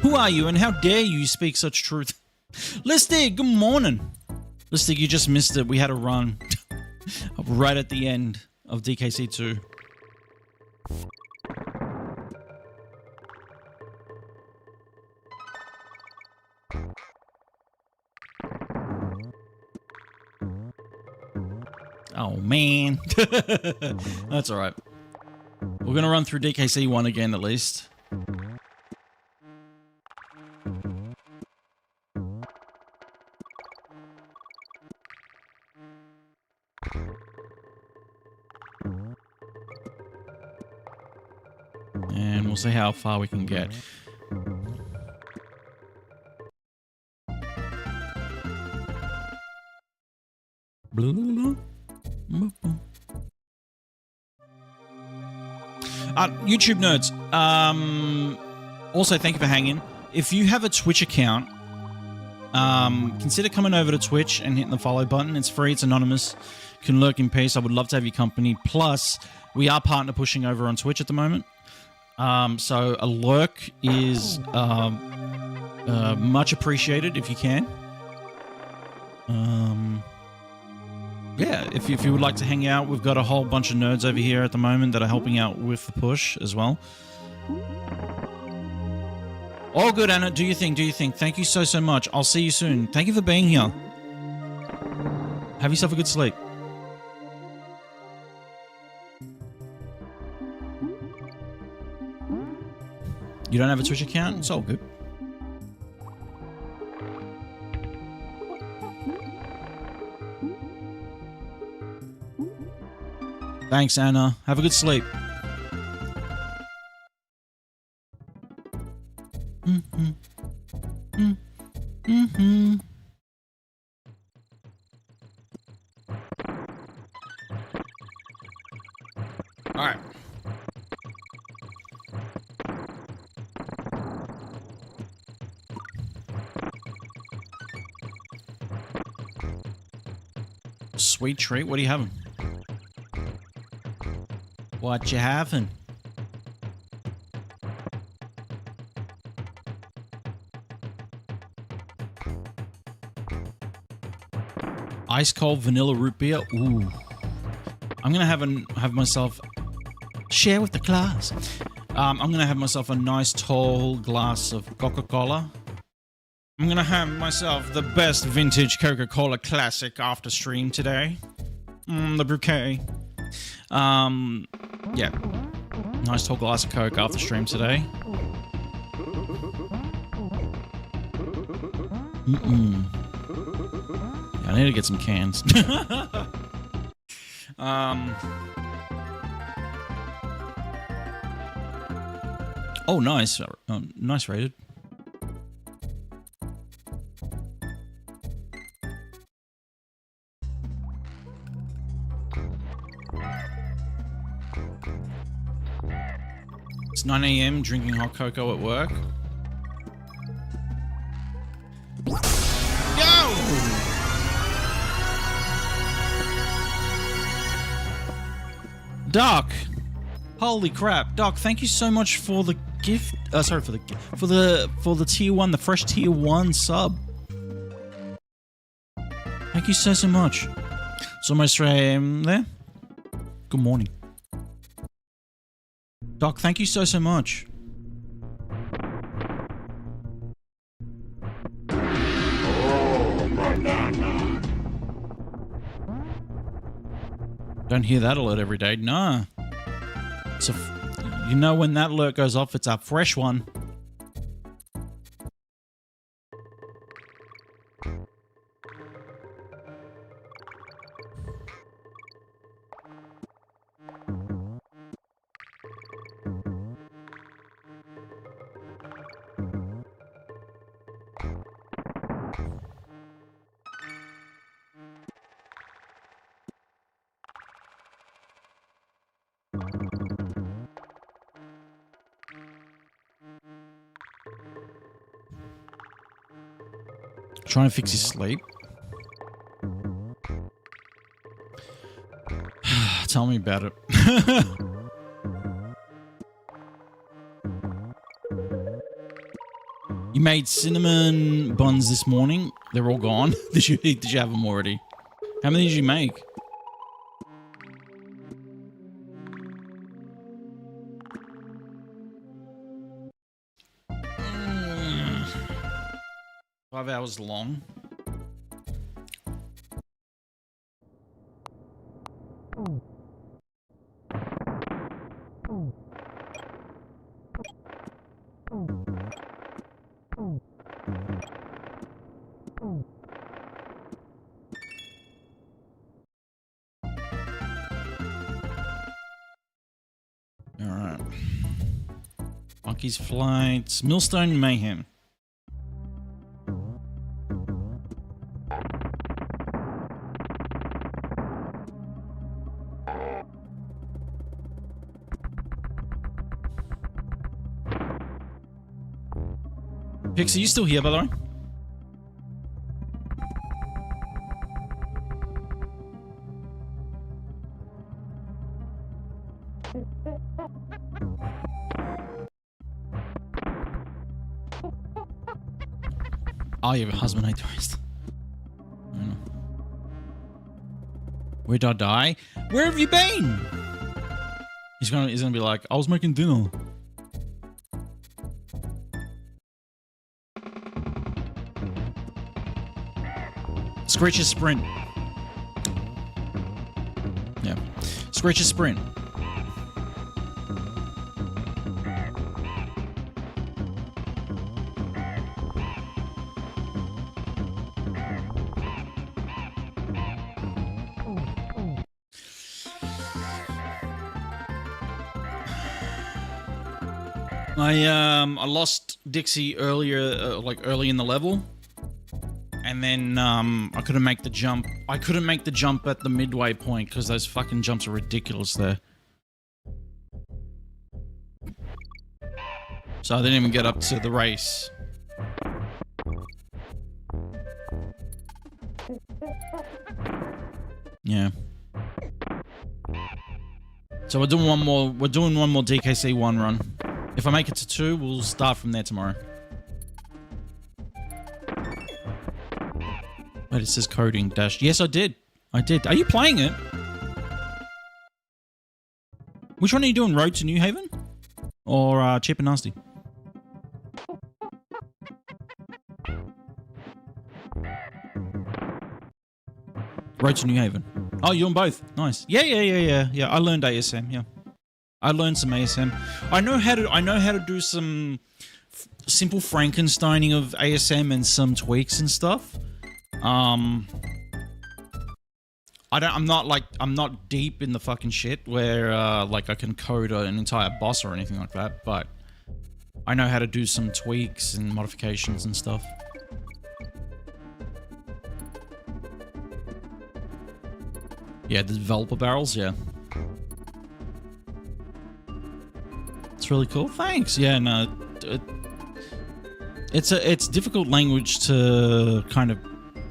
Who are you, and how dare you speak such truth? Listig, good morning. Listig, you just missed it. We had a run right at the end of DKC2. Oh, man. That's alright. We're going to run through DKC 1 again, at least. And we'll see how far we can get. YouTube nerds, also thank you for hanging. If you have a Twitch account, consider coming over to Twitch and hitting the follow button. It's free, it's anonymous, can lurk in peace. I would love to have your company. Plus, we are partner pushing over on Twitch at the moment. So a lurk is much appreciated if you can. Yeah, if you would like to hang out, we've got a whole bunch of nerds over here at the moment that are helping out with the push as well. All good, Anna. Do you think? Thank you so much. I'll see you soon. Thank you for being here. Have yourself a good sleep. You don't have a Twitch account? It's all good. Thanks, Anna. Have a good sleep. All right. Sweet treat. What are you having? What you having? Ice cold vanilla root beer. Ooh, I'm gonna have myself share with the class. I'm gonna have myself a nice tall glass of Coca-Cola. I'm gonna have myself the best vintage Coca-Cola classic after stream today. The bouquet. Yeah. Nice tall glass of Coke after stream today. I need to get some cans. Oh, nice. Nice rated. It's 9 AM, drinking hot cocoa at work. Go! Doc! Holy crap. Doc, thank you so much for the gift. Sorry, for the tier 1, the fresh tier 1 sub. Thank you so much. It's almost 3 AM there. Good morning. Doc, thank you so much. Don't hear that alert every day. Nah. It's you know when that alert goes off, it's a fresh one. Trying to fix his sleep. Tell me about it. You made cinnamon buns this morning. They're all gone. Did you have them already? How many did you make? Hours long. Monkey's Flight. Millstone Mayhem. Pix, are you still here, by the way? Oh, you have a husband, I tourist. Where'd I die? Where have you been? He's gonna be like, I was making dinner. Screech's sprint. Yeah. Screech's sprint. I lost Dixie earlier, like early in the level. And then I couldn't make the jump. I couldn't make the jump at the midway point because those fucking jumps are ridiculous there. So I didn't even get up to the race. Yeah. So we're doing one more. We're doing one more DKC 1 run. If I make it to 2, we'll start from there tomorrow. Wait, it says coding dash. Yes, I did. I did. Are you playing it? Which one are you doing? Road to New Haven? Or Cheap and Nasty? Road to New Haven. Oh, you're on both. Nice. Yeah. I learned ASM, yeah. I learned some ASM. I know how to do some simple Frankensteining of ASM and some tweaks and stuff. I'm not deep in the fucking shit where like I can code an entire boss or anything like that, but I know how to do some tweaks and modifications and stuff. Yeah, the developer barrels, yeah. It's really cool. Thanks. Yeah, no, it's difficult language to kind of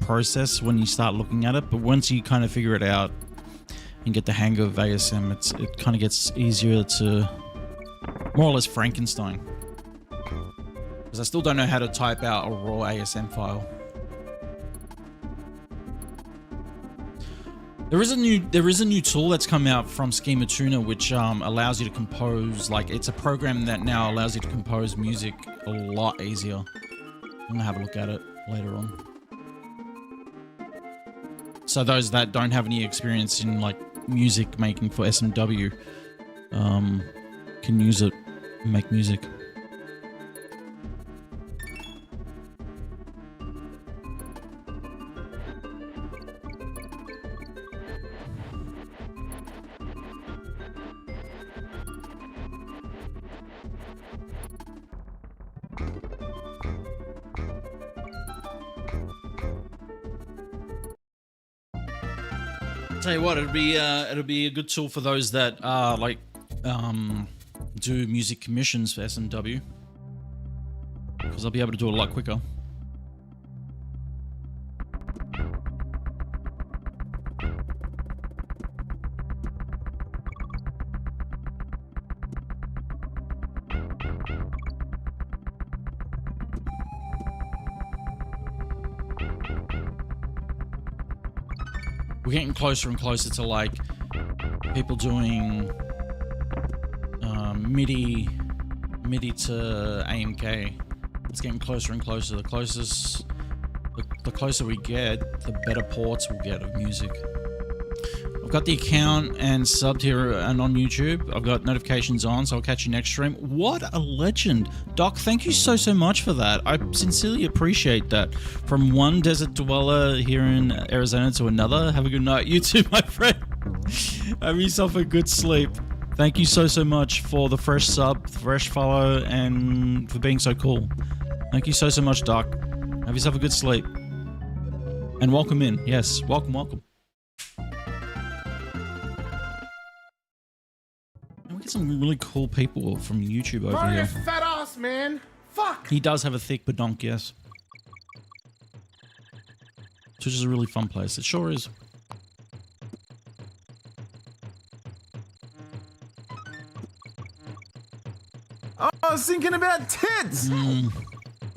process when you start looking at it, but once you kind of figure it out and get the hang of ASM, it kind of gets easier to more or less Frankenstein. Because I still don't know how to type out a raw ASM file. There is a new tool that's come out from Schema Tuner which allows you to compose, like, it's a program that now allows you to compose music a lot easier. I'm gonna have a look at it later on. So those that don't have any experience in like music making for SMW can use it and make music. Tell you what, it'll be a good tool for those that do music commissions for SMW, because I'll be able to do it a lot quicker. We're getting closer and closer to like people doing MIDI to AMK. It's getting closer and closer. The closer we get, the better ports we'll get of music. I've got the account and subbed here and on YouTube. I've got notifications on, so I'll catch you next stream. What a legend. Doc, thank you so much for that. I sincerely appreciate that. From one desert dweller here in Arizona to another. Have a good night. You too, my friend. Have yourself a good sleep. Thank you so much for the fresh sub, fresh follow, and for being so cool. Thank you so much, Doc. Have yourself a good sleep. And welcome in. Yes, welcome. And we get some really cool people from YouTube over here. Fat ass, man. Fuck. He does have a thick badonk, yes. Which is a really fun place. It sure is. Oh, I was thinking about tits.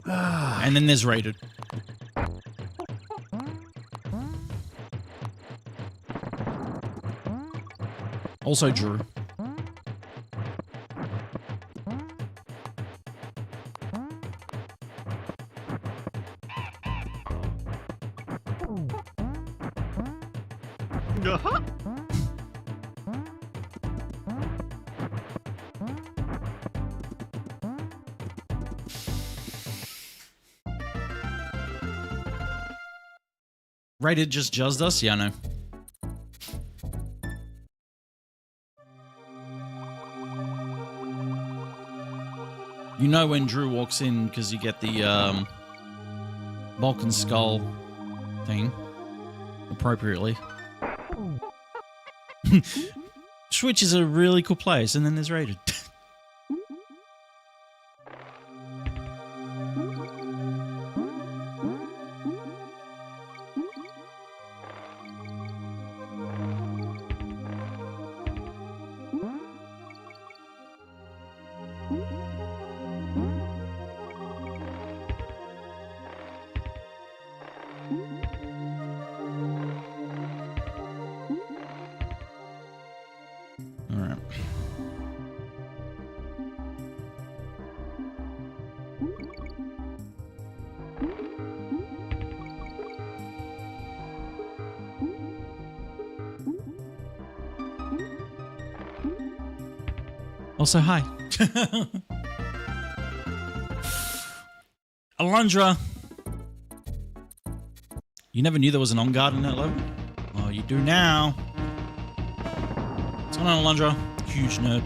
And then there's Rated. Also Drew. Rated just jazzed us? Yeah, I know. You know when Drew walks in because you get the Vulcan skull thing appropriately. Switch is a really cool place, and then there's Rated. Also, hi. Alundra. You never knew there was an on-guard in that level? Oh, you do now. What's going on, Alundra? Huge nerd.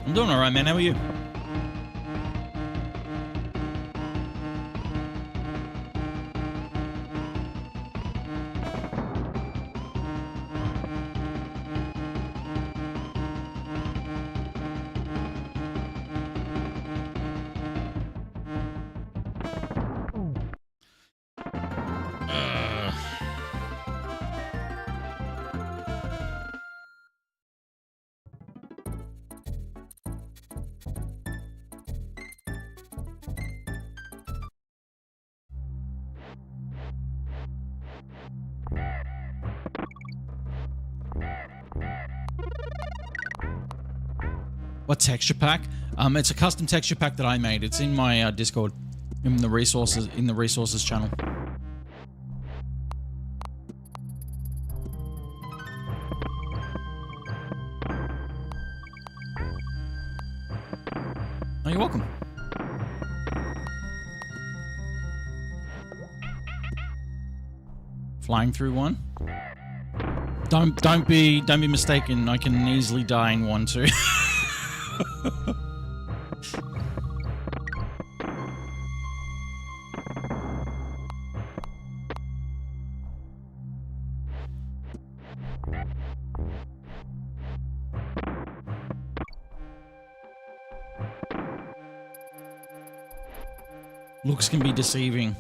I'm doing alright, man. How are you? What texture pack? It's a custom texture pack that I made. It's in my Discord, in the resources channel. Oh, you're welcome. Flying through one. Don't be mistaken. I can easily die in one too. Looks can be deceiving.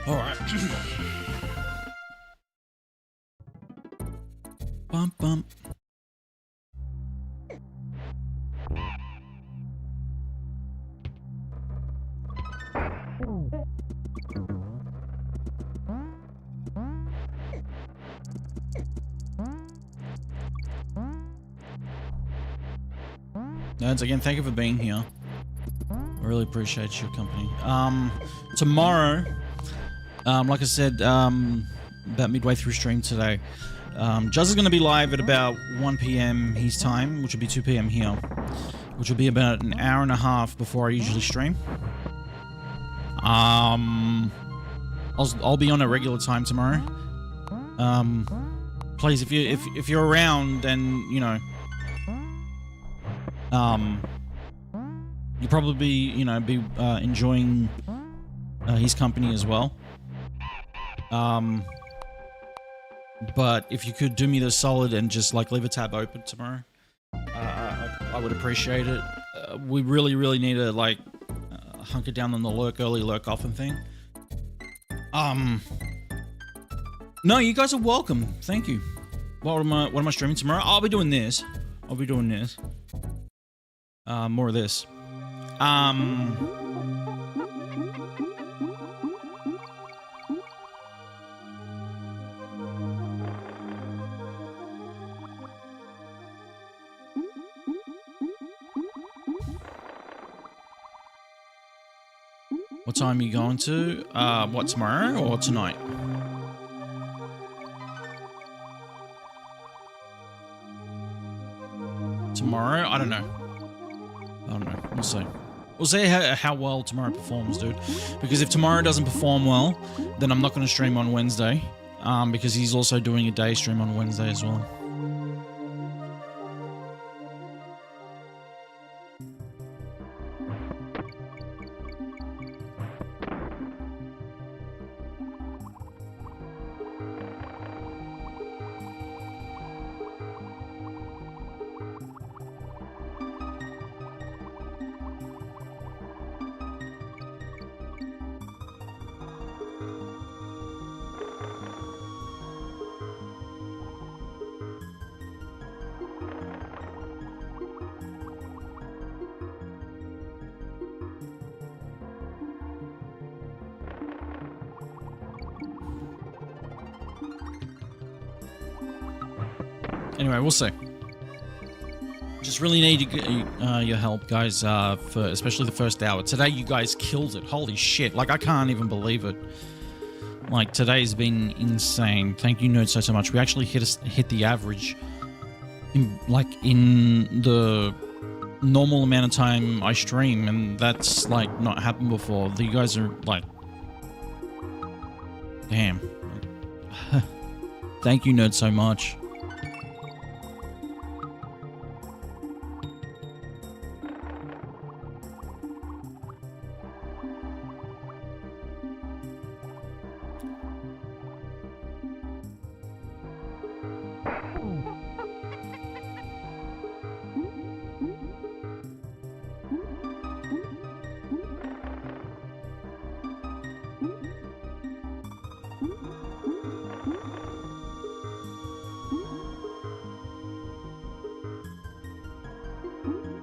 All right. Bump, bump. Nerds, again, thank you for being here. I really appreciate your company. Tomorrow, like I said, about midway through stream today, Juzz is going to be live at about 1 PM his time, which will be 2 PM here, which will be about an hour and a half before I usually stream. I'll be on a regular time tomorrow. Please, if you're around, and you know, you probably be enjoying his company as well. But if you could do me the solid and just like leave a tab open tomorrow, I would appreciate it. We really need to like hunker down on the lurk early, lurk often thing. No, you guys are welcome. Thank you. What am I streaming tomorrow? I'll be doing this. More of this. What time are you going to? What, tomorrow or tonight? Tomorrow? I don't know. We'll see. We'll see how well tomorrow performs, dude. Because if tomorrow doesn't perform well, then I'm not going to stream on Wednesday. Because he's also doing a day stream on Wednesday as well. Anyway, we'll see. Just really need your help, guys, for especially the first hour. Today, you guys killed it. Holy shit. Like, I can't even believe it. Like, today's been insane. Thank you, Nerd, so much. We actually hit the average in the normal amount of time I stream, and that's, like, not happened before. You guys are, like... Damn. Thank you, Nerd, so much.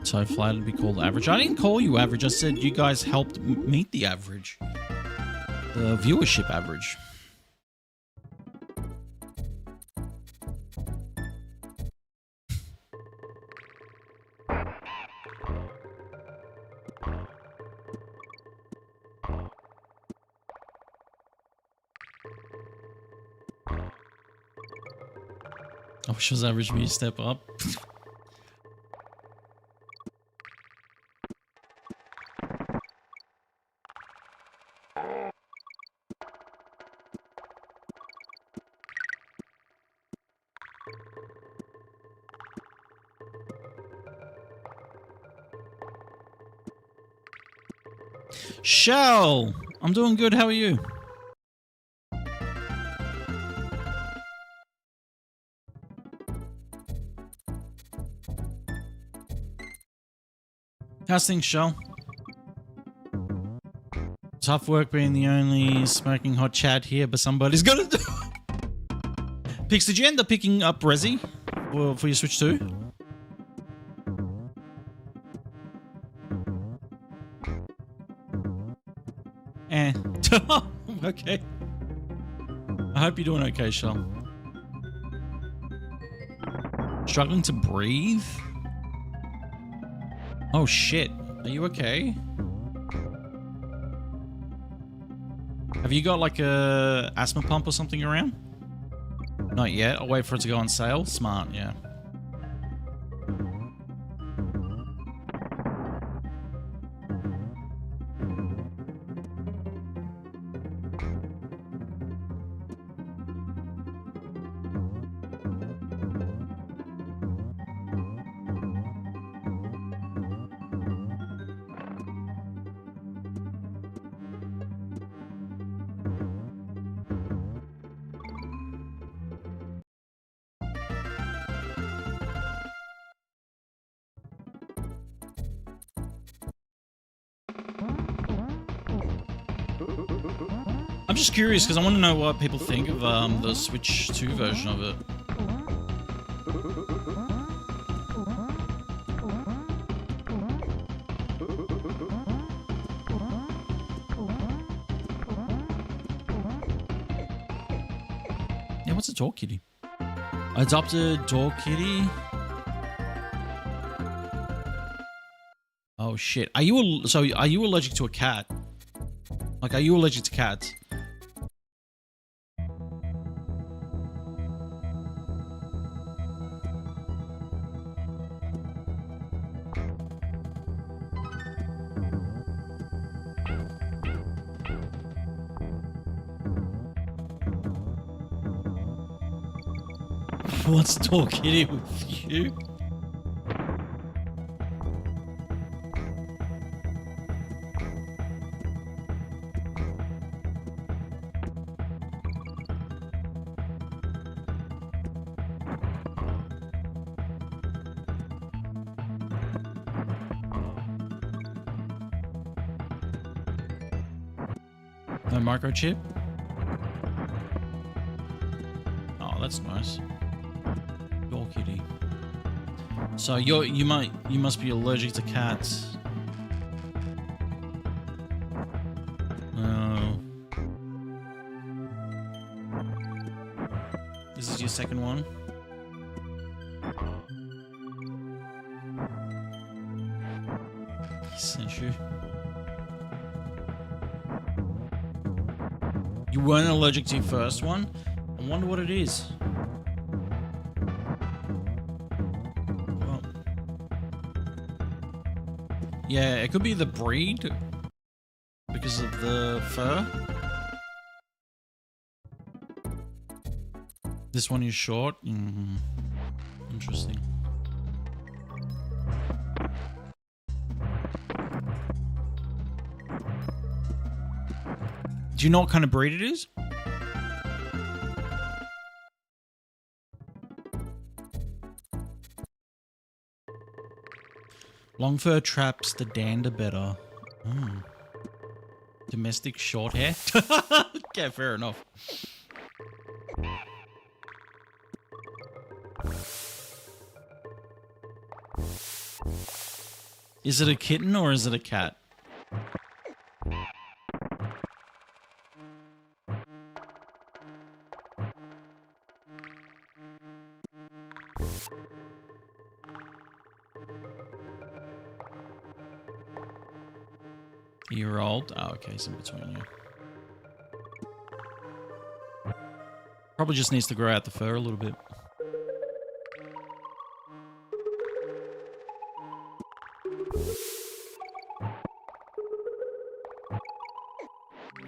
So flattered to be called average. I didn't call you average. I said you guys helped meet the average. The viewership average. I wish it was average me to step up. Shell! I'm doing good, how are you? How's things, Shell? Tough work being the only smoking hot chat here, but somebody's got to do. Pix, did you end up picking up Resi for your Switch 2? Eh. Okay. I hope you're doing okay, Shell. Struggling to breathe? Oh shit. Are you okay? Have you got like a asthma pump or something around? Not yet. I'll wait for it to go on sale. Smart, yeah. I'm just curious because I want to know what people think of the Switch 2 version of it. Yeah, what's a door kitty? Adopted door kitty? Oh shit. Are you allergic to a cat? Like, are you allergic to cats? What's door kitty with you? No microchip? Oh, that's nice. Door kitty. So you must be allergic to cats. Oh. This is your second one? He sent you. You weren't allergic to your first one? I wonder what it is. Well, yeah, it could be the breed because of the fur. This one is short. Interesting. Do you know what kind of breed it is? Long fur traps the dander better. Domestic short hair? Okay, fair enough. Is it a kitten or is it a cat? Year old? Oh, okay, it's in between you. Probably just needs to grow out the fur a little bit.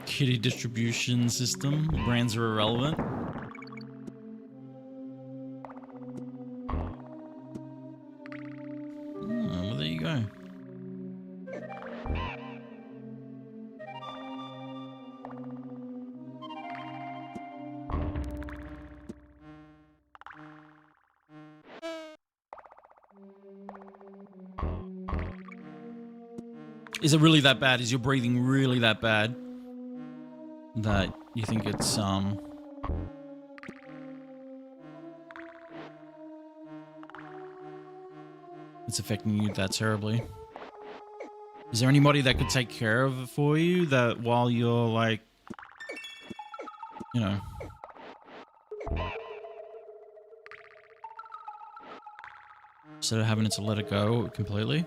Kitty distribution system. Brands are irrelevant. Well, there you go. Is it really that bad? Is your breathing really that bad that you think it's affecting you that terribly? Is there anybody that could take care of it for you that while you're like, you know, instead of having to let it go completely?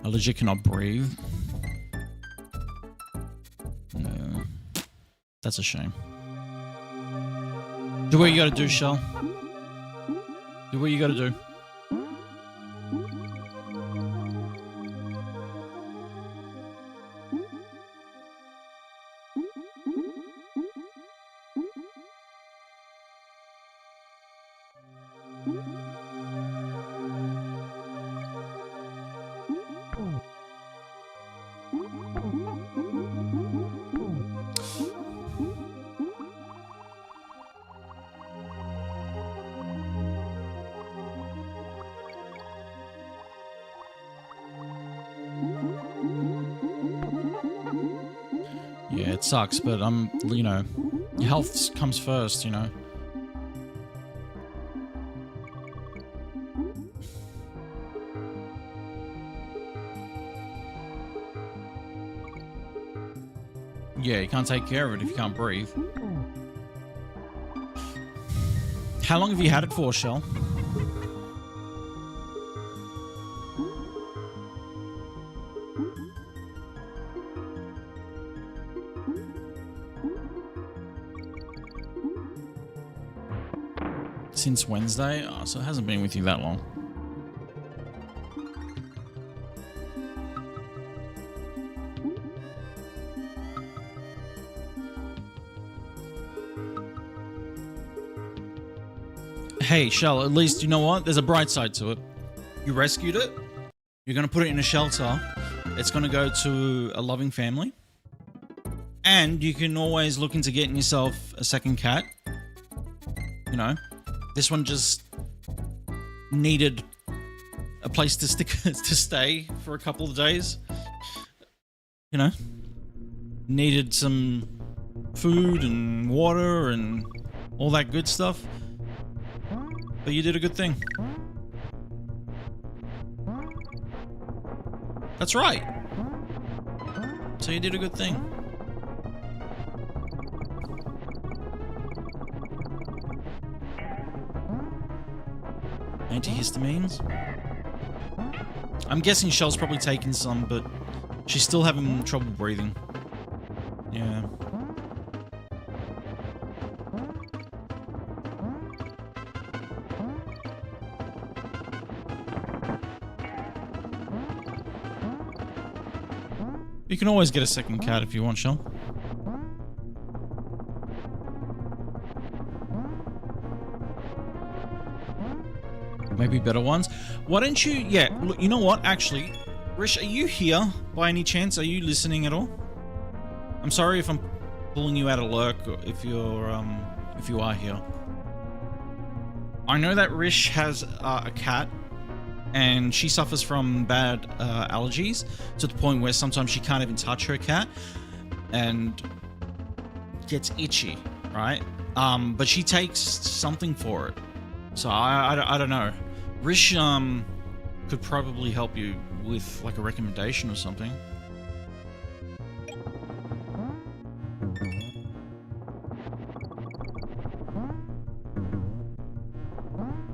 I legit cannot breathe. No. That's a shame. Do what you gotta do, Shell. Do what you gotta do. Yeah, it sucks, but you know, your health comes first, you know. Yeah, you can't take care of it if you can't breathe. How long have you had it for, Shell? Since Wednesday? Oh, so it hasn't been with you that long. Hey, Shell, at least you know what? There's a bright side to it. You rescued it. You're going to put it in a shelter. It's going to go to a loving family. And you can always look into getting yourself a second cat. You know, this one just needed a place to stay for a couple of days. You know, needed some food and water and all that good stuff. But you did a good thing. That's right. So you did a good thing. Antihistamines? I'm guessing Shell's probably taken some, but she's still having trouble breathing. Yeah. You can always get a second cat if you want, Shell. Maybe better ones. Why don't you... Yeah, look, you know what? Actually, Rish, are you here by any chance? Are you listening at all? I'm sorry if I'm pulling you out of lurk if you are here. I know that Rish has a cat. And she suffers from bad allergies to the point where sometimes she can't even touch her cat and gets itchy, right? But she takes something for it. So I don't know. Rish could probably help you with like a recommendation or something.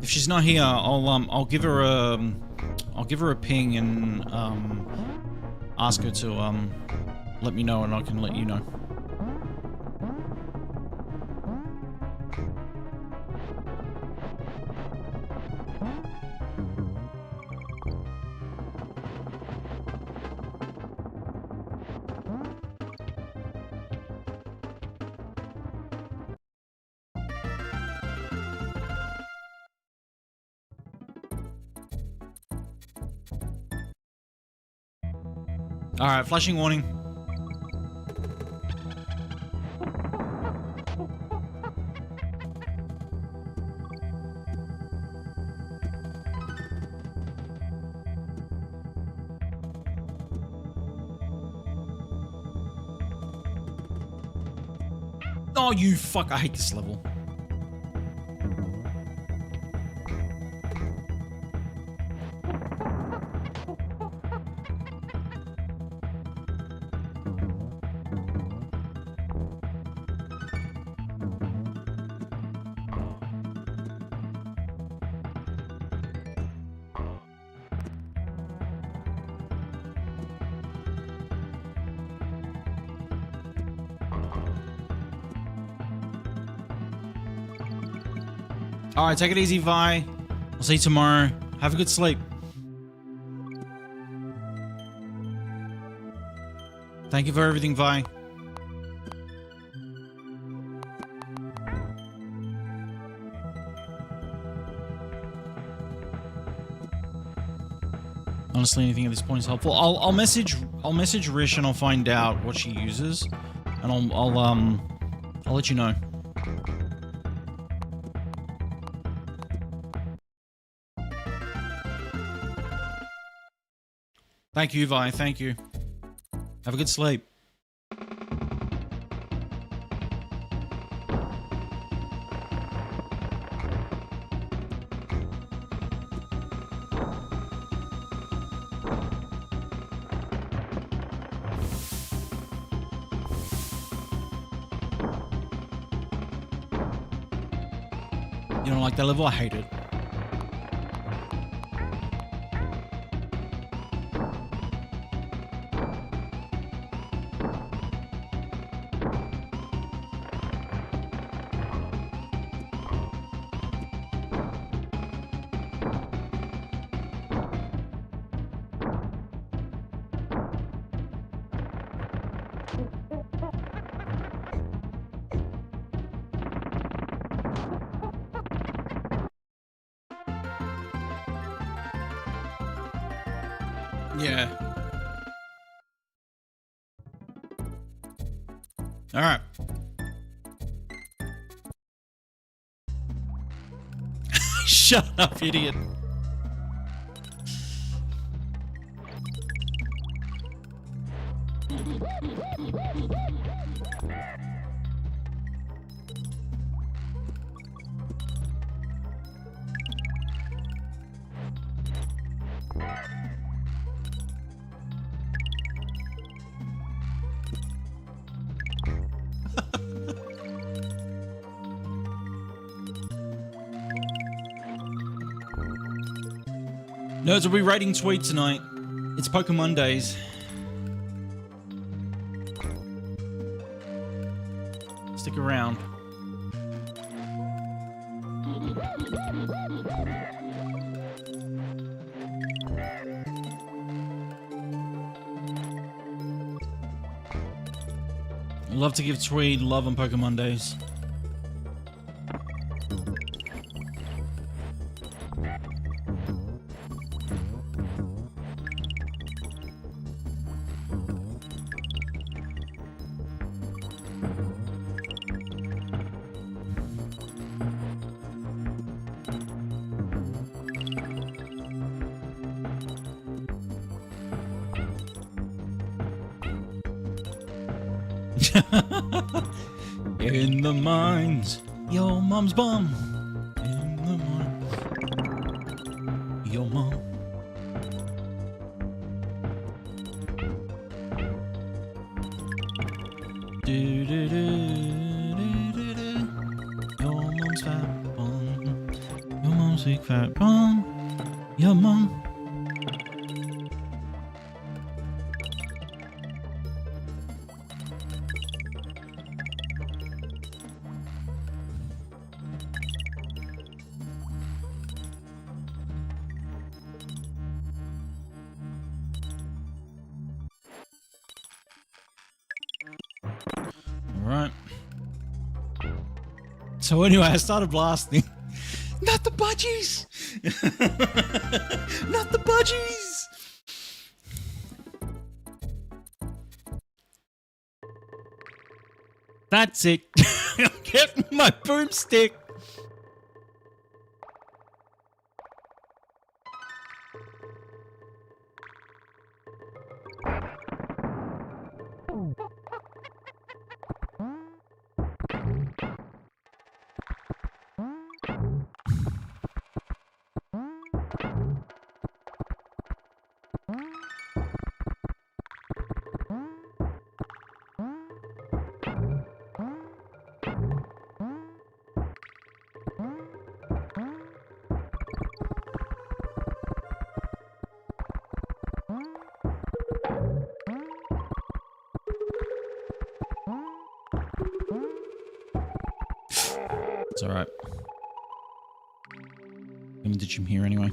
If she's not here, I'll give her a ping and ask her to let me know, and I can let you know. Alright, flashing warning. Oh, you fuck. I hate this level. Alright, take it easy, Vi. I'll see you tomorrow. Have a good sleep. Thank you for everything, Vi. Honestly, anything at this point is helpful. I'll message Rish and I'll find out what she uses, and I'll let you know. Thank you, Vi. Thank you. Have a good sleep. You don't like that level? I hate it. Yeah. All right. Shut up, idiot. Nerds will be rating Tweet tonight. It's Pokemon Days. Stick around. I'd love to give Tweed love on Pokemon Days. In the mines, your mom's bum. In the mines, your mom. Do do do do do do. Your mom's fat bum. Your mom's big fat bum. Your mom. Alright. So anyway, I started blasting. Not the budgies! Not the budgies! That's it. I'm getting my boomstick. It's alright. I'm in the gym here anyway.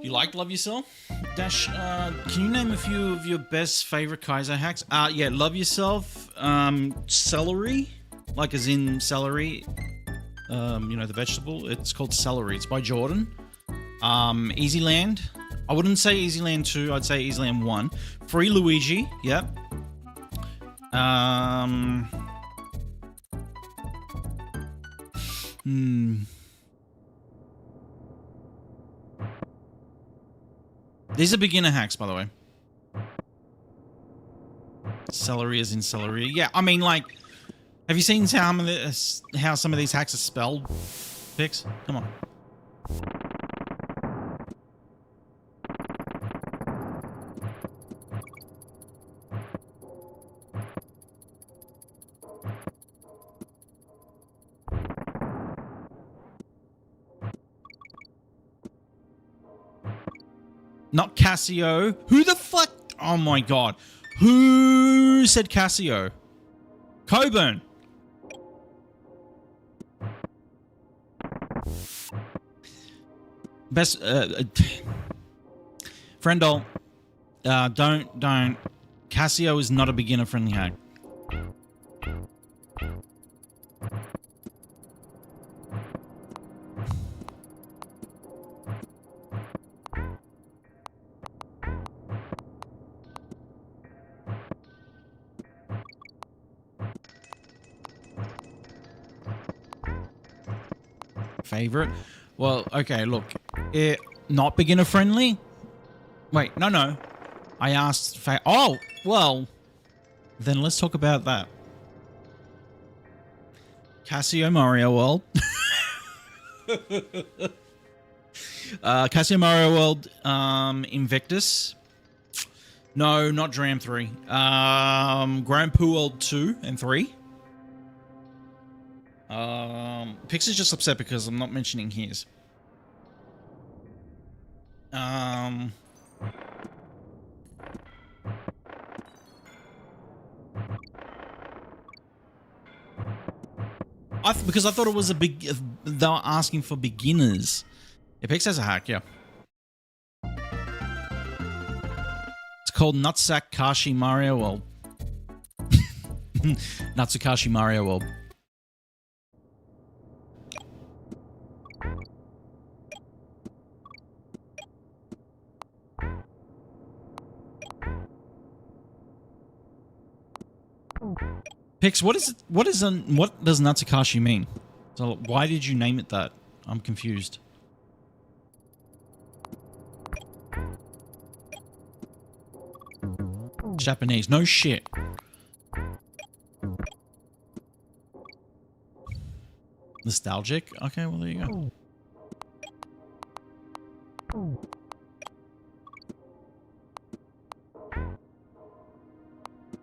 You liked Love Yourself? Dash, can you name a few of your best favorite Kaiser hacks? Yeah, Love Yourself, Celery, like as in celery, you know, the vegetable. It's called Celery. It's by Jordan. Easy Land. I wouldn't say Easy Land 2, I'd say Easy Land 1. Free Luigi, yep. These are beginner hacks, by the way. Celery is in celery. Yeah, I mean, like, have you seen how some of these hacks are spelled? Pix, come on. Not Casio. Who the fuck? Oh my god. Who said Casio? Coburn. Best, Friendol. Don't. Casio is not a beginner friendly hack. Favorite? Well, okay, look. Not beginner friendly? Wait, no. I asked... Oh, well. Then let's talk about that. Casio Mario World. Casio Mario World, Invictus. No, not Dram 3. Grand Poo World 2 and 3. Pix is just upset because I'm not mentioning his. Because I thought it was a big... They were asking for beginners. Yeah, Pix has a hack, yeah. It's called Nutsack Kashi Mario World. Natsukashi Mario World. Pix, what does Natsukashi mean? So why did you name it that? I'm confused. Japanese, no shit. Nostalgic? Okay, well there you go.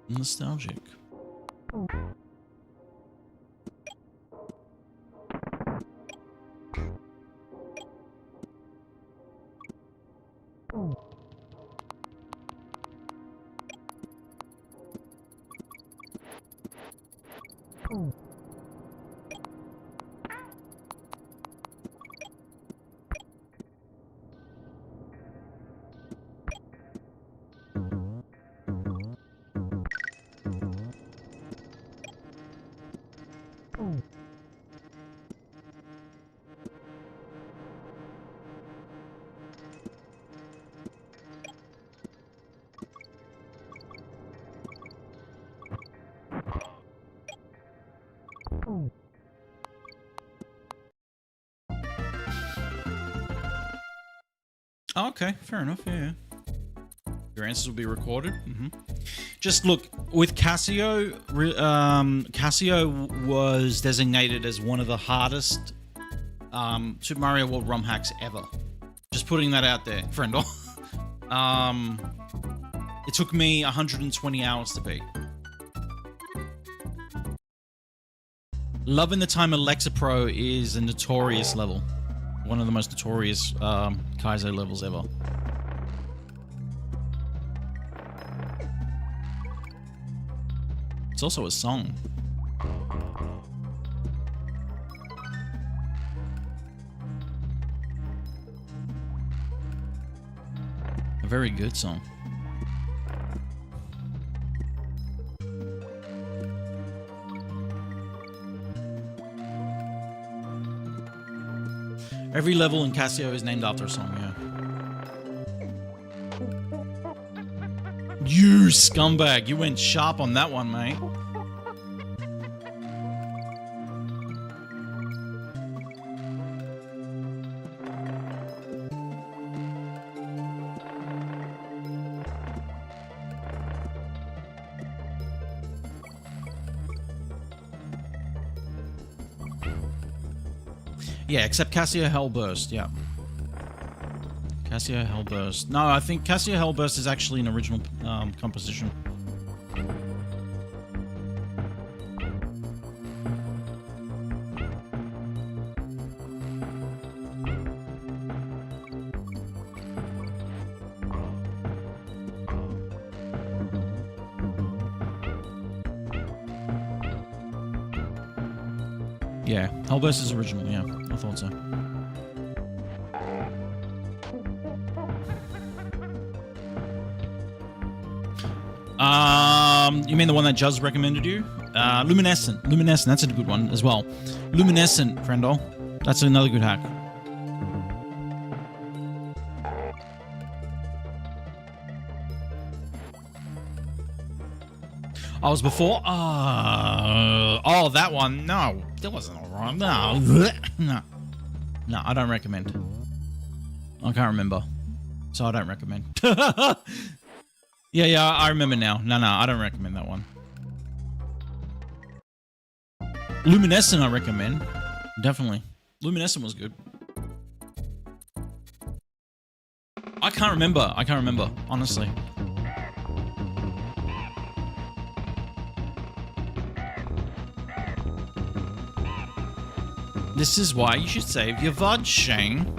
Nostalgic. Oh, okay, fair enough. Yeah. Your answers will be recorded. Just look, with Casio, Casio was designated as one of the hardest Super Mario World ROM hacks ever. Just putting that out there, friendo. It took me 120 hours to beat. Love in the Time Alexa Pro is a notorious level. One of the most notorious Kaizo levels ever. It's also a song. A very good song. Every level in Casio is named after a song, yeah. You scumbag, you went sharp on that one, mate. Yeah, except Casio Hellburst, yeah. Casio Hellburst. No, I think Casio Hellburst is actually an original composition. Yeah, Hellburst is original, yeah. I thought so. You mean the one that Juz recommended you? Luminescent. Luminescent, that's a good one as well. Luminescent, friendo. That's another good hack. I was before. Oh, that one. No, that wasn't all right. No, no, I don't recommend. I can't remember, so I don't recommend. Yeah, I remember now. No, I don't recommend that one. Luminescent, I recommend. Definitely. Luminescent was good. I can't remember, honestly. This is why you should save your VOD, Shane.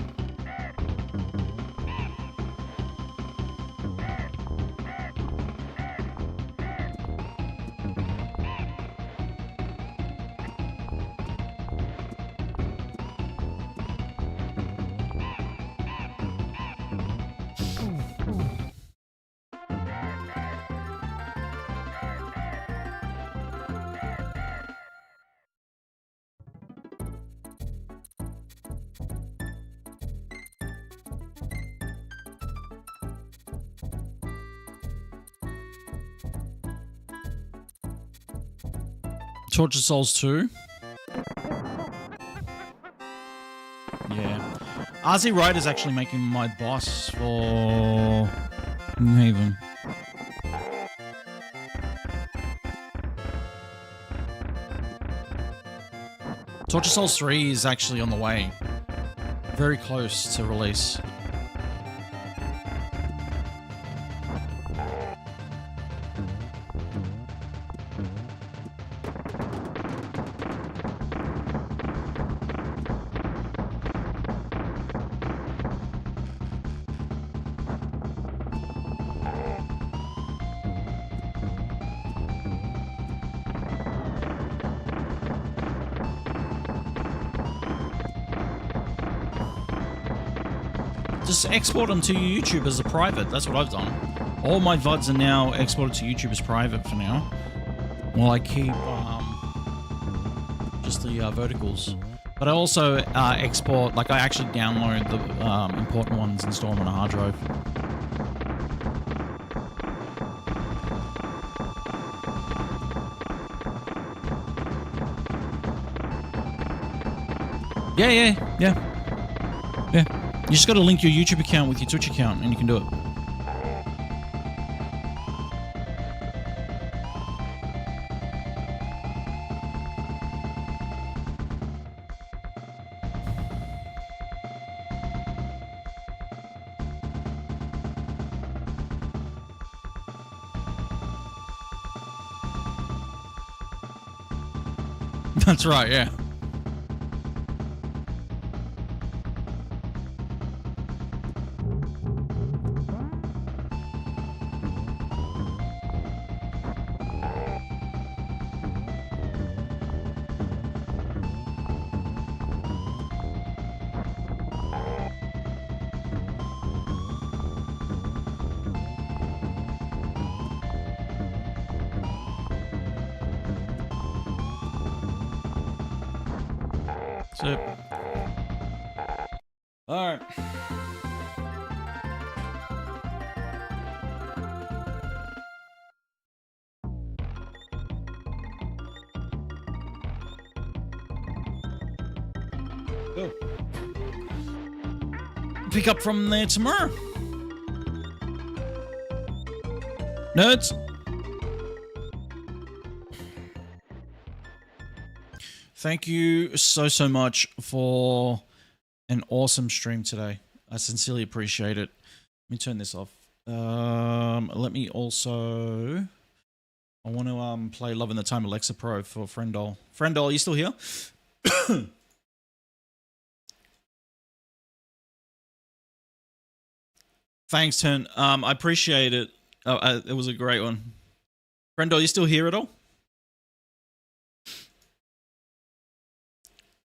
Torture Souls 2. Yeah. RZ Wright is actually making my boss for New Haven. Torture Souls 3 is actually on the way. Very close to release. Just export them to YouTube as a private. That's what I've done. All my VODs are now exported to YouTube as private for now. While I keep just the verticals. But I also export, like I actually download the important ones and store them on a hard drive. Yeah. You just got to link your YouTube account with your Twitch account, and you can do it. That's right, yeah. So, all right. Go. Pick up from there tomorrow. Nerds. Thank you so much for an awesome stream today. I sincerely appreciate it. Let me turn this off. Let me also... I want to play Love in the Time Alexa Pro for Friendol. Friendol, are you still here? Thanks, Turn. I appreciate it. It was a great one. Friendol, you still here at all?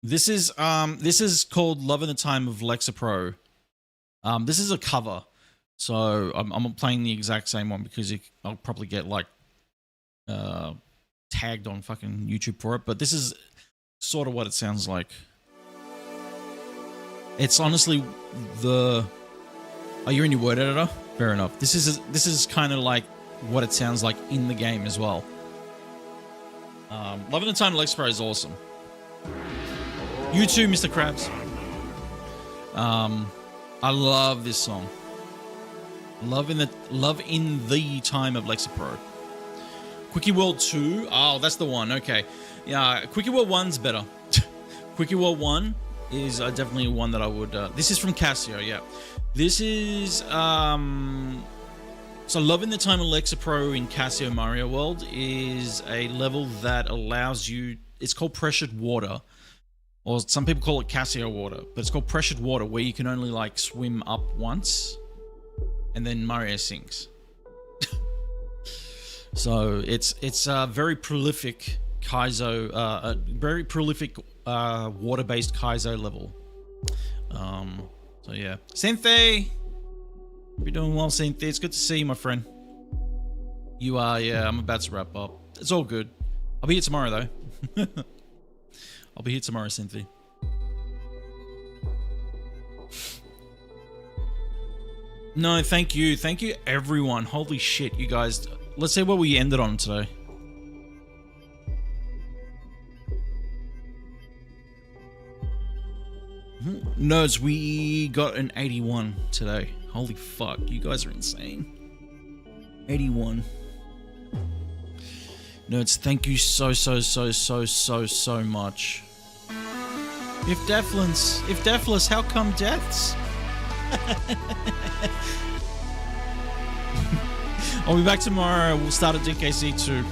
This is called Love in the Time of Lexa Pro. This is a cover, so I'm playing the exact same one because I'll probably get like tagged on fucking YouTube for it. But this is sort of what it sounds like. It's honestly the. Oh, you're in your word editor? Fair enough. This is kind of like what it sounds like in the game as well. Love in the Time of Lexa Pro is awesome. You too, Mr. Krabs. I love this song. Love in the Time of Lexa Pro. Quickie World 2. Oh, that's the one. Okay. Yeah, Quickie World 1's better. Quickie World 1 is definitely one that I would... this is from Casio, yeah. This is... So Love in the Time of Lexa Pro in Casio Mario World is a level that allows you... It's called Pressured Water. Or some people call it Casio water, but it's called pressured water, where you can only like swim up once, and then Mario sinks. So it's a very prolific Kaizo, very prolific water-based Kaizo level. So yeah, Cynthia, you're doing well, Cynthia. It's good to see you, my friend. You are, yeah. I'm about to wrap up. It's all good. I'll be here tomorrow though. I'll be here tomorrow, Cynthia. No, thank you. Thank you, everyone. Holy shit, you guys. Let's see what we ended on today. Nerds, we got an 81 today. Holy fuck, you guys are insane. 81. Nerds, thank you so much. If Deathless, how come deaths? I'll be back tomorrow. We'll start at DKC 2.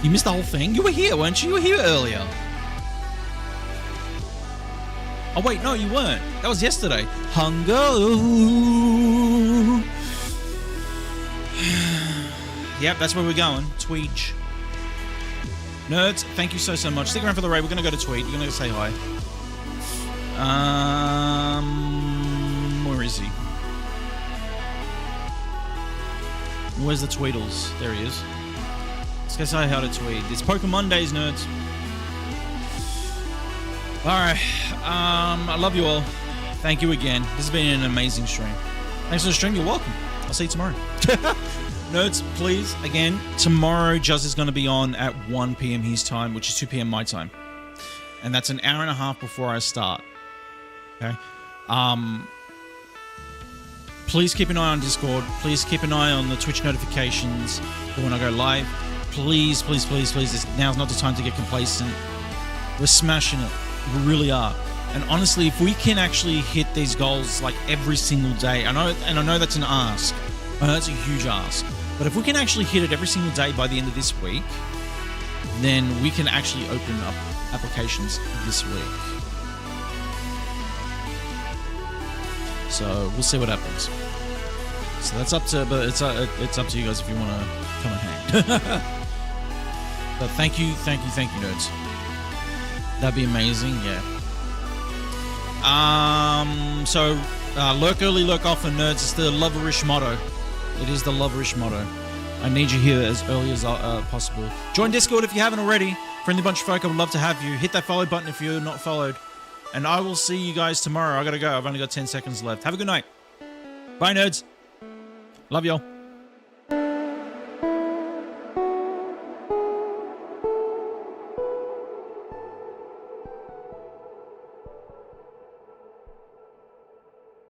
You missed the whole thing? You were here, weren't you? You were here earlier. Oh wait, no, you weren't. That was yesterday. Hunger. Yep, that's where we're going. Tweed. Nerds, thank you so much. Stick around for the raid. We're going to go to Tweed. You're going to go say hi. Where is he? Where's the Tweedles? There he is. Let's go say hi to Tweed. It's Pokemon Days, nerds. Alright. I love you all. Thank you again. This has been an amazing stream. Thanks for the stream. You're welcome. I'll see you tomorrow. Nerds, please, again, tomorrow Juz is going to be on at 1 PM his time, which is 2 PM my time. And that's an hour and a half before I start. Okay. Please keep an eye on Discord. Please keep an eye on the Twitch notifications for when I go live. Please, please, please, please. Now's not the time to get complacent. We're smashing it. We really are. And honestly, if we can actually hit these goals like every single day, I know that's an ask. I know that's a huge ask. But if we can actually hit it every single day by the end of this week, then we can actually open up applications this week. So we'll see what happens. So that's up to, but it's up to you guys if you want to come and hang. But thank you, nerds. That'd be amazing, yeah. So lurk early, lurk often, nerds. It's the loverish motto. It is the loverish motto. I need you here as early as possible. Join Discord if you haven't already. Friendly bunch of folk, I would love to have you. Hit that follow button if you're not followed. And I will see you guys tomorrow. I gotta go. I've only got 10 seconds left. Have a good night. Bye, nerds. Love y'all.